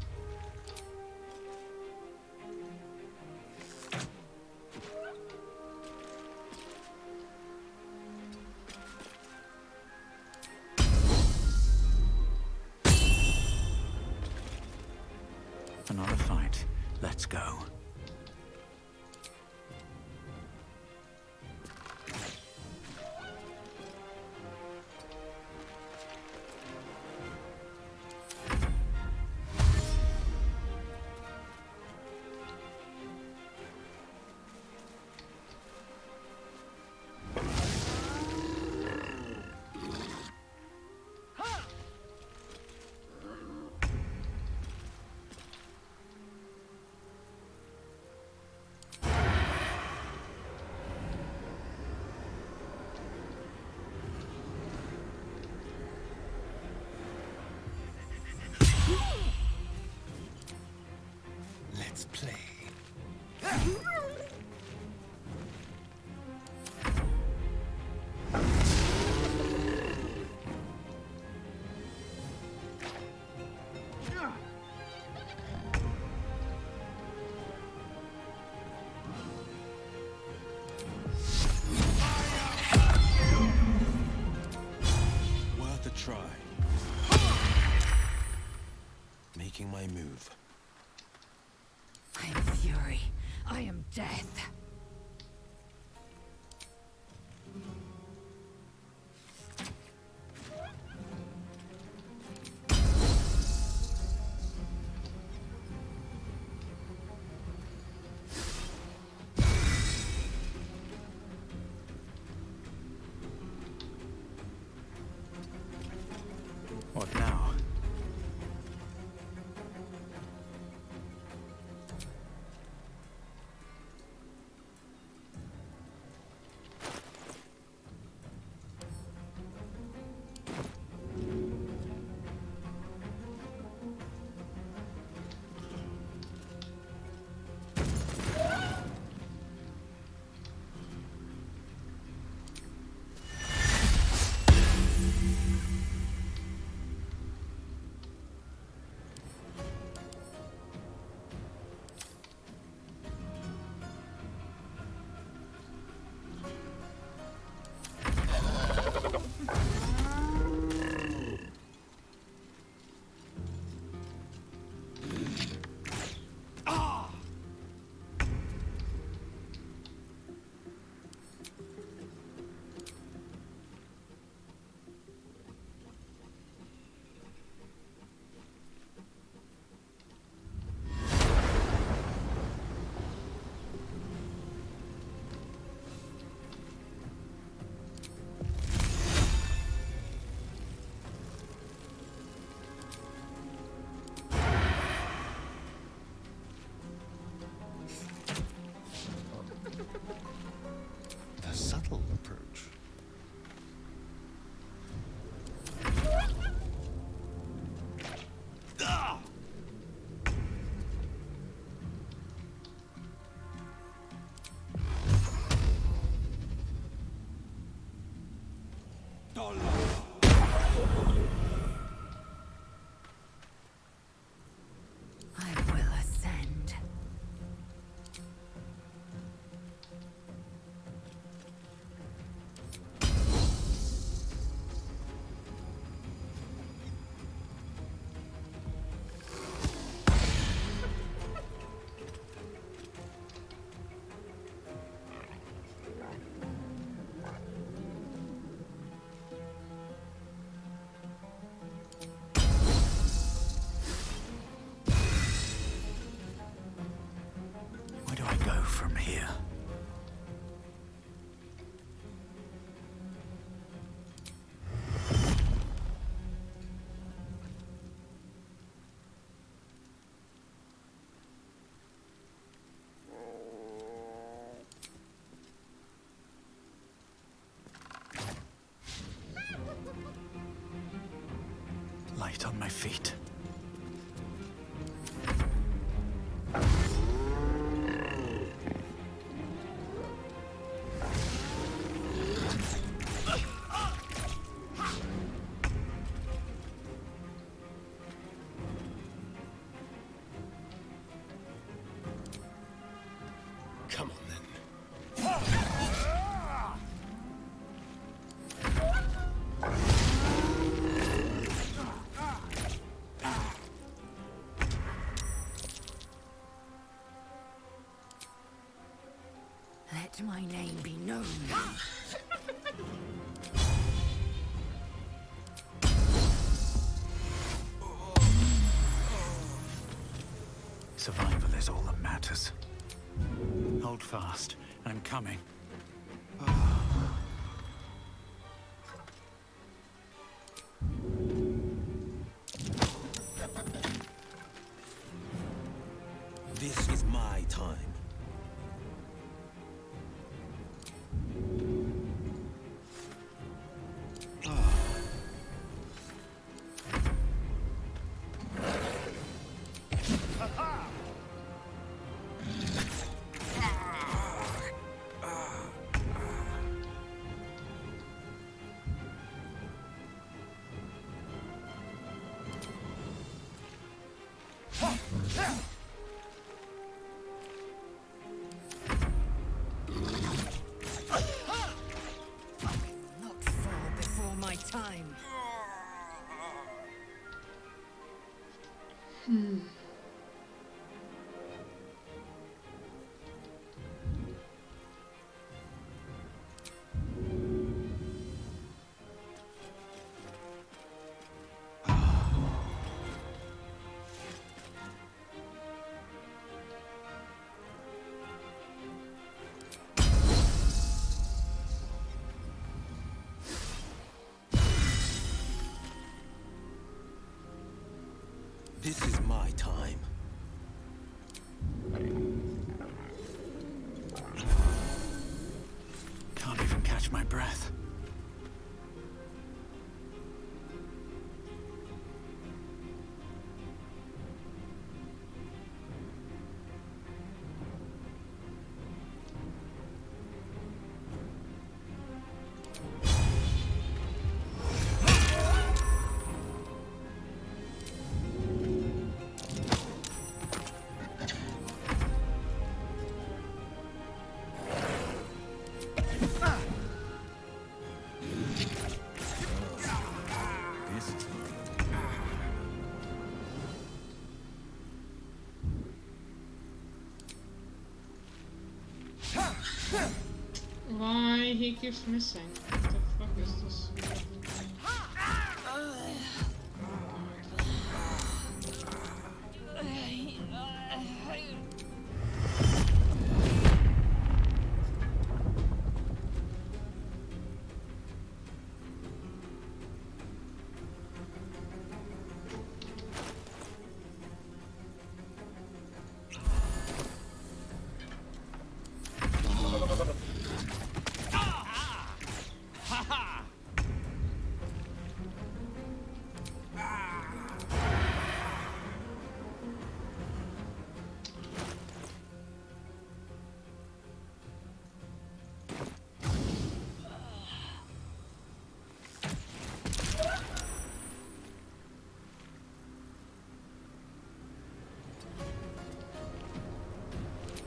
Another fight. Let's go. Let's play. Worth a try. Making my move. I am fury. I am death. What now? light on my feet. Come on then. Let my name be known. Survival is all that matters. Hold fast. I'm coming. This is my time. Not fall before my time. This is my time. Can't even catch my breath. Why he keeps missing? What the fuck is this?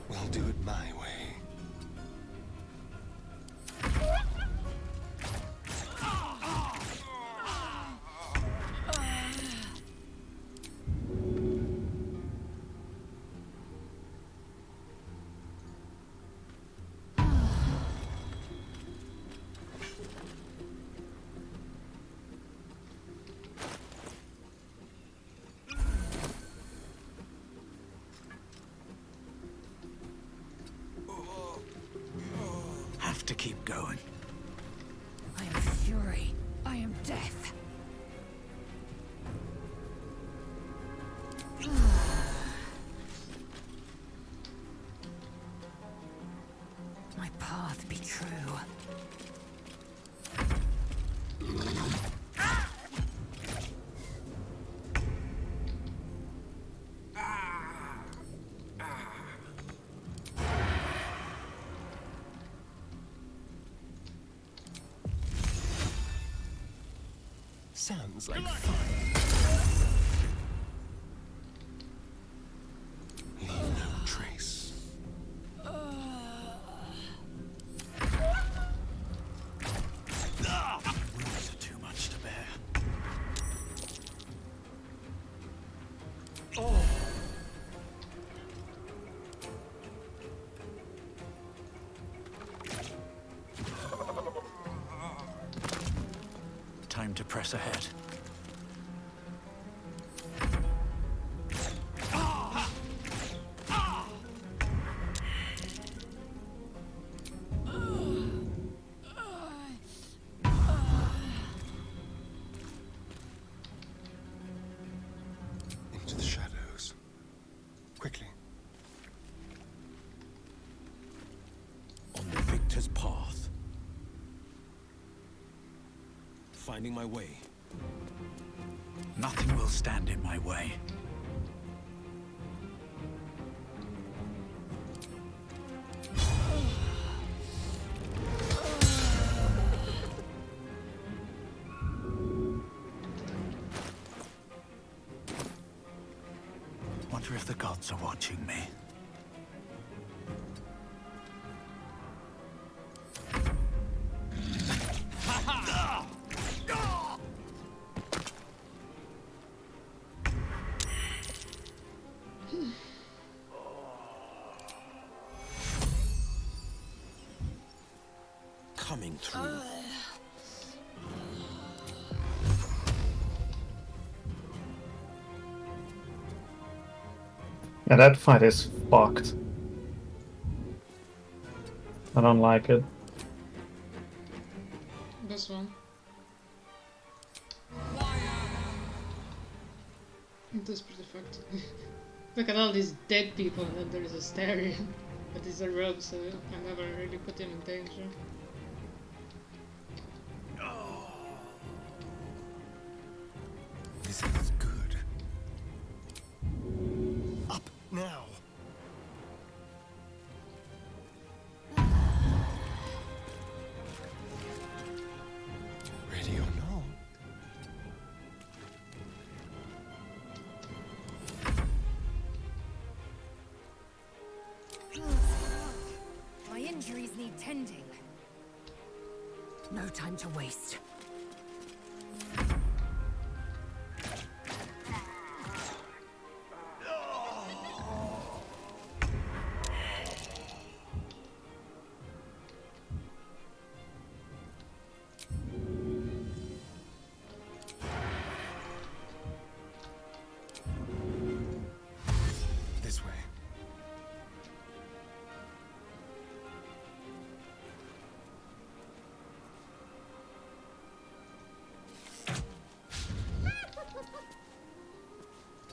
We'll do it my way. Have to keep going. I am fury. I am death. My path be true. sounds like fun. Leave no trace. Wounds are too much to bear. Time to press ahead. Into the shadows. Quickly. On the victor's path. Finding my way. Nothing will stand in my way. Wonder if the gods are watching me. Coming through. Yeah, that fight is fucked. I don't like it. This one. It is pretty fucked. Look at all these dead people, and then there is a Starion. But he's a rogue, so I never really put him in danger. This is good. Up now. Ready or not? My injuries need tending. No time to waste. This way.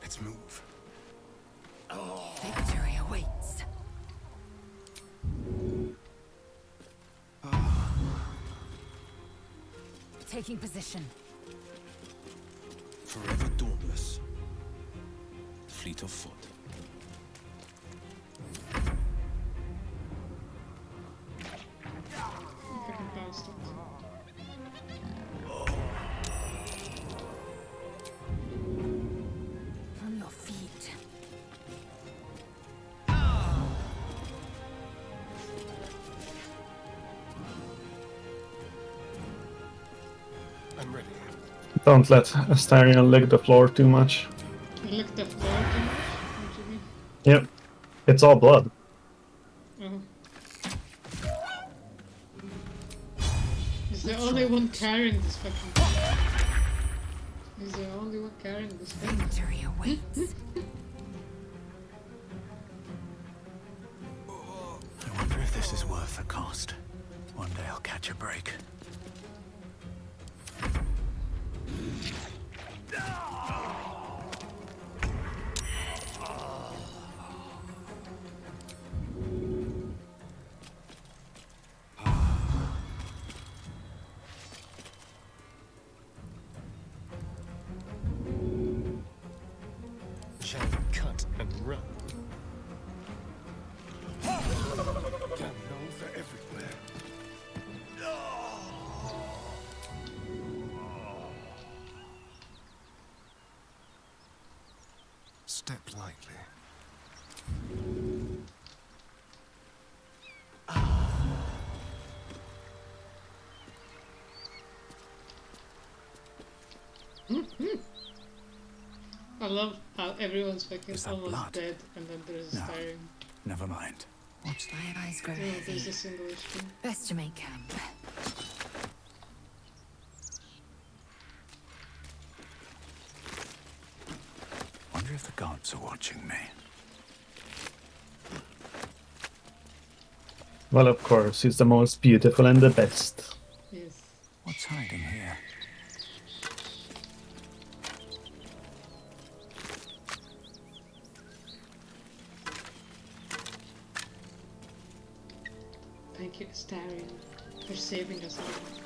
Let's move. Victory awaits. Taking position. Forever dauntless. Fleet of foot. Fucking bastard. On your feet. I'm ready. Don't let Astarion lick the floor too much. Lick the floor too much? What do you mean? Yep. It's all blood. Oh. He's the only one carrying this fucking thing. He's the only one carrying this thing. Victory awaits. I wonder if this is worth the cost. One day I'll catch a break. Shall we cut and run? Damn gnolls are everywhere. Step lightly. I love how everyone's fucking Is that almost blood? dead and then there's a No. staring. Never mind. Watch thy eyes grow Oh, heavy. there's a single issue. Best to make camp. Wonder if the gods are watching me. Well, of course, he's the most beautiful and the best. Yes. What's hiding here? Thank you, Astarion, for saving us all.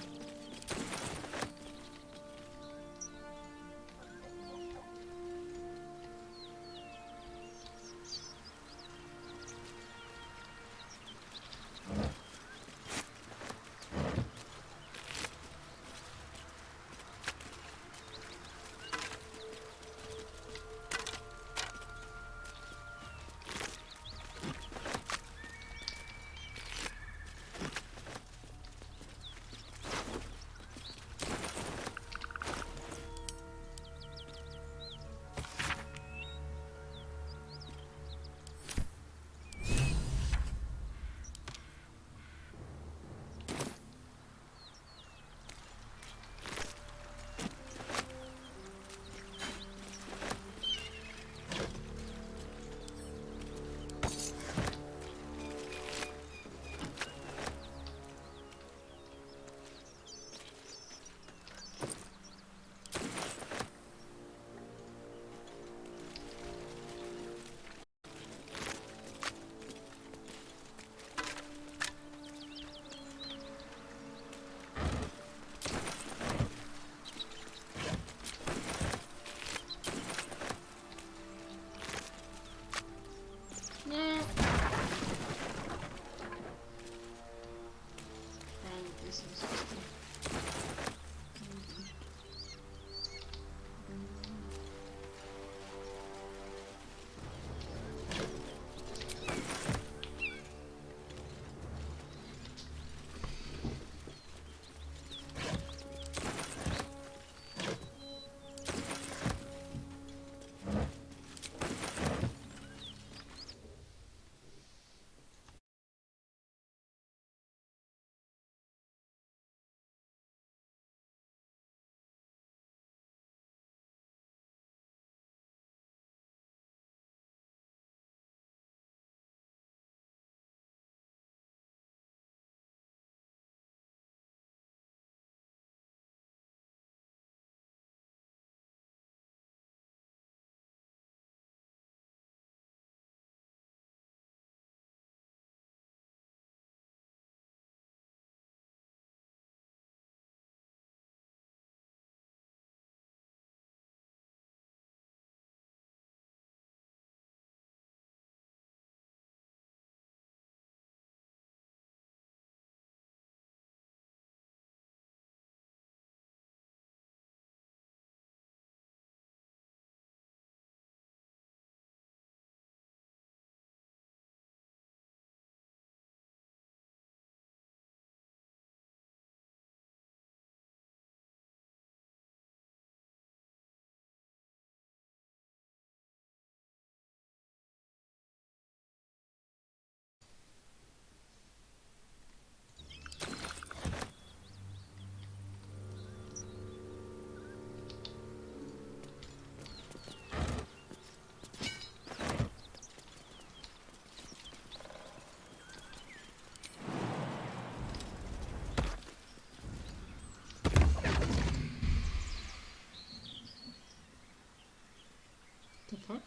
The fuck?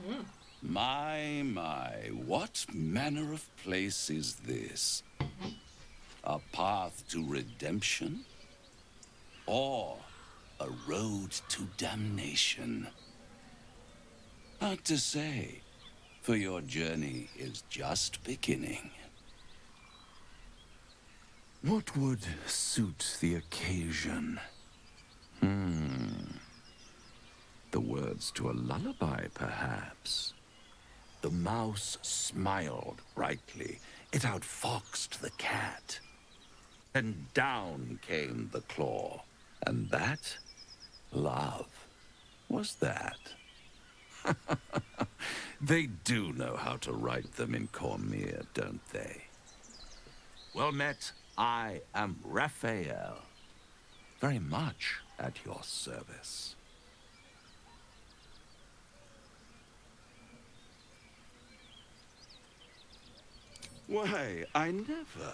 Yeah. My, what manner of place is this? A path to redemption? Or a road to damnation? Hard to say, for your journey is just beginning. What would suit the occasion? The words to a lullaby, perhaps. The mouse smiled brightly. It outfoxed the cat. And down came the claw. And that, love, was that. They do know how to write them in Cormier, don't they? Well met, I am Raphael. Very much at your service. Why, I never.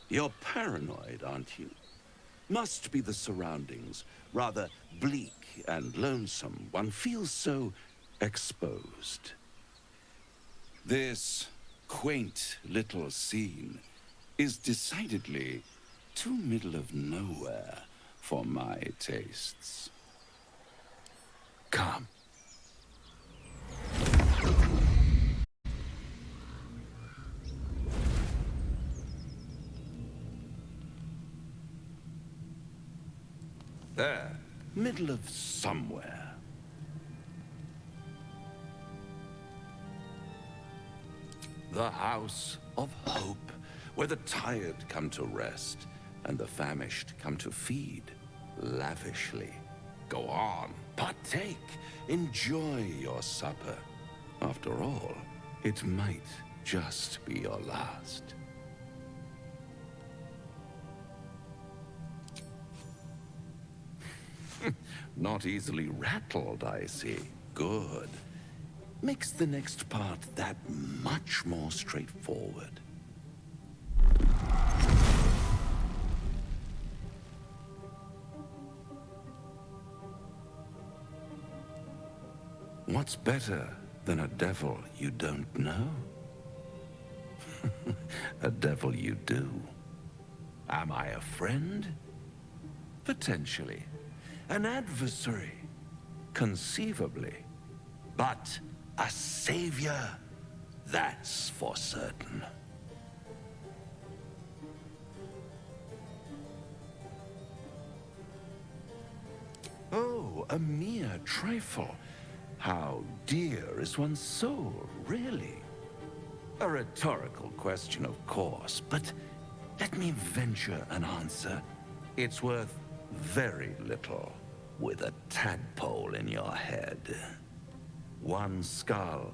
You're paranoid, aren't you? Must be the surroundings. Rather bleak and lonesome. One feels so exposed. This quaint little scene is decidedly too middle of nowhere for my tastes. Come. There, middle of somewhere. The House of Hope, where the tired come to rest and the famished come to feed lavishly. Go on, partake, enjoy your supper. After all, it might just be your last. Not easily rattled, I see. Good. Makes the next part that much more straightforward. What's better than a devil you don't know? A devil you do. Am I a friend? Potentially. An adversary? Conceivably. But a savior? That's for certain. Oh, a mere trifle. How dear is one's soul, really? A rhetorical question, of course, but let me venture an answer. It's worth very little with a tadpole in your head. One skull,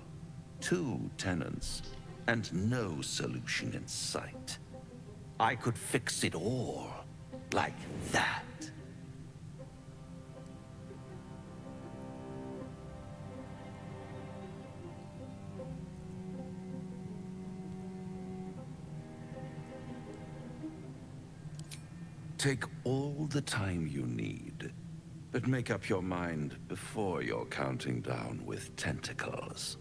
two tenants, and no solution in sight. I could fix it all, like that. Take all the time you need, but make up your mind before you're counting down with tentacles.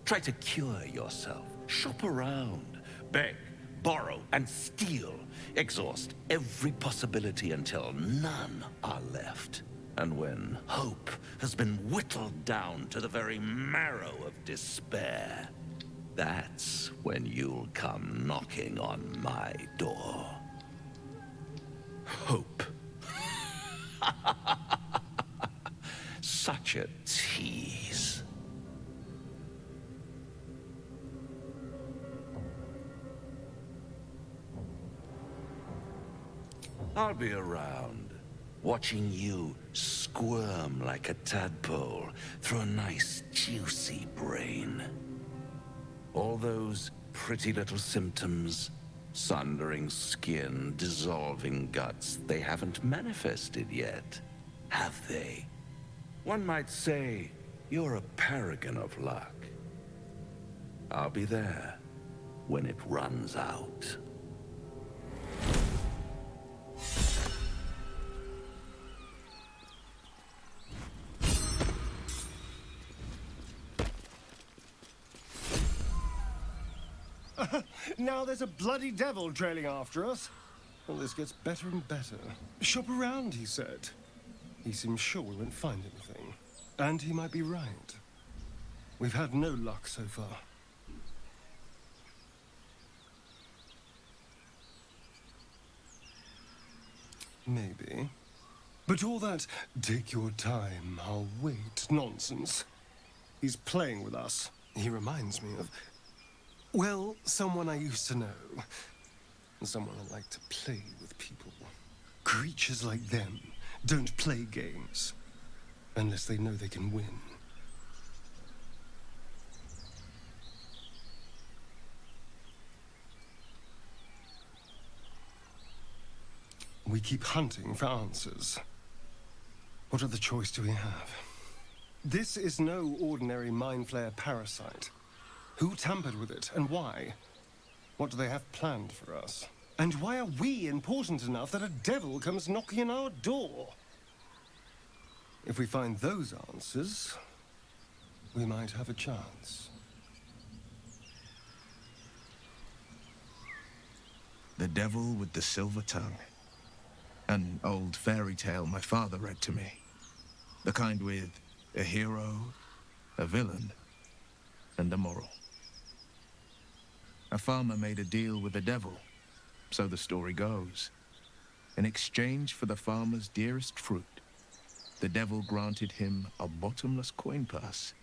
Try to cure yourself. Shop around. Beg, borrow, and steal. Exhaust every possibility until none are left. And when hope has been whittled down to the very marrow of despair, that's when you'll come knocking on my door. Hope. Such a tease. I'll be around, watching you squirm like a tadpole through a nice, juicy brain. All those pretty little symptoms, sundering skin, dissolving guts, they haven't manifested yet, have they? One might say you're a paragon of luck. I'll be there when it runs out. Now there's a bloody devil trailing after us. Well, this gets better and better. Shop around, he said. He seems sure we won't find anything. And he might be right. We've had no luck so far. Maybe. But all that, take your time, I'll wait nonsense. He's playing with us. He reminds me of, well, someone I used to know. Someone I like to play with people. Creatures like them don't play games unless they know they can win. We keep hunting for answers. What other choice do we have? This is no ordinary mind flayer parasite. Who tampered with it, and why? What do they have planned for us? And why are we important enough that a devil comes knocking on our door? If we find those answers, we might have a chance. The Devil with the Silver Tongue. An old fairy tale my father read to me. The kind with a hero, a villain, and a moral. A farmer made a deal with the devil, so the story goes. In exchange for the farmer's dearest fruit, the devil granted him a bottomless coin purse.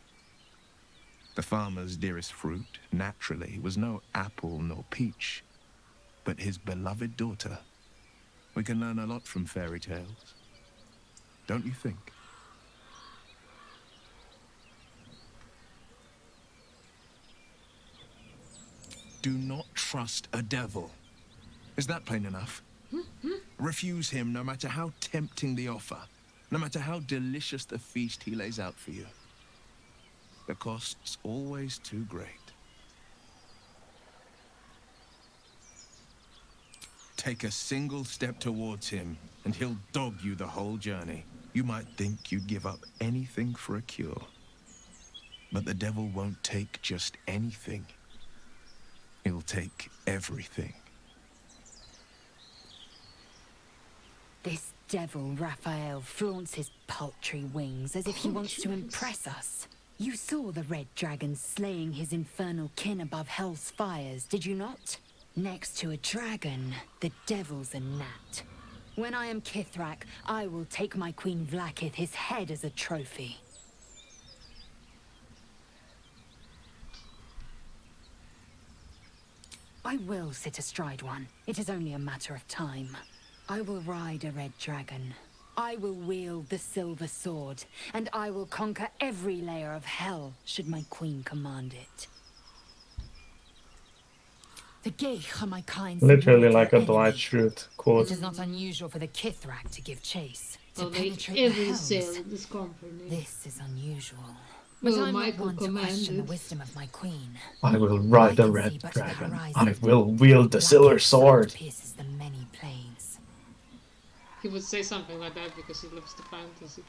The farmer's dearest fruit, naturally, was no apple nor peach, but his beloved daughter. We can learn a lot from fairy tales, don't you think? Do not trust a devil. Is that plain enough? Refuse him no matter how tempting the offer, no matter how delicious the feast he lays out for you. The cost's always too great. Take a single step towards him, and he'll dog you the whole journey. You might think you'd give up anything for a cure. But the devil won't take just anything. He'll take everything. This devil, Raphael, flaunts his paltry wings as if he wants to impress us. You saw the red dragon slaying his infernal kin above hell's fires, did you not? Next to a dragon, the devil's a gnat. When I am Kithrak, I will take my Queen Vlaakith his head as a trophy. I will sit astride one. It is only a matter of time. I will ride a red dragon. I will wield the silver sword, and I will conquer every layer of hell, should my queen command it. The Geich are my kind. Literally like a Dwight Schrute quote. It is not unusual for the Kithrak to give chase. To I'll make penetrate every the sail hells. in this company. This is unusual. But Well, I'm not Michael one to question the commanded. wisdom of my queen. I will ride the can red see but to the dragon. horizon. I will wield the silver sword. Pierces the many planes. He would say something like that because he loves the fantasy.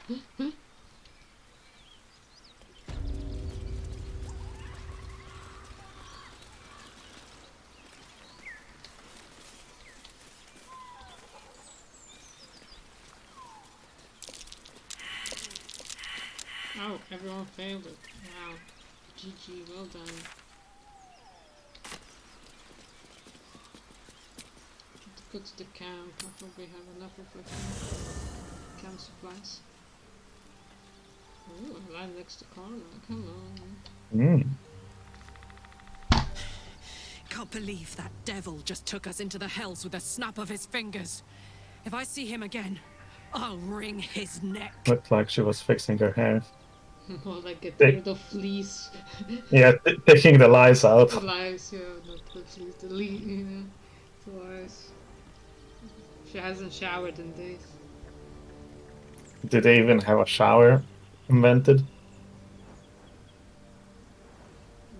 Oh, everyone failed it. Wow. GG, well done. Go to the camp. I hope we have enough of camp supplies. Ooh, I land next to Carla. Come on. Can't believe that devil just took us into the hells with a snap of his fingers. If I see him again, I'll wring his neck. Looked like she was fixing her hair. Or like get rid of fleece. Yeah, taking the lies out. The lies, yeah, not the fleece, the you know, the lies. She hasn't showered in days. Did they even have a shower invented?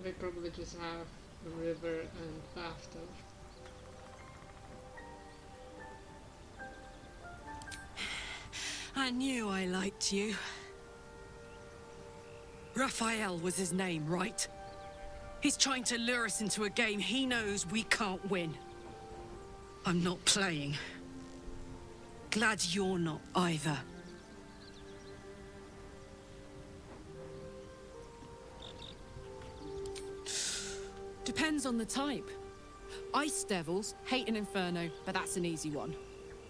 They probably just have a river and bathtub. I knew I liked you. Raphael was his name, right? He's trying to lure us into a game he knows we can't win. I'm not playing. Glad you're not either. Depends on the type. Ice devils hate an inferno, but that's an easy one.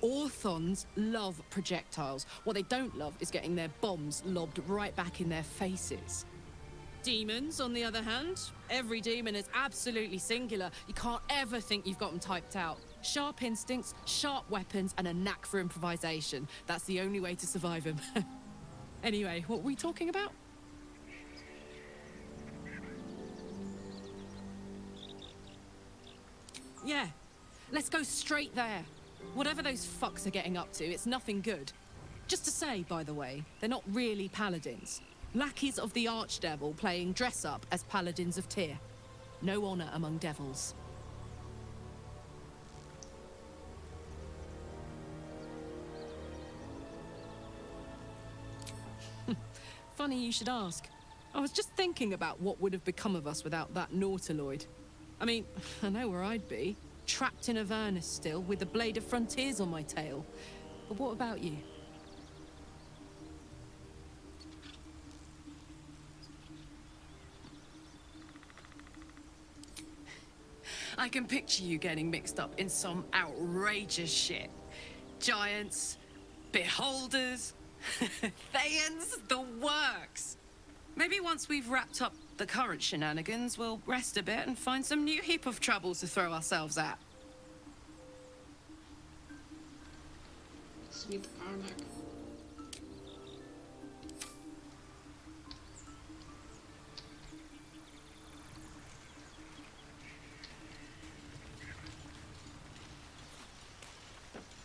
Orthons love projectiles. What they don't love is getting their bombs lobbed right back in their faces. Demons, on the other hand, every demon is absolutely singular. You can't ever think you've got them typed out. Sharp instincts, sharp weapons, and a knack for improvisation. That's the only way to survive them. Anyway, what were we talking about? Yeah, let's go straight there. Whatever those fucks are getting up to, it's nothing good. Just to say, by the way, they're not really paladins. Lackeys of the Archdevil playing dress-up as paladins of Tyr. No honor among devils. Funny you should ask. I was just thinking about what would have become of us without that Nautiloid. I mean, I know where I'd be. Trapped in Avernus still, with the Blade of Frontiers on my tail. But what about you? I can picture you getting mixed up in some outrageous shit. Giants, beholders, Thayans, the works. Maybe once we've wrapped up the current shenanigans, we'll rest a bit and find some new heap of troubles to throw ourselves at. Sweet Arnak.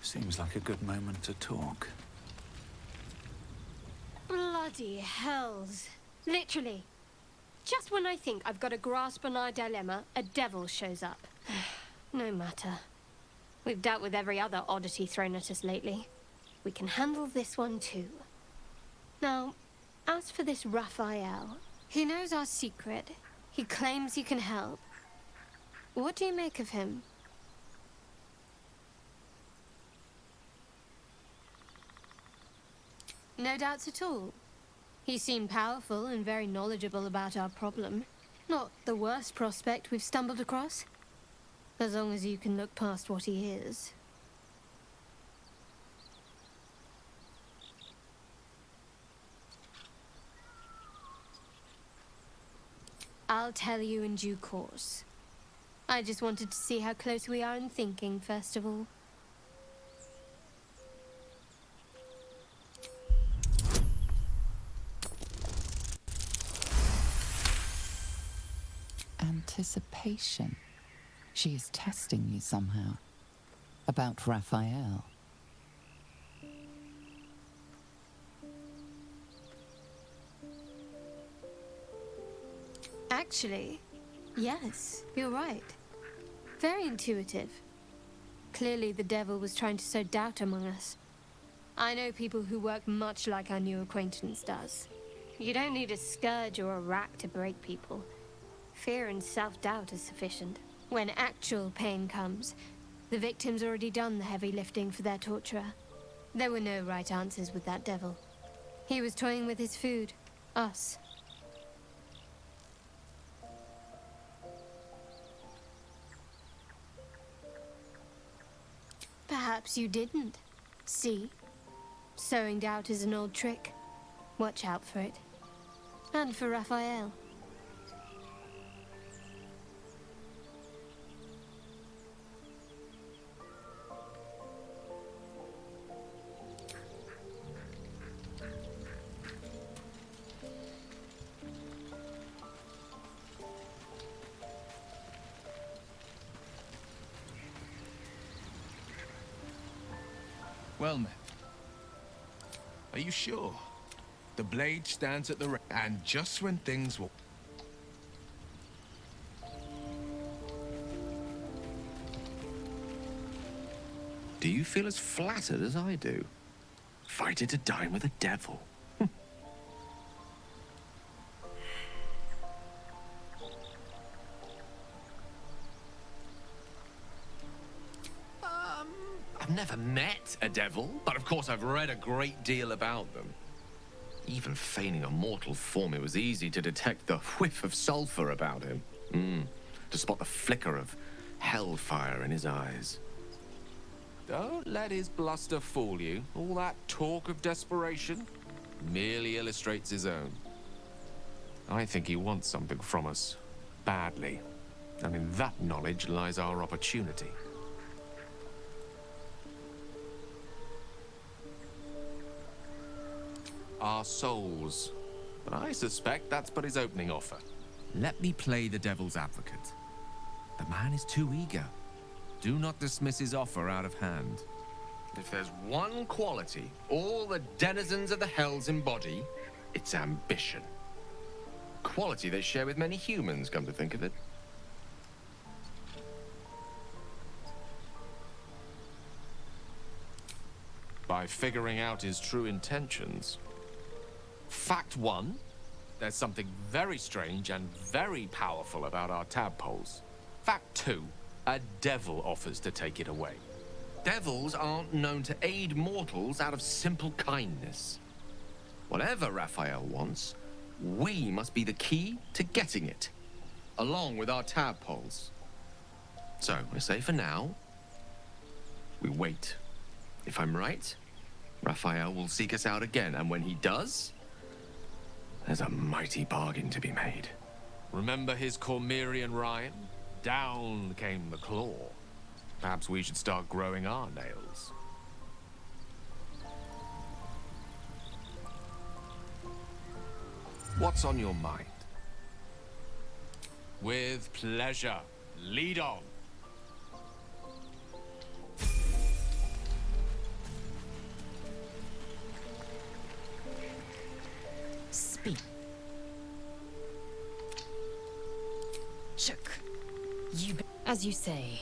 Seems like a good moment to talk. Bloody hells. Literally. Just when I think I've got a grasp on our dilemma, a devil shows up. No matter. We've dealt with every other oddity thrown at us lately. We can handle this one too. Now, as for this Raphael, he knows our secret. He claims he can help. What do you make of him? No doubts at all. He seemed powerful and very knowledgeable about our problem. Not the worst prospect we've stumbled across. As long as you can look past what he is. I'll tell you in due course. I just wanted to see how close we are in thinking, first of all. Anticipation. She is testing you somehow. About Raphael. Actually, yes, you're right. Very intuitive. Clearly the devil was trying to sow doubt among us. I know people who work much like our new acquaintance does. You don't need a scourge or a rack to break people. Fear and self-doubt is sufficient. When actual pain comes, the victim's already done the heavy lifting for their torturer. There were no right answers with that devil. He was toying with his food. Us. Perhaps you didn't. See? Sowing doubt is an old trick. Watch out for it. And for Raphael. Well met. Are you sure? The blade stands at the and just when things will... Do you feel as flattered as I do? Fighter to dine with a devil. I've never met a devil, but of course I've read a great deal about them. Even feigning a mortal form, it was easy to detect the whiff of sulfur about him. To spot the flicker of hellfire in his eyes. Don't let his bluster fool you. All that talk of desperation merely illustrates his own. I think he wants something from us, badly. And in that knowledge lies our opportunity. Our souls. But I suspect that's but his opening offer. Let me play the devil's advocate. The man is too eager. Do not dismiss his offer out of hand. If there's one quality all the denizens of the hells embody, it's ambition. Quality they share with many humans, come to think of it. By figuring out his true intentions. Fact one, there's something very strange and very powerful about our tadpoles. Fact two, a devil offers to take it away. Devils aren't known to aid mortals out of simple kindness. Whatever Raphael wants, we must be the key to getting it, along with our tadpoles. So, I say for now, we wait. If I'm right, Raphael will seek us out again, and when he does, there's a mighty bargain to be made. Remember his Cormyrean rhyme? Down came the claw. Perhaps we should start growing our nails. What's on your mind? With pleasure. Lead on. Speak. Chook. As you say.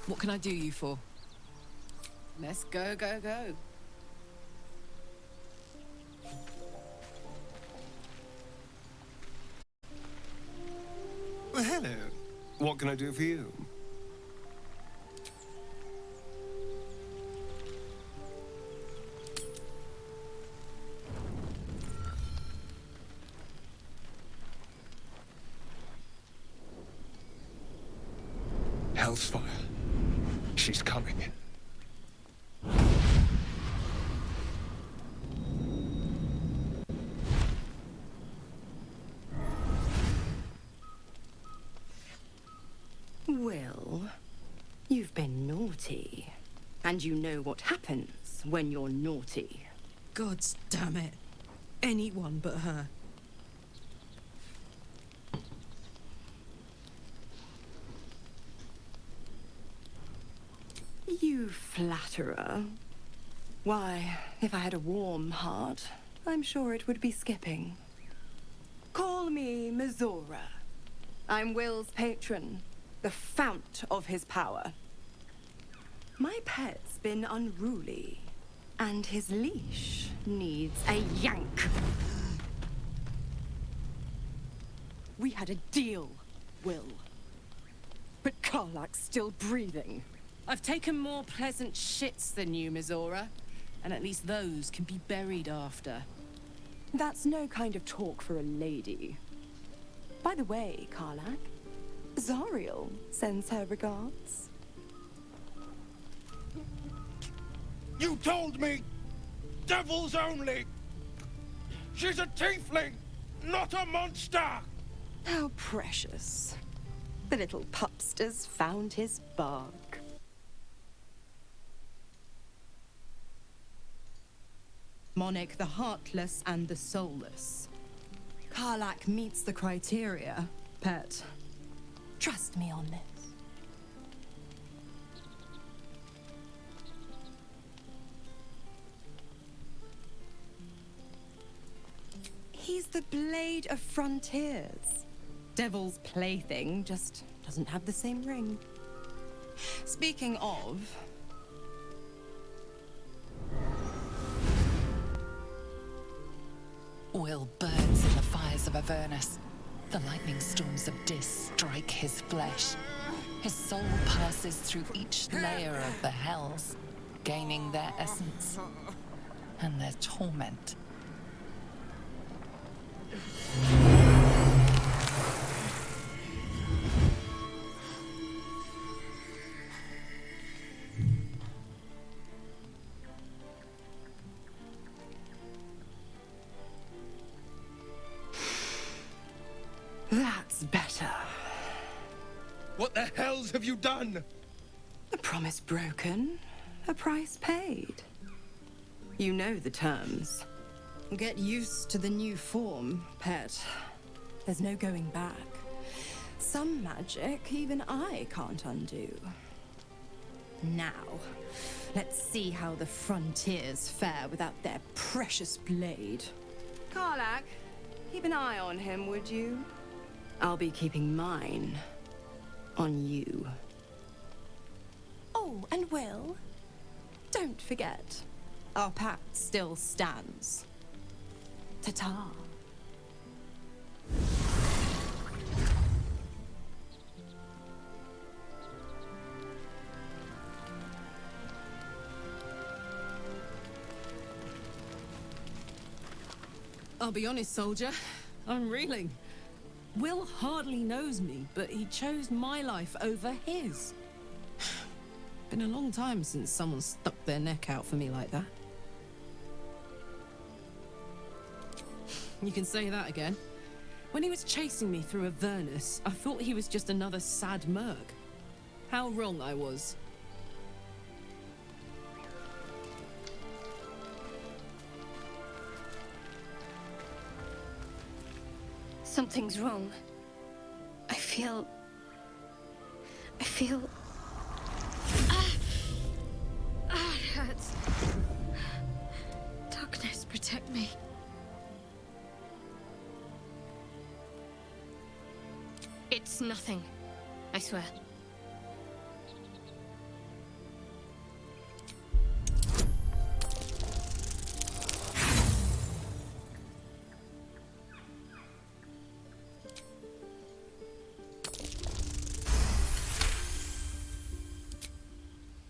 What can I do you for? Let's go, go, go. Well, hello. What can I do for you? Hellsfire. She's coming. Will, you've been naughty. And you know what happens when you're naughty. Gods damn it. Anyone but her. You flatterer. Why, if I had a warm heart, I'm sure it would be skipping. Call me Mizora. I'm Will's patron, the fount of his power. My pet's been unruly, and his leash needs a yank. We had a deal, Will. But Karlak's still breathing. I've taken more pleasant shits than you, Mizora. And at least those can be buried after. That's no kind of talk for a lady. By the way, Karlak, Zariel sends her regards. You told me! Devils only! She's a tiefling, not a monster! How precious. The little pupster's found his bark. Monarch the heartless and the soulless. Karlak meets the criteria, pet. Trust me on this. He's the blade of frontiers. Devil's plaything just doesn't have the same ring. Speaking of... Will burns in the fires of Avernus. The lightning storms of Dis strike his flesh. His soul passes through each layer of the hells, gaining their essence and their torment. That's better. What the hells have you done? A promise broken, a price paid. You know the terms. Get used to the new form, pet. There's no going back. Some magic even I can't undo. Now, let's see how the frontiers fare without their precious blade. Karlach, keep an eye on him, would you? I'll be keeping mine on you. Oh, and Will, don't forget, our pact still stands. Ta-ta. I'll be honest, soldier. I'm reeling. Will hardly knows me, but he chose my life over his. Been a long time since someone stuck their neck out for me like that. You can say that again. When he was chasing me through Avernus, I thought he was just another sad merc. How wrong I was. Something's wrong. I feel... it hurts. Darkness, protect me. It's nothing. I swear.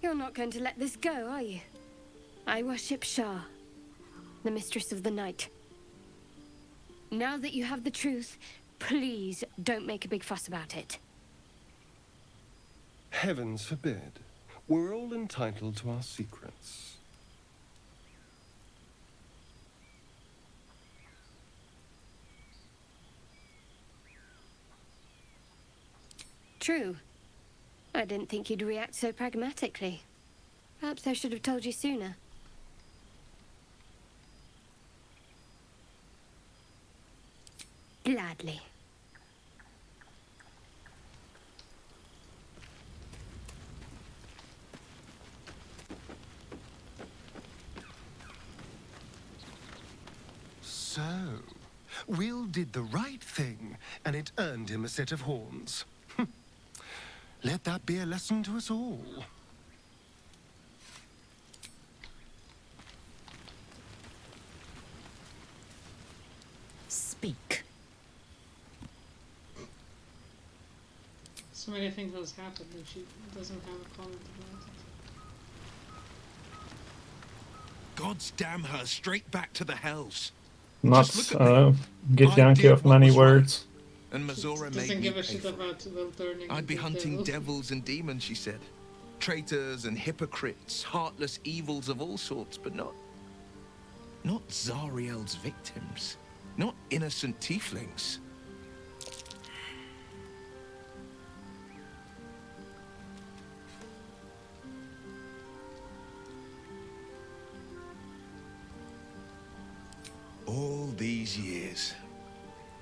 You're not going to let this go, are you? I worship Shah, the mistress of the night. Now that you have the truth, please don't make a big fuss about it. Heavens forbid. We're all entitled to our secrets. True. I didn't think you'd react so pragmatically. Perhaps I should have told you sooner. Gladly. So, Will did the right thing, and it earned him a set of horns. Let that be a lesson to us all. Speak. So many things has happened and she doesn't have a comment about it. Gods damn her, straight back to the hells. Not Githyanki of many words. And Mizora made Doesn't me give a pay shit for it. about Will turning I'd be into a hunting devil. devils and demons, she said. Traitors and hypocrites, heartless evils of all sorts, but not Zariel's victims. Not innocent tieflings. All these years.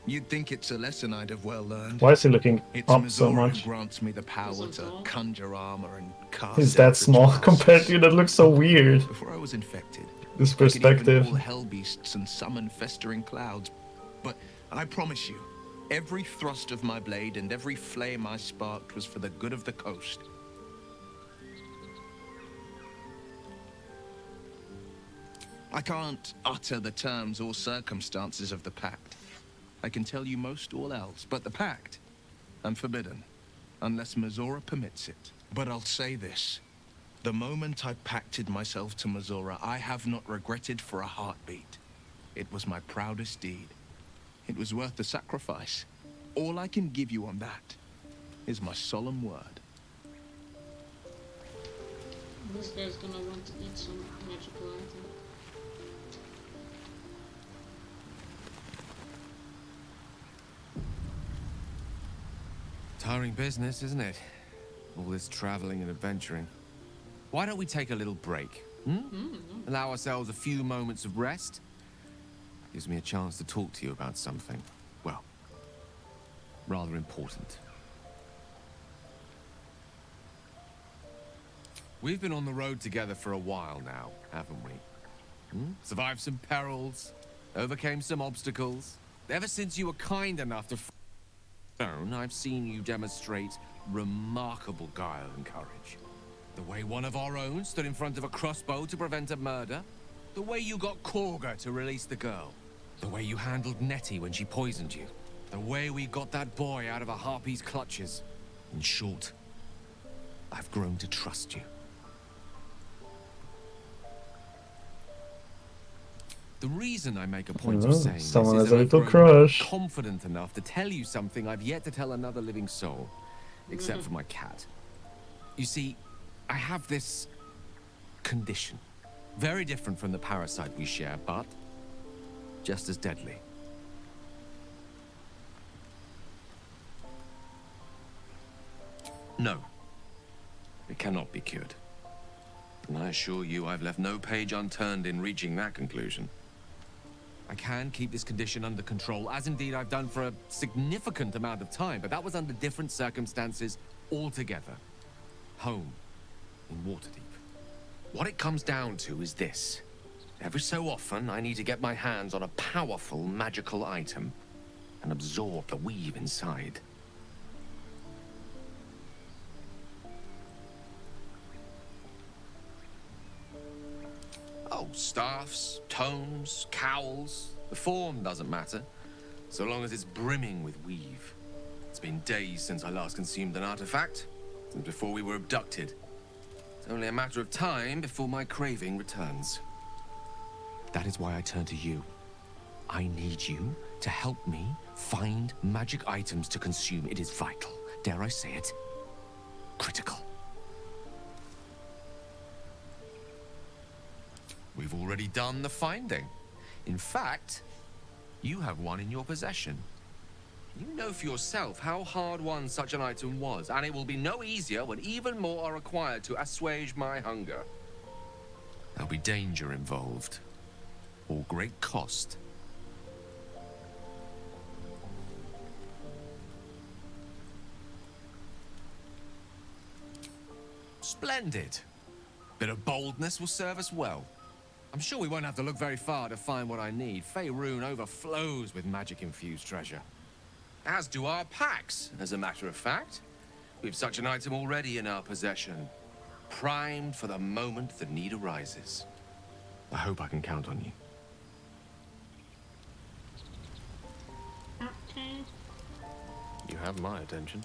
You'd think it's a lesson I'd have well learned. Why is he looking It's up so Mizora much? who grants me the power to conjure armor and cast. He's that small compared to you. That looks so weird. Before I was infected, This I could even perspective. call hell beasts and summon festering clouds. But I promise you, every thrust of my blade and every flame I sparked was for the good of the coast. I can't utter the terms or circumstances of the pact. I can tell you most all else, but the pact, I'm forbidden, unless Mizora permits it. But I'll say this. The moment I pacted myself to Mizora, I have not regretted for a heartbeat. It was my proudest deed. It was worth the sacrifice. All I can give you on that is my solemn word. This guy's gonna want to eat some magical item. Tiring business, isn't it? All this traveling and adventuring. Why don't we take a little break? Allow ourselves a few moments of rest? Gives me a chance to talk to you about something, well, rather important. We've been on the road together for a while now, haven't we? Survived some perils, overcame some obstacles. Ever since you were kind enough to I've seen you demonstrate remarkable guile and courage. The way one of our own stood in front of a crossbow to prevent a murder. The way you got Korga to release the girl. The way you handled Nettie when she poisoned you. The way we got that boy out of a harpy's clutches. In short, I've grown to trust you. The reason I make a point of saying someone this has is a that I've little grown crush. confident enough to tell you something I've yet to tell another living soul, except for my cat. You see, I have this condition, very different from the parasite we share, but just as deadly. No, it cannot be cured. And I assure you I've left no page unturned in reaching that conclusion. I can keep this condition under control, as indeed I've done for a significant amount of time, but that was under different circumstances altogether. Home, in Waterdeep. What it comes down to is this. Every so often, I need to get my hands on a powerful magical item and absorb the weave inside. Oh, staffs, tomes, cowls. The form doesn't matter, so long as it's brimming with weave. It's been days since I last consumed an artifact, since before we were abducted. It's only a matter of time before my craving returns. That is why I turn to you. I need you to help me find magic items to consume. It is vital. Dare I say it? Critical. We've already done the finding. In fact, you have one in your possession. You know for yourself how hard won such an item was, and it will be no easier when even more are required to assuage my hunger. There'll be danger involved, or great cost. Splendid. Bit of boldness will serve us well. I'm sure we won't have to look very far to find what I need. Faerun overflows with magic-infused treasure. As do our packs, as a matter of fact. We've such an item already in our possession. Primed for the moment the need arises. I hope I can count on you. Okay. You have my attention.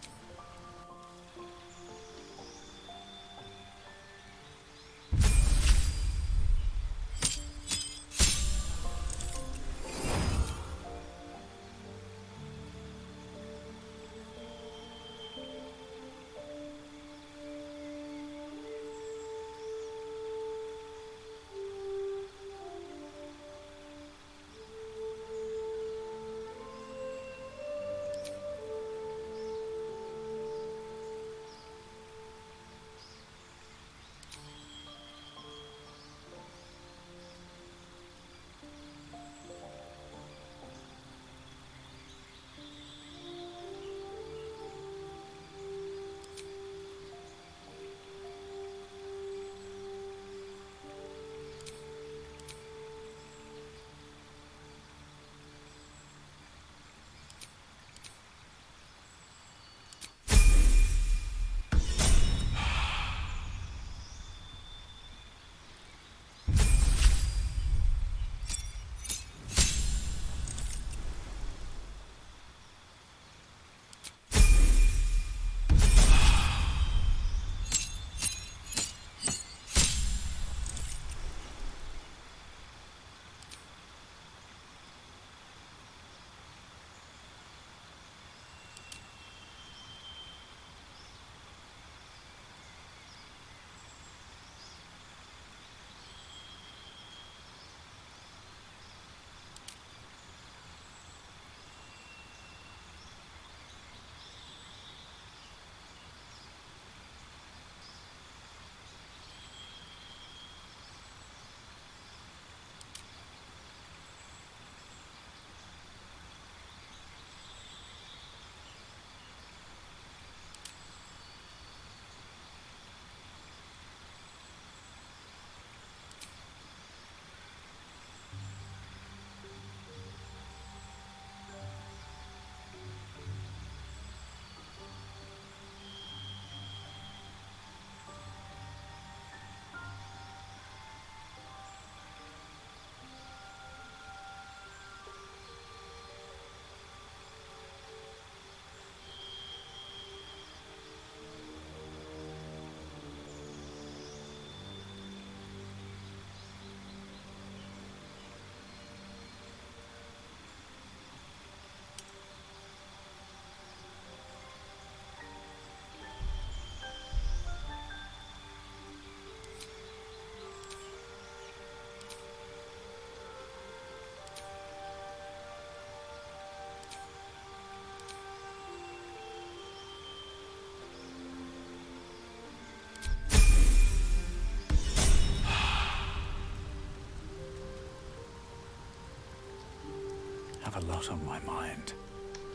have a lot on my mind.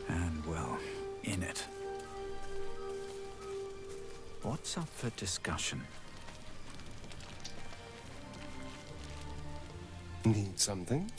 And, well, in it. What's up for discussion? Need something?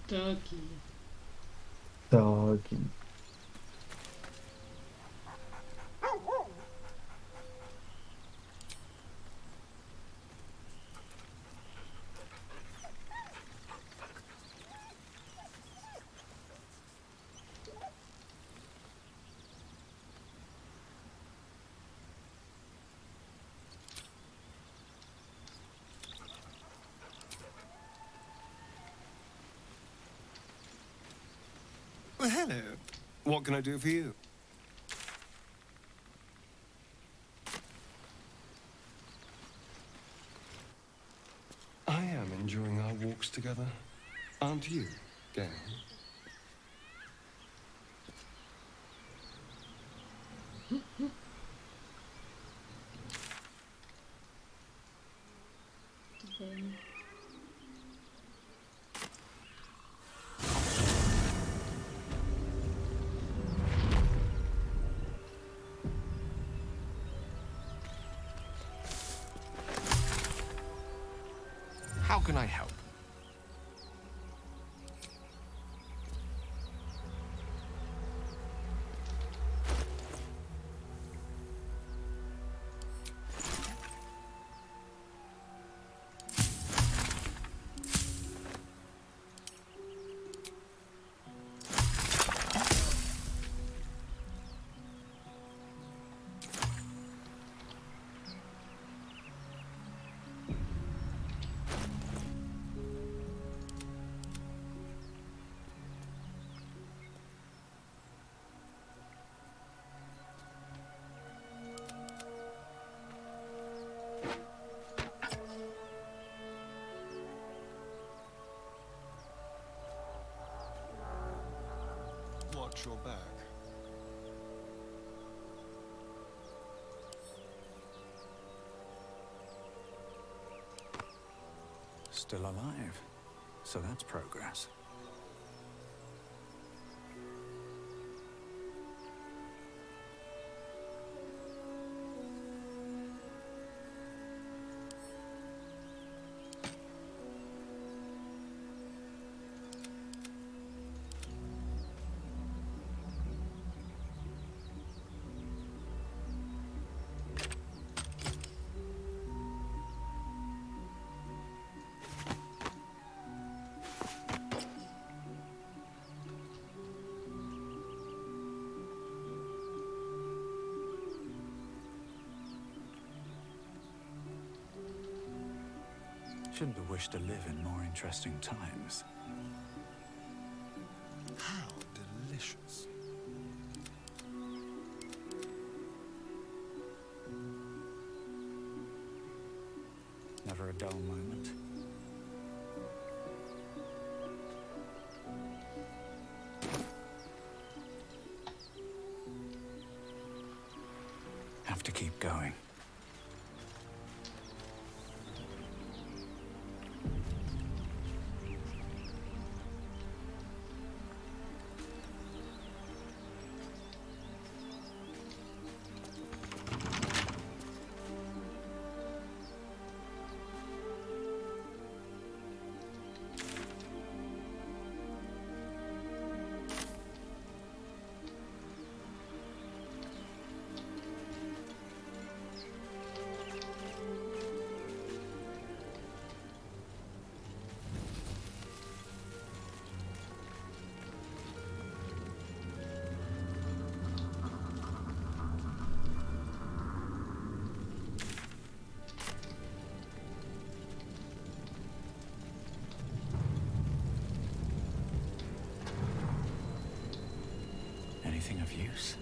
Doggy. Doggy. Well, hello. What can I do for you? I am enjoying our walks together. Aren't you, Gale? How can I help? Watch your back. Still alive. So that's progress. Shouldn't have wished to live in more interesting times. How delicious. Never a dull moment. Have to keep going. Anything of use?